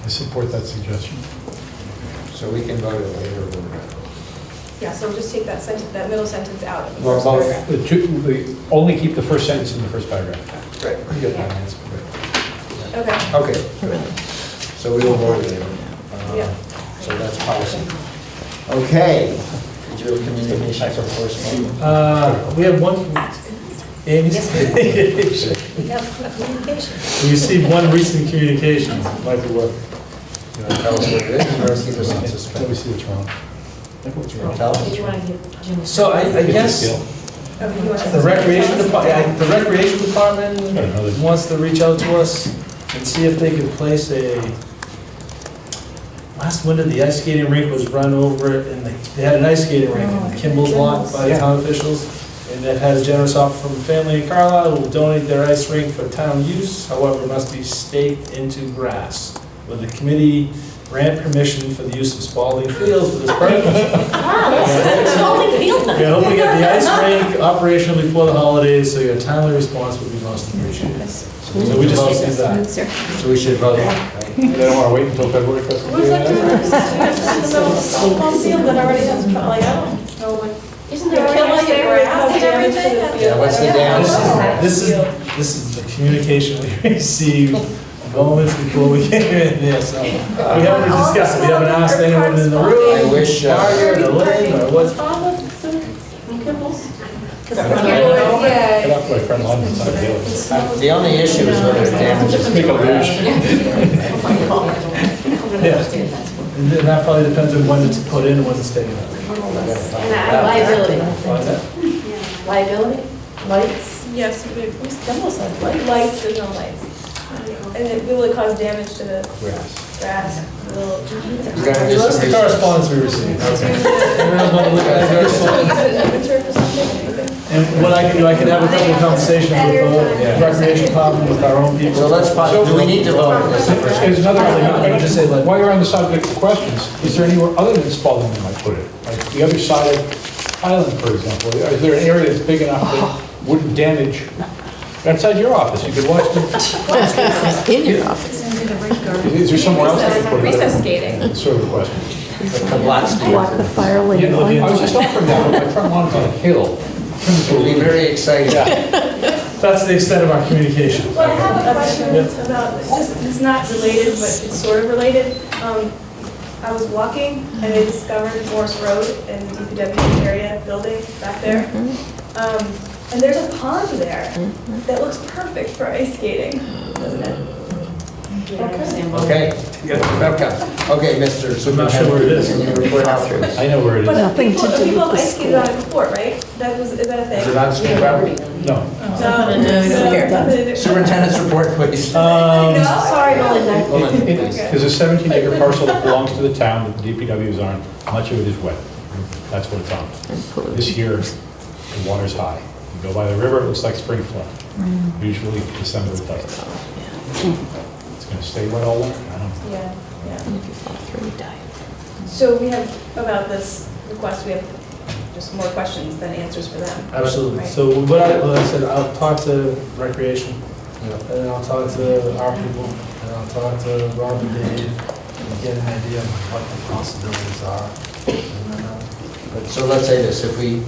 I support that suggestion. so we can vote it later. Yeah, so just take that sentence, that middle sentence out of the Or first both. paragraph. Only keep the first sentence in the first paragraph. Right, you get my answer. Okay. Okay, so we will vote it later. Yeah. So that's policy. Okay, did you have communications or correspondence? We have one, Andy? We have communication. We received one recent communication, might be worth. You want to tell us what it is, or keep us on Let me suspense? see what's wrong. Tell us. Did you want to give Jim? So I guess the recreation department wants to reach out to us and see if they could place last winter, the ice skating rink was run over, and they had an ice skating rink in Kimball's lot by the town officials, and they've had a generous offer from a family in Carlisle who will donate their ice rink for town use, however, it must be staked into grass. With the committee grant permission for the use of Spalding Fields for this purpose. It's Spalding Field night. We're hoping to get the ice rink operational before the holidays, so your timely response would be most appreciated. So we just received that. So we should vote, right? They don't want to wait until February. What is that doing? It's in the middle of a softball field that already has, like, I don't know what. Isn't there already grass and everything? Yeah, what's the damage? This is the communication we received moments before we came in here, so. We haven't discussed it, we haven't asked anyone in the room. I wish, Margaret or Lynn or what's. Get off my friend London, it's not dealing. The only issue is whether it damages. Make a luge. Yeah, and then that probably depends on when it's put in and when it's taken out. Liability. Liability? Lights? Yes, we almost had lights, there's no lights. And it will cause damage to the grass. You gotta do That's some the correspondence we received. Everyone's want to look at it. And what I can do, I can have a couple of conversations with the recreation department, with our own people. So let's pause, do we need to vote on this? There's another element, I can just say, like, while you're on the subject of questions, is there anywhere other than Spalding you might put it? Like the other side of Highland, for example, is there an area that's big enough that wouldn't damage? Outside your office, you could watch them. In your office. Is there somewhere else that you could put it? Recess skating. That's sort of the question. Block the fire lane. Yeah, I was just offering that, but my front lawn's on a hill. We'll be very excited. That's the extent of our communication. Well, I have a question about, it's not related, but it's sort of related. I was walking and I discovered Morse Road in the DPW area building back there. And there's a pond there that looks perfect for ice skating, doesn't it? Okay. Okay, Mr. I'm not sure where it is. Can you report out through? I know where it But is. people have ice skated on it before, right? Is that a thing? Is it on school property? No. No. Superintendent's report, please. Sorry, Melinda. There's a 17-acre parcel that belongs to the town that the DPW is on. Much of it is wet. That's what it's on. This year, the water's high. You go by the river, it looks like spring flood. Usually December it doesn't. It's going to stay wet all winter. I don't know. Yeah, yeah. And if you fall through, you die. So we have, about this request, we have just more questions than answers for them. Absolutely. Right. So what I said, I'll talk to recreation, and then I'll talk to our people, and I'll talk to Rob and Dave, and get an idea of what the possibilities are. And then, So let's say this, if we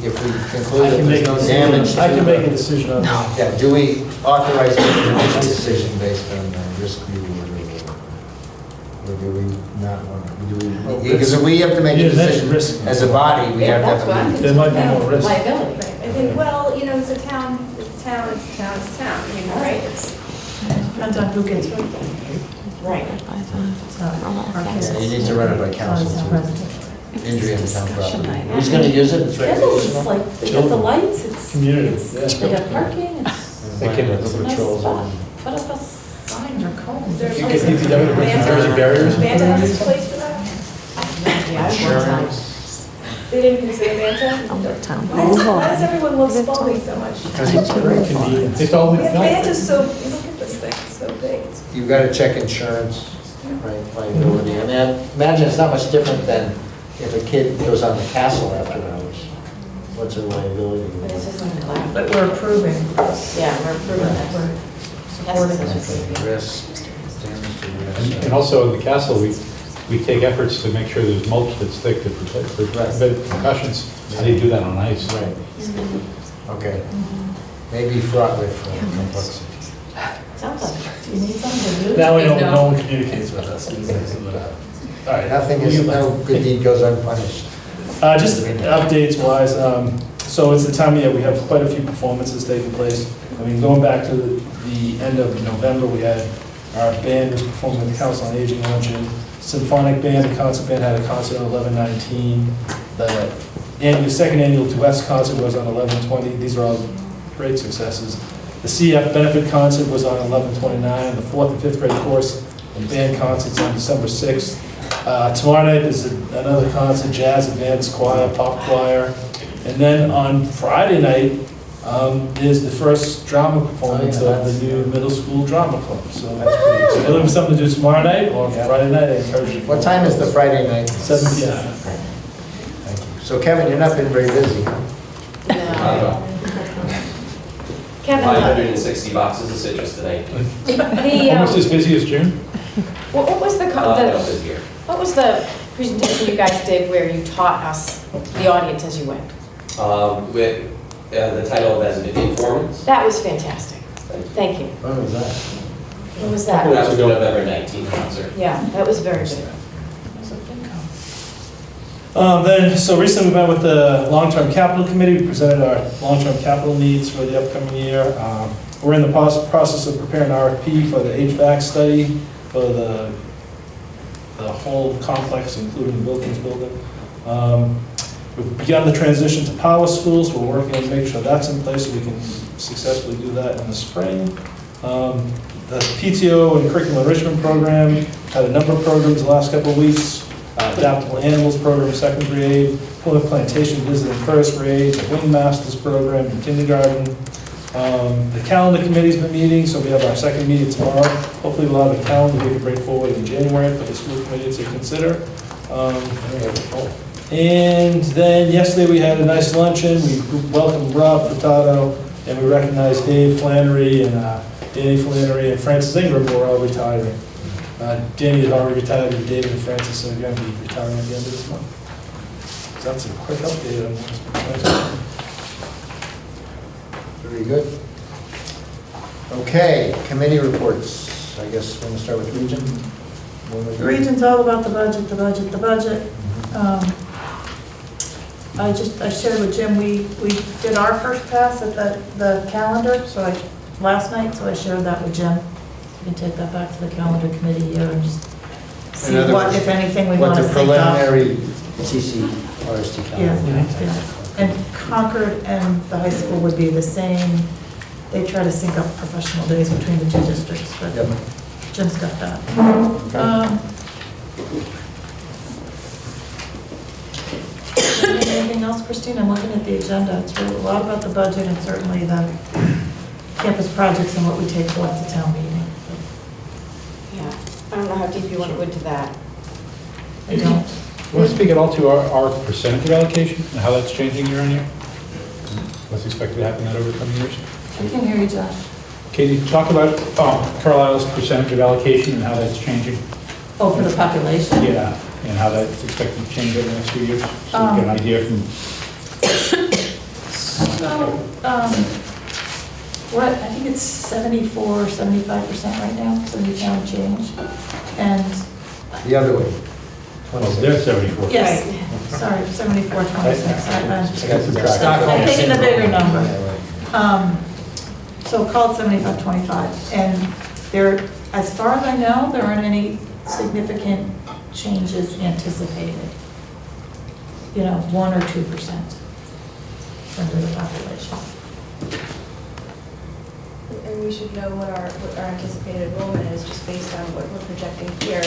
conclude I that can there's make no a damage decision, I to can make a the- decision on that. Yeah, do we authorize making a decision based on risk reward or do we not want, do we, because if we have to make a You mentioned decision risk. as a body, we have to That's what I'm have a. There might be more risk. Liability. Right. I think, well, you know, it's a town, I mean, right, it's, Depends on who gets hurt. Right. Yeah, you need to run it by council too. Injury on the town property. Who's gonna use it? It's It's recreational? like, they got the lights, it's, Community, it's, they got parking, it's, They can- it's a nice spot. Put up a sign or cones. there's. You get DPW to bring some Jersey barriers. Manta has a place for that? Insurance. They didn't consider Manta? Why does everyone love Spalding so much? Because it's very convenient. It's all, Yeah, Manta's so, look at this thing, it's so big. You've got to check insurance, right, liability. I mean, imagine it's not much different than if a kid goes on the castle after hours. What's their liability? But we're approving. Yeah, we're approving that. We're supporting this. Okay, risk, damage to risk. and also in the castle, we take efforts to make sure there's mulch that's thick to prevent concussions. How do you do that on ice? Right. Okay. Maybe fraught with complexity. Sounds like it. You need something to do? Now we know no one communicates with us. All right. Nothing is, no good deed goes unpunished. Just updates wise, so it's the time of year, we have quite a few performances taking place. I mean, going back to the end of November, we had our band was performing at the Council on Aging Luncheon. Symphonic band, the concert band had a concert on 11/19. The second annual duets concert was on 11/20. These are all great successes. The CF benefit concert was on 11/29. The 4th and 5th grade course and band concerts on December 6th. Tomorrow night is another concert, jazz, advanced choir, pop choir. And then on Friday night is the first drama performance of the new middle school drama club. So if you're looking for something to do tomorrow night or Friday night, I encourage you. What time is the Friday night? 7 p.m. Thank you. So Kevin, you're not been very busy. Kevin, 560 boxes of citrus tonight. Almost as busy as June? what was the, No, this year. what was the presentation you guys did where you taught us, the audience, as you went? With the title of as an informant. That was fantastic. Thank you. When was that? What was That that? was the November 19th concert. Yeah, that was very good. So recently we met with the Long-Term Capital Committee. We presented our long-term capital needs for the upcoming year. We're in the process of preparing an RFP for the HVAC study for the whole complex, including the Wilkins building. We've begun the transition to power schools. We're working on making sure that's in place so we can successfully do that in the spring. The PTO and curriculum enrichment program had a number of programs the last couple of weeks. Adaptable animals program, second grade, Plymouth Plantation visit in first grade, the Wing Masters program in kindergarten. The calendar committee's been meeting, so we have our second meeting tomorrow. Hopefully we'll have a calendar we can bring forward in January for the school committee to consider. And then yesterday we had a nice luncheon. We welcomed Rob Furtado, and we recognized Dave Flannery and Danny Flannery and Francis Ingram, who are all retiring. Danny is already retired, and David and Francis are going to be retiring at the end of this month. So that's a quick update on what's been going on. Very good. Okay, committee reports. I guess we're going to start with Region. The region's all about the budget, the budget, the budget. I shared with Jim, we did our first pass at the calendar, last night, so I shared that with Jim. You can take that back to the calendar committee here and just see what, if anything, we want to sync up. What the preliminary CCRST calendar. Yeah. And Concord and the high school would be the same. They try to sync up professional days between the two districts, but Jim's got that. Anything else, Christine? I'm looking at the agenda. It's really a lot about the budget and certainly the campus projects and what we take forth to town meeting. Yeah, I don't know how deep you want to go into that. I don't. You want to speak at all to our percentage of allocation and how that's changing year on year? What's expected to happen that over the coming years? I can hear you, Josh. Katie, talk about Carlisle's percentage of allocation and how that's changing. Oh, for the population? Yeah, and how that's expected to change over the next few years, so we get an idea from... What, I think it's 74 or 75% right now, 74 and change. And The other way. Well, they're 74. yes, sorry, 74, 26. I'm taking the bigger number. So call it 75, 25. And there, as far as I know, there aren't any significant changes anticipated. 1 or 2% under the population. And we should know what our anticipated enrollment is, just based on what we're projecting here.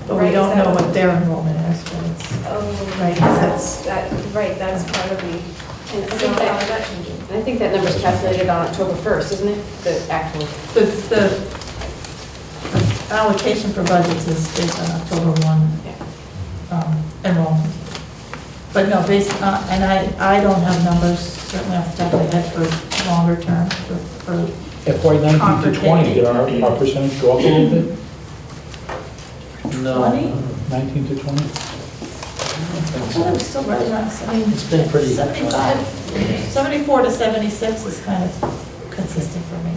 But we don't know what their enrollment is, but it's, right, that's part of the, And I think that number's calculated on October 1st, isn't it? The actual. the allocation for budgets is based on October 1 enrollment. But no, and I don't have numbers certainly off the top of my head for longer term, for FY 19 to 20, did our percentage go up a little bit? No. 19 to 20? Well, it was still right around, It's been pretty 75, 74 to 76 is kind of consistent for me.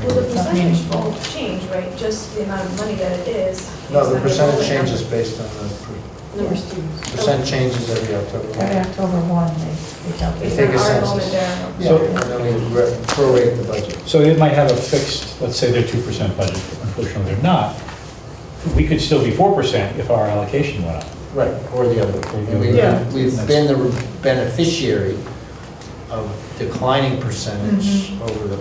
well, the It's not percentage meaningful. won't change, right? Just the amount of money that it is. No, the based on percentage enrollment changes number. based on the Number of students. percent changes every October. Every October 1, they They calculate. take a Our census. enrollment there. Yeah, and then we prorate the budget. So it might have a fixed, let's say they're 2% budget, unfortunately they're not. We could still be 4% if our allocation went up. Right, or the other. And Yeah. we've been the beneficiary of declining percentage over the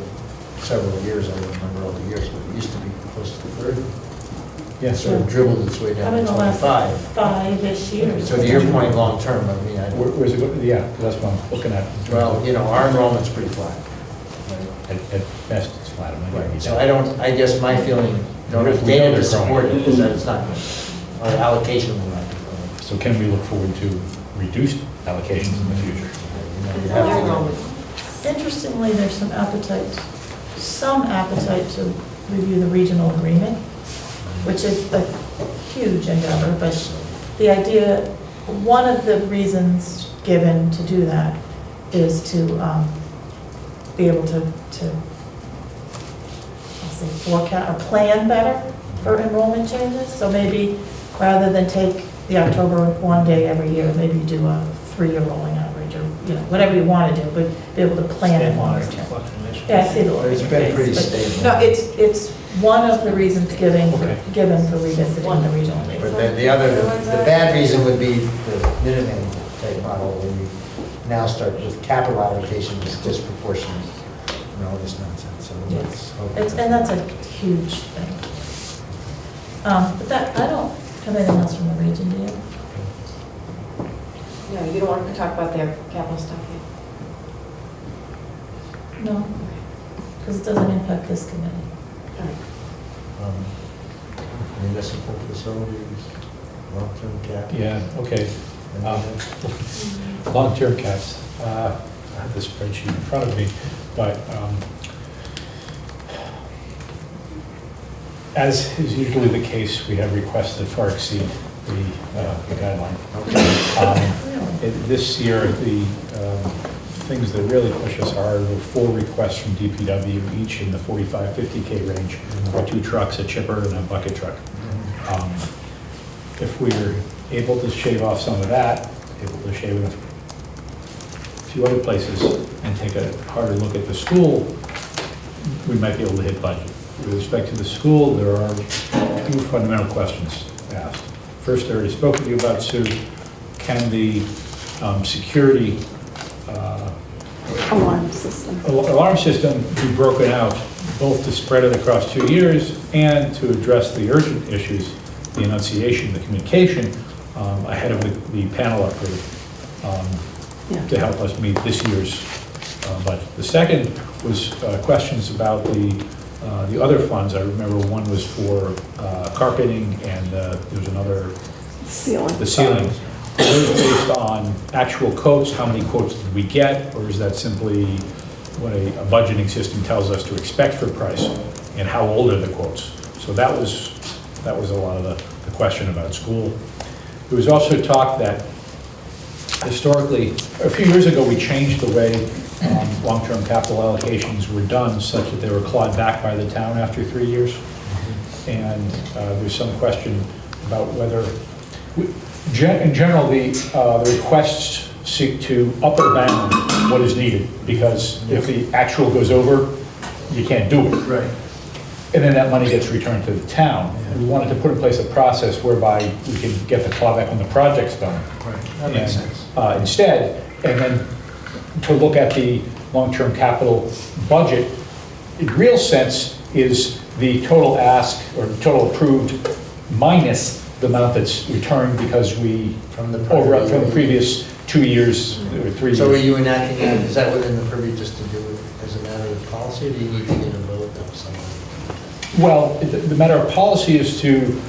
several years. I don't remember all the years, but it used to be close to 30. Yeah, Sort of dribbled its way down Probably to the last 25. 5-ish years. So to your point, long-term, I mean, Where's it, yeah, that's what I'm looking at. well, our enrollment's pretty flat. At best, it's flat. It might be So down. I guess my feeling, don't have data to support it, is that it's not, our allocation will not be growing. So can we look forward to reduced allocations in the future? You have to- Interestingly, there's some appetite to review the regional agreement, which is a huge endeavor, but the idea, one of the reasons given to do that is to be able to I'll say forecast or plan better for enrollment changes. So maybe rather than take the October 1 day every year, maybe do a 3-year rolling average or, whatever you want to do, but be able to plan it longer term. Yeah, I see the. It's been pretty stable. No, it's one of the reasons given for revisiting the regional agreement. But then the bad reason would be the Minuteman type model where you now start with capital allocations disproportionate and all this nonsense. So let's hope And that's a huge thing. But that, I don't have anything else from the region, do you? No, you don't want to talk about their capital stuff yet? No, because it doesn't impact this committee. Municipal facilities, long-term cap. Yeah, okay. Long-term caps. I have the spreadsheet in front of me, but as is usually the case, we have requests that far exceed the guideline. This year, the things that really push us hard were 4 requests from DPW, each in the 45, 50K range, for 2 trucks, a chipper and a bucket truck. If we're able to shave off some of that, able to shave a few other places and take a harder look at the school, we might be able to hit budget. With respect to the school, there are 2 fundamental questions asked. First, I already spoke with you about, Sue, can the security alarm system be broken out, both to spread it across 2 years and to address the urgent issues, the enunciation, the communication, ahead of the panel upgrade, to help us meet this year's budget. The second was questions about the other funds. I remember one was for carpeting, and there was another, the ceiling. Are those based on actual quotes? How many quotes did we get? Or is that simply what a budgeting system tells us to expect for price? And how old are the quotes? So that was a lot of the question about school. There was also talk that historically, a few years ago, we changed the way long-term capital allocations were done, such that they were clawed back by the town after 3 years. And there's some question about whether, in general, the requests seek to up or down what is needed, because if the actual goes over, you can't do it. Right. And then that money gets returned to the town. We wanted to put in place a process whereby we can get the clawback when the project's done. Right, that makes sense. Instead, and then to look at the long-term capital budget, in real sense, is the total ask or total approved minus the amount that's returned because we, from the previous 2 years or 3 years. So are you enacting that, is that within the purview just to do it as a matter of policy, or do you need to get a vote of somebody? Well, the matter of policy is to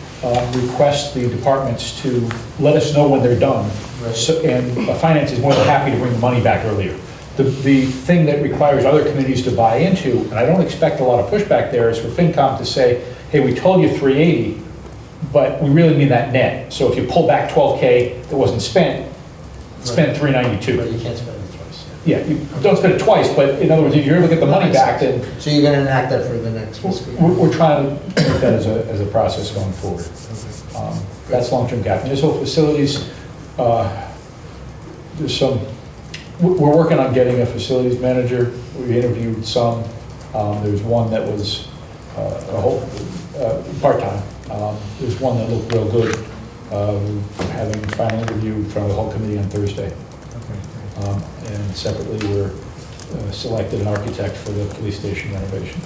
request the departments to let us know when they're done. Right. So, and finance is more than happy to bring the money back earlier. The thing that requires other committees to buy into, and I don't expect a lot of pushback there, is for FinCom to say, hey, we told you 380, but we really mean that net. So if you pull back 12K that wasn't spent, spend 392. But you can't spend it twice. Yeah, you don't spend it twice, but in other words, if you're able to get the money back, then So you're going to enact that for the next fiscal year? we're trying to make that as a process going forward. That's long-term cap. Municipal facilities, there's some, we're working on getting a facilities manager. We interviewed some. There's one that was a whole part-time. There's one that looked real good. We're having a final interview in front of the whole committee on Thursday. And separately, we're selected an architect for the police station renovation.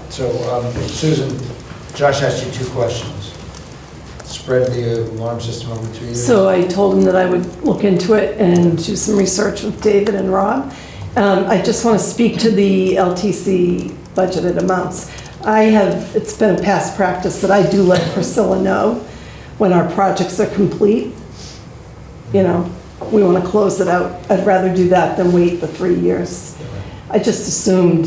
So, Susan, Josh asked you 2 questions. Spread the alarm system over 2 years? So I told him that I would look into it and do some research with David and Rob. I just want to speak to the LTC budgeted amounts. It's been a past practice that I do let Priscilla know when our projects are complete. You know, we want to close it out. I'd rather do that than wait the 3 years. I just assumed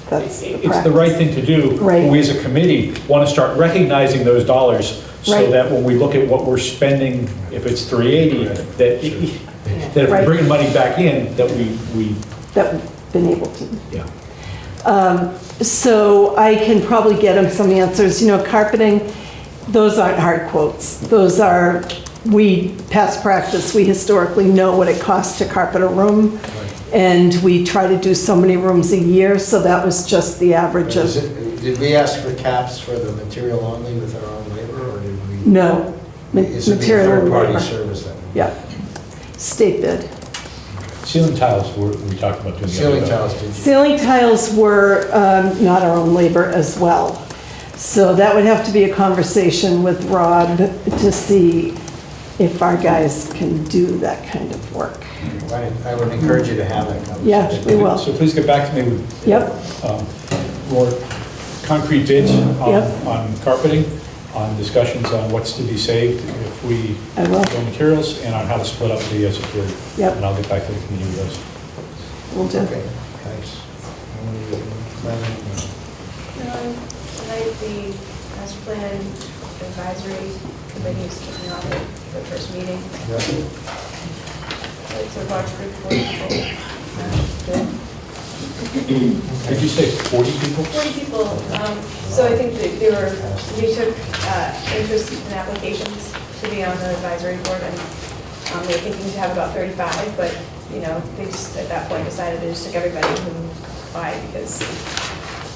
that's the practice. It's the right thing to do. Right. We as a committee want to start recognizing those dollars so Right. that when we look at what we're spending, if it's 380, that if we're bringing money back in, that we That we've been able to. Yeah. So I can probably get him some answers. You know, carpeting, those aren't hard quotes. Those are, past practice, we historically know what it costs to carpet a room. And we try to do so many rooms a year, so that was just the average of. Did we ask for caps for the material only with our own labor, or did we? No, It's a material and third-party labor. service then. Yeah, state bid. Ceiling tiles, we talked about doing the other Ceiling day. tiles, did you? Ceiling tiles were not our own labor as well. So that would have to be a conversation with Rob to see if our guys can do that kind of work. I would encourage you to have that conversation. Yeah, we will. So please get back to me with Yep, more concrete bids Yep. on carpeting, on discussions on what's to be saved if we I will. go materials, and on how to split up the security. Yep. And I'll get back to the committee with those. we'll do. Okay, thanks. Tonight, the master plan advisory committee is kicking off the first meeting. It's a large group of 40 people. Good. Did you say 40 people? 40 people. So I think that we took interest in applications to be on the advisory board, and they were thinking to have about 35, but, you know, they just, at that point, decided they just took everybody who applied because.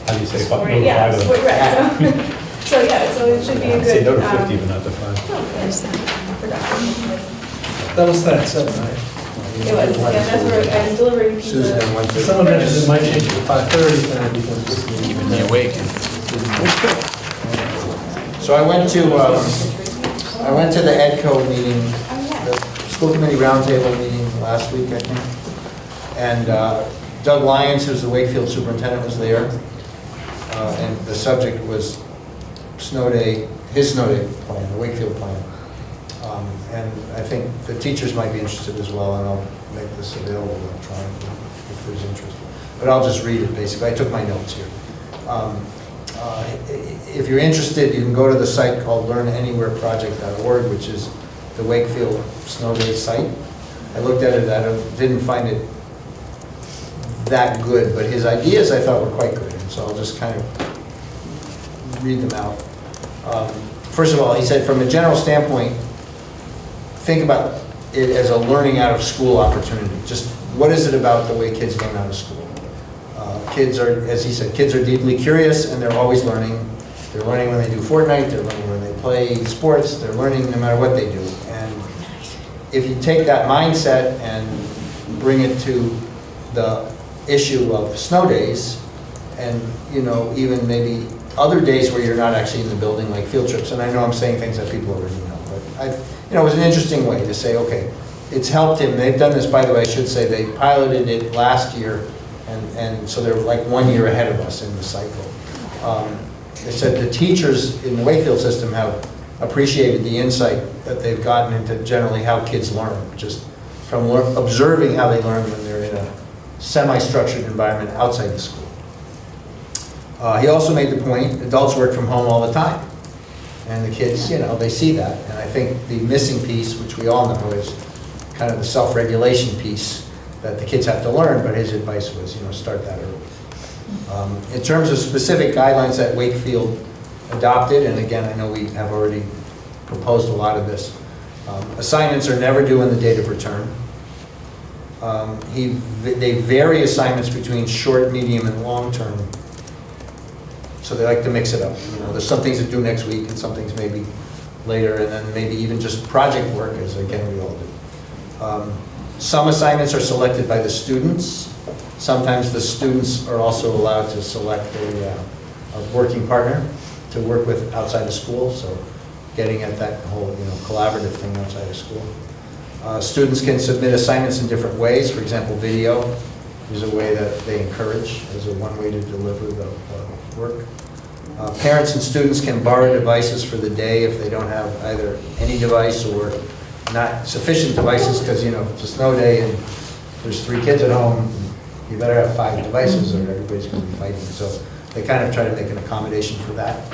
How do you say, it's no 40 to yeah, 5 of it's them? 40, right, so yeah, so it should be a I'd good. say no to 50, but not to 5. That was that, 7, right? It was, yeah, that's where I was delivering pizza. Susan went to. Someone mentioned it might change to 5:30 tonight because this meeting. Keeping me awake. So I went to the EDCO meeting, the school committee roundtable meeting last week, I think. And Doug Lyons, who's the Wakefield superintendent, was there. And the subject was snow day, his snow day plan, the Wakefield plan. And I think the teachers might be interested as well, and I'll make this available electronically if there's interest. But I'll just read it, basically. I took my notes here. If you're interested, you can go to the site called learnanywhereproject.org, which is the Wakefield Snow Day site. I looked at it, I didn't find it that good, but his ideas I thought were quite good, and so I'll just kind of read them out. First of all, he said, from a general standpoint, think about it as a learning out of school opportunity. Just what is it about the way kids learn out of school? Kids are, as he said, kids are deeply curious and they're always learning. They're learning when they do Fortnite, they're learning when they play sports, they're learning no matter what they do. And if you take that mindset and bring it to the issue of snow days, and you know, even maybe other days where you're not actually in the building, like field trips, and I know I'm saying things that people already know, but it was an interesting way to say, okay, it's helped him. They've done this, by the way, I should say, they piloted it last year, and so they're like 1 year ahead of us in the cycle. They said the teachers in the Wakefield system have appreciated the insight that they've gotten into generally how kids learn, just from observing how they learn when they're in a semi-structured environment outside the school. He also made the point, adults work from home all the time. And the kids, you know, they see that. And I think the missing piece, which we all know, is kind of the self-regulation piece that the kids have to learn, but his advice was, you know, start that early. In terms of specific guidelines that Wakefield adopted, and again, I know we have already proposed a lot of this, assignments are never due on the date of return. They vary assignments between short, medium, and long term. So they like to mix it up. You know, there's some things that do next week and some things maybe later, and then maybe even just project work, as again we all do. Some assignments are selected by the students. Sometimes the students are also allowed to select a working partner to work with outside of school, so getting at that whole, you know, collaborative thing outside of school. Students can submit assignments in different ways. For example, video is a way that they encourage as a one way to deliver the work. Parents and students can borrow devices for the day if they don't have either any device or not sufficient devices, because, you know, it's a snow day and there's 3 kids at home, you better have 5 devices or everybody's going to be fighting. So they kind of try to make an accommodation for that.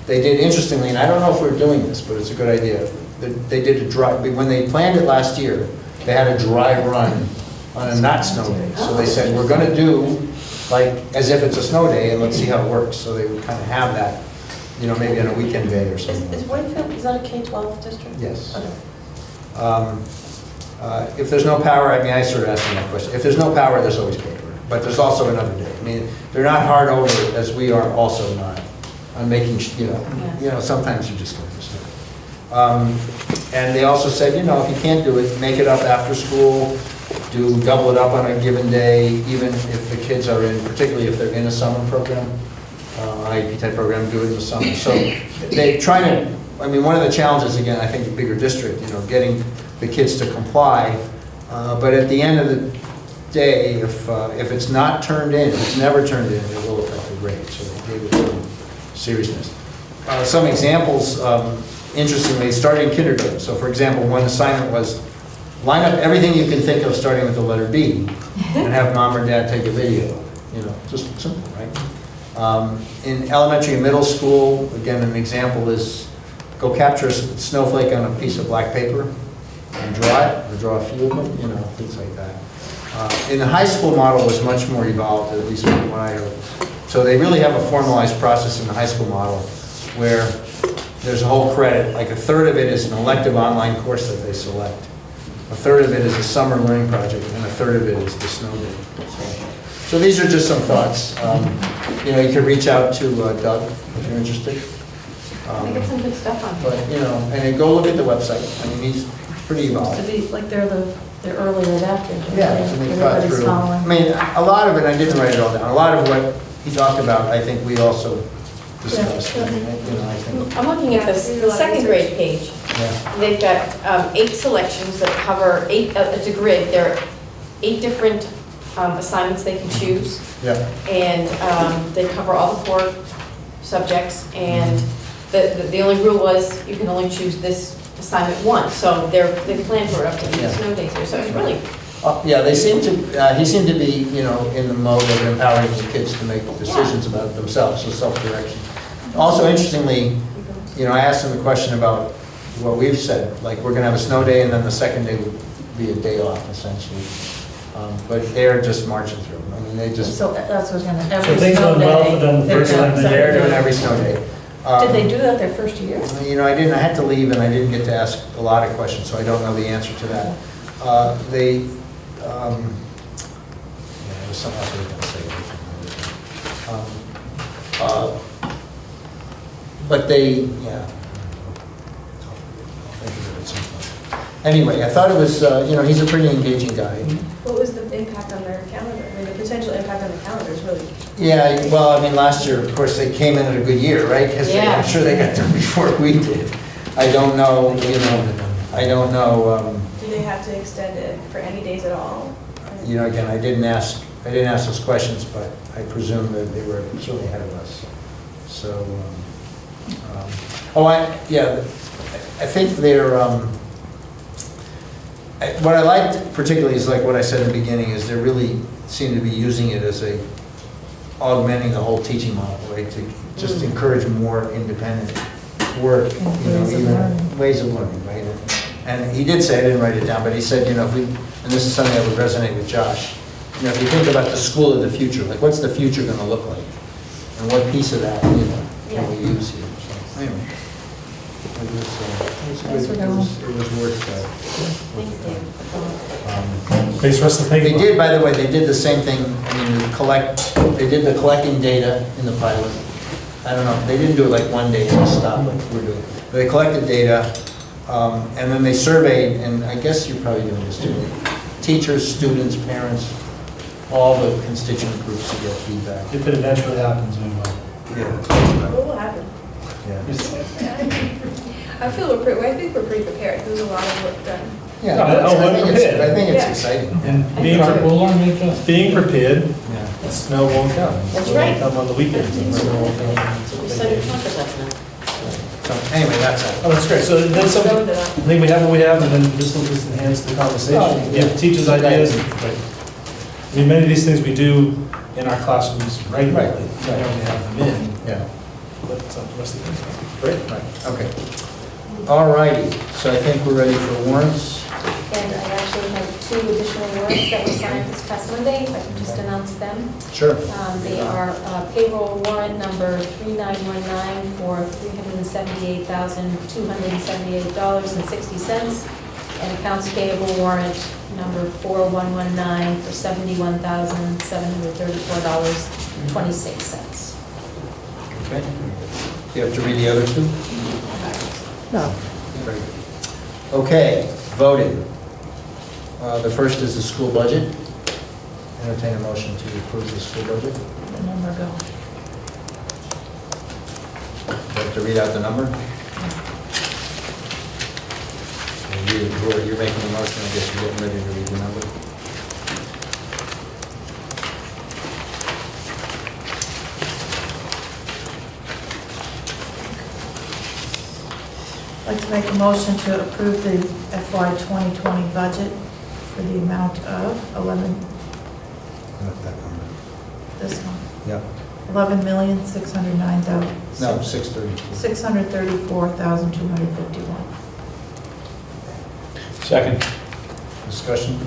They did, interestingly, and I don't know if we're doing this, but it's a good idea, they did a dry, when they planned it last year, they had a dry run on a not snow day. So they said, we're going to do like as if it's a snow day and let's see how it works. So they would kind of have that, you know, maybe on a weekend day or something. Is Wakefield, is that a K-12 district? Yes. Okay. If there's no power, I mean, I sort of asked them that question. If there's no power, there's always paper, but there's also another day. I mean, they're not hard over, as we are also not, on making, you know, sometimes you just go to the store. And they also said, you know, if you can't do it, make it up after school, double it up on a given day, even if the kids are in, particularly if they're in a summer program, IEP type program, do it in the summer. So they try to, I mean, one of the challenges, again, I think a bigger district, you know, getting the kids to comply. But at the end of the day, if it's not turned in, if it's never turned in, it will affect the grade. So they gave it some seriousness. Some examples, interestingly, starting in kindergarten. So for example, one assignment was line up everything you can think of starting with the letter B and have mom or dad take a video. You know, just simple, right? In elementary and middle school, again, an example is go capture a snowflake on a piece of black paper and draw it, or draw a few of them, you know, things like that. In the high school model was much more evolved, at least from what I heard. So they really have a formalized process in the high school model where there's a whole credit, like a third of it is an elective online course that they select. A third of it is a summer learning project, and a third of it is the snow day. So these are just some thoughts. You know, you could reach out to Doug if you're interested. I get some good stuff on But, you know, and then go look at the website. I mean, he's pretty To evolved. be, like they're early adapters. right? Yeah, so they thought Everybody's through. following. I mean, a lot of it, I didn't write it all down. A lot of what he talked about, I think we also discussed. Yeah. I mean, you know, I think, I'm looking at this, the second grade page. yeah. They've got 8 selections that cover 8, it's a grid, there are 8 different assignments they can choose. Yeah. And they cover all the core subjects, and the only rule was you can only choose this assignment once, so they planned for it up to 8 Yeah. snow days here, so it's really, Yeah, they seem to, he seemed to be, you know, in the mode of empowering the kids to make decisions about themselves, so self-direction. Also, interestingly, you know, I asked them a question about what we've said, like, we're gonna have a snow day, and then the second day would be a day off, essentially. But they're just marching through. I mean, they just, So that's what's gonna, So every things snow went well day, for them the they're first time doing they- they're doing something. every snow day. Did they do that their first year? You know, I had to leave, and I didn't get to ask a lot of questions, so I don't know the answer to that. Yeah, there was something else I was going to say. But they, yeah. I'll think of it at some point. Anyway, I thought it was, you know, he's a pretty engaging guy. What was the impact on their calendar? I mean, the potential impact on the calendar is really. Yeah, well, I mean, last year, of course, they came in at a good year, right? Because Yeah. I'm sure they got there before we did. I don't know, you know, I don't know, Do they have to extend it for any days at all? you know, again, I didn't ask those questions, but I presume that they were certainly ahead of us. So, I think they're, what I liked particularly is like what I said in the beginning, is they really seem to be using it as augmenting the whole teaching model, right? To just encourage more independent work, you know, even ways of learning, right? And he did say, I didn't write it down, but he said, you know, if we, and this is something that would resonate with Josh, you know, if you think about the school of the future, like what's the future going to look like? And what piece of that, you know, can we use here? So, anyway. It was worth Thanks for us to think They about. did, by the way, they did the same thing, I mean, they did the collecting data in the pilot. I don't know, they didn't do it like one day and just stop like we're doing. They collected data, and then they surveyed, and I guess you're probably doing this too, teachers, students, parents, all the constituent groups to get feedback. If it eventually happens, we will. Yeah. What will happen? Yeah. I think we're pretty prepared. There's a lot of work done. Yeah, I think it's Yeah. exciting. And being prepared, snow won't come. That's It won't right. come on the weekends. and snow won't come on we said it last night. So anyway, that's it. Oh, that's great. So that's something, I think we have what we have, and then this will just enhance the conversation, give teachers ideas. I mean, many of these things we do in our classrooms regularly. We only have them in. Yeah. But it's up to us to think about. Great. Right, okay. All righty, so I think we're ready for warrants. And I actually have 2 additional warrants that were signed this past Monday, if I can just announce them. Sure. They are payroll warrant number 3919 for $378,278.60, and accounts payable warrant number 4119 for $71,734.26. Okay. You have to read the other two? No. Very good. Okay, voting. The first is the school budget. Entertain a motion to approve the school budget. The number go. Do you have to read out the number? And you're making the motion, I guess you're getting ready to read the number. I'd like to make a motion to approve the FY 2020 budget for the amount of Not that number. this one, Yeah. 11,609,000. No, 632. 634,251. Second. Discussion?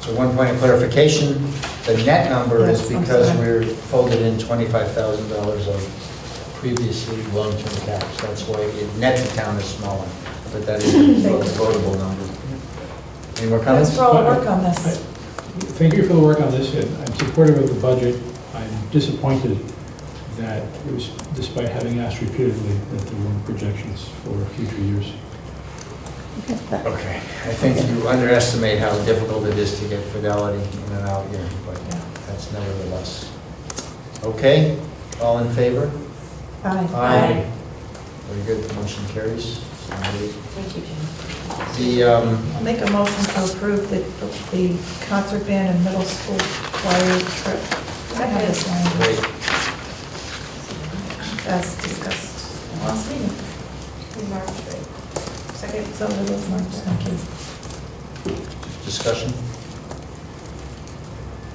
So one point of clarification, the net number is Yes, I'm because sorry. we're folded in $25,000 of previously long-term caps. That's why it net the town is smaller, but that is a votable number. Any more comments? Thanks for all the work on this. Thank you for the work on this. I'm supportive of the budget. I'm disappointed that it was, despite having asked repeatedly, that there weren't projections for future years. Okay, I think you underestimate how difficult it is to get fidelity in an out year, but that's nevertheless. Okay, all in favor? Aye. Very good, the motion carries. Thank you, Jim. I'll make a motion to approve the concert band and middle school choir trip. I have this language Great. as discussed last meeting. March, right? Second. So it is March, thank you. Discussion?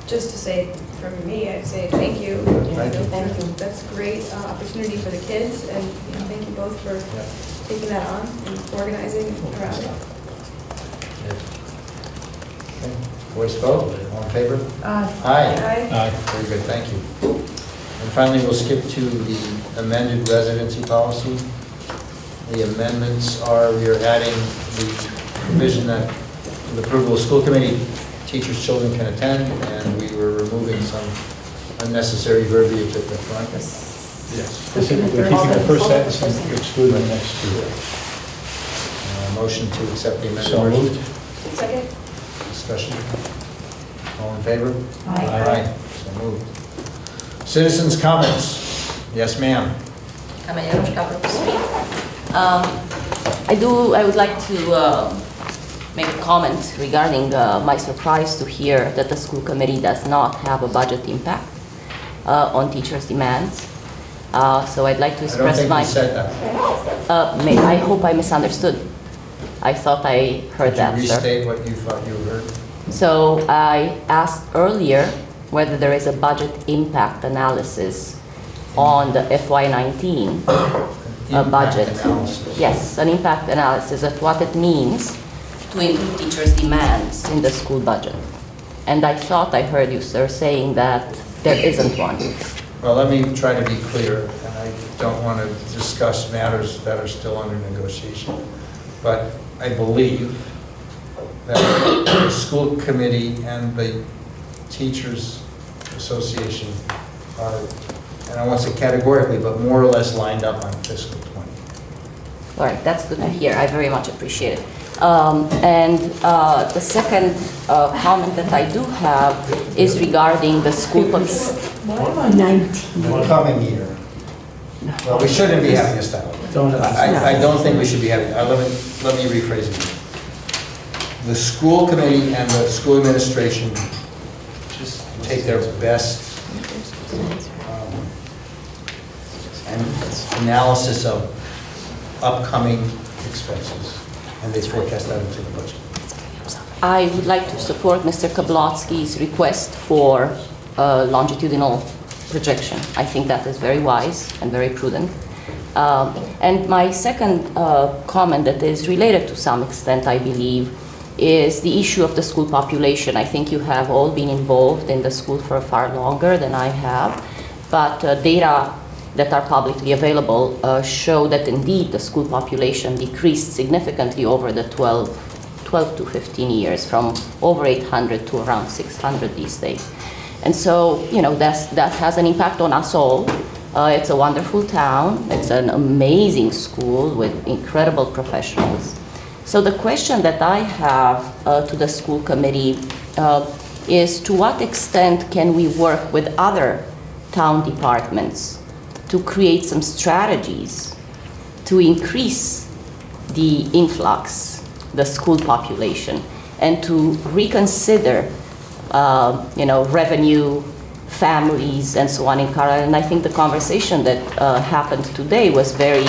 Just to say, from me, I'd say thank you. Thank you. Thank you. That's a great opportunity for the kids, and thank you both for taking that on and organizing around it. Okay. Voice vote, all in favor? Aye. Aye. Aye. Very good, thank you. And finally, we'll skip to the amended residency policy. The amendments are, we are adding the provision that with approval of school committee, teachers' children can attend, and we were removing some unnecessary verbiage at the front. Yes. Specifically keeping the first sentence and excluding the next two. Motion to accept the amended So version. moved. Second. Discussion. All in favor? Aye. So moved. Citizens' comments. Yes, ma'am. I would like to make a comment regarding my surprise to hear that the school committee does not have a budget impact on teachers' demands. So I'd like to express I don't think my... you said that. I hope I misunderstood. I thought I heard that, Could you sir. restate what you thought you heard? So I asked earlier whether there is a budget impact analysis on the FY19 budget. Analysis. Yes, an impact analysis of what it means to include teachers' demands in the school budget. And I thought I heard you, sir, saying that there isn't one. Well, let me try to be clear, and I don't want to discuss matters that are still under negotiation. But I believe that the school committee and the teachers association are, and I won't say categorically, but more or less lined up on fiscal 20. All right, that's good to hear. I very much appreciate it. The second comment that I do have is regarding the school... Coming year. Well, we shouldn't be having this dialogue. I don't think we should be having, let me rephrase it. The school committee and the school administration just take their best analysis of upcoming expenses, and they forecast that into the budget. I would like to support Mr. Kablotsky's request for a longitudinal projection. I think that is very wise and very prudent. And my second comment that is related to some extent, I believe, is the issue of the school population. I think you have all been involved in the school for far longer than I have, but data that are publicly available show that indeed the school population decreased significantly over the 12 to 15 years, from over 800 to around 600 these days. And so, that has an impact on us all. It's a wonderful town. It's an amazing school with incredible professionals. So the question that I have to the school committee is, to what extent can we work with other town departments to create some strategies to increase the influx, the school population, and to reconsider, revenue, families, and so on in Carlisle. And I think the conversation that happened today was very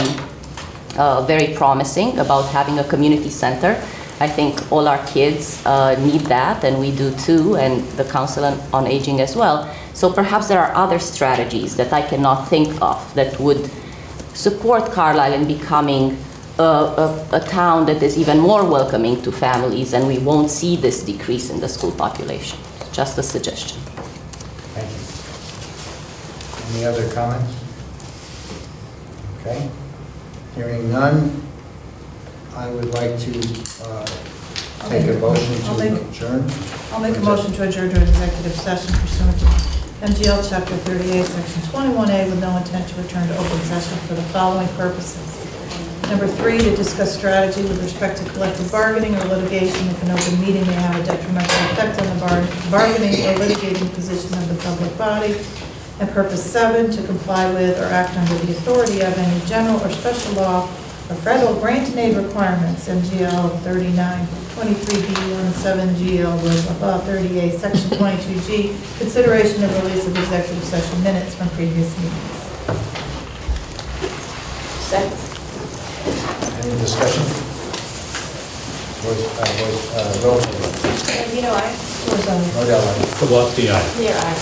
promising about having a community center. I think all our kids need that, and we do too, and the Council on Aging as well. So perhaps there are other strategies that I cannot think of that would support Carlisle in becoming a town that is even more welcoming to families, and we won't see this decrease in the school population. Just a suggestion. Thank you. Any other comments? Okay. Hearing none, I would like to take a motion to adjourn. I'll make a motion to adjourn to executive session pursuant to MGL Chapter 38, Section 21A, with no intent to return to open session for the following purposes. Number 3, to discuss strategy with respect to collective bargaining or litigation if an open meeting may have a detrimental effect on the bargaining or litigating position of the public body. And purpose 7, to comply with or act under the authority of any general or special law or federal grant and aid requirements, MGL 3923B17 GL was above 38, Section 22G, consideration of release of executive session minutes from previous meetings. Second. Any discussion? Roll call. Andino, aye. Modell, aye. Kowalski, aye. Clear, aye.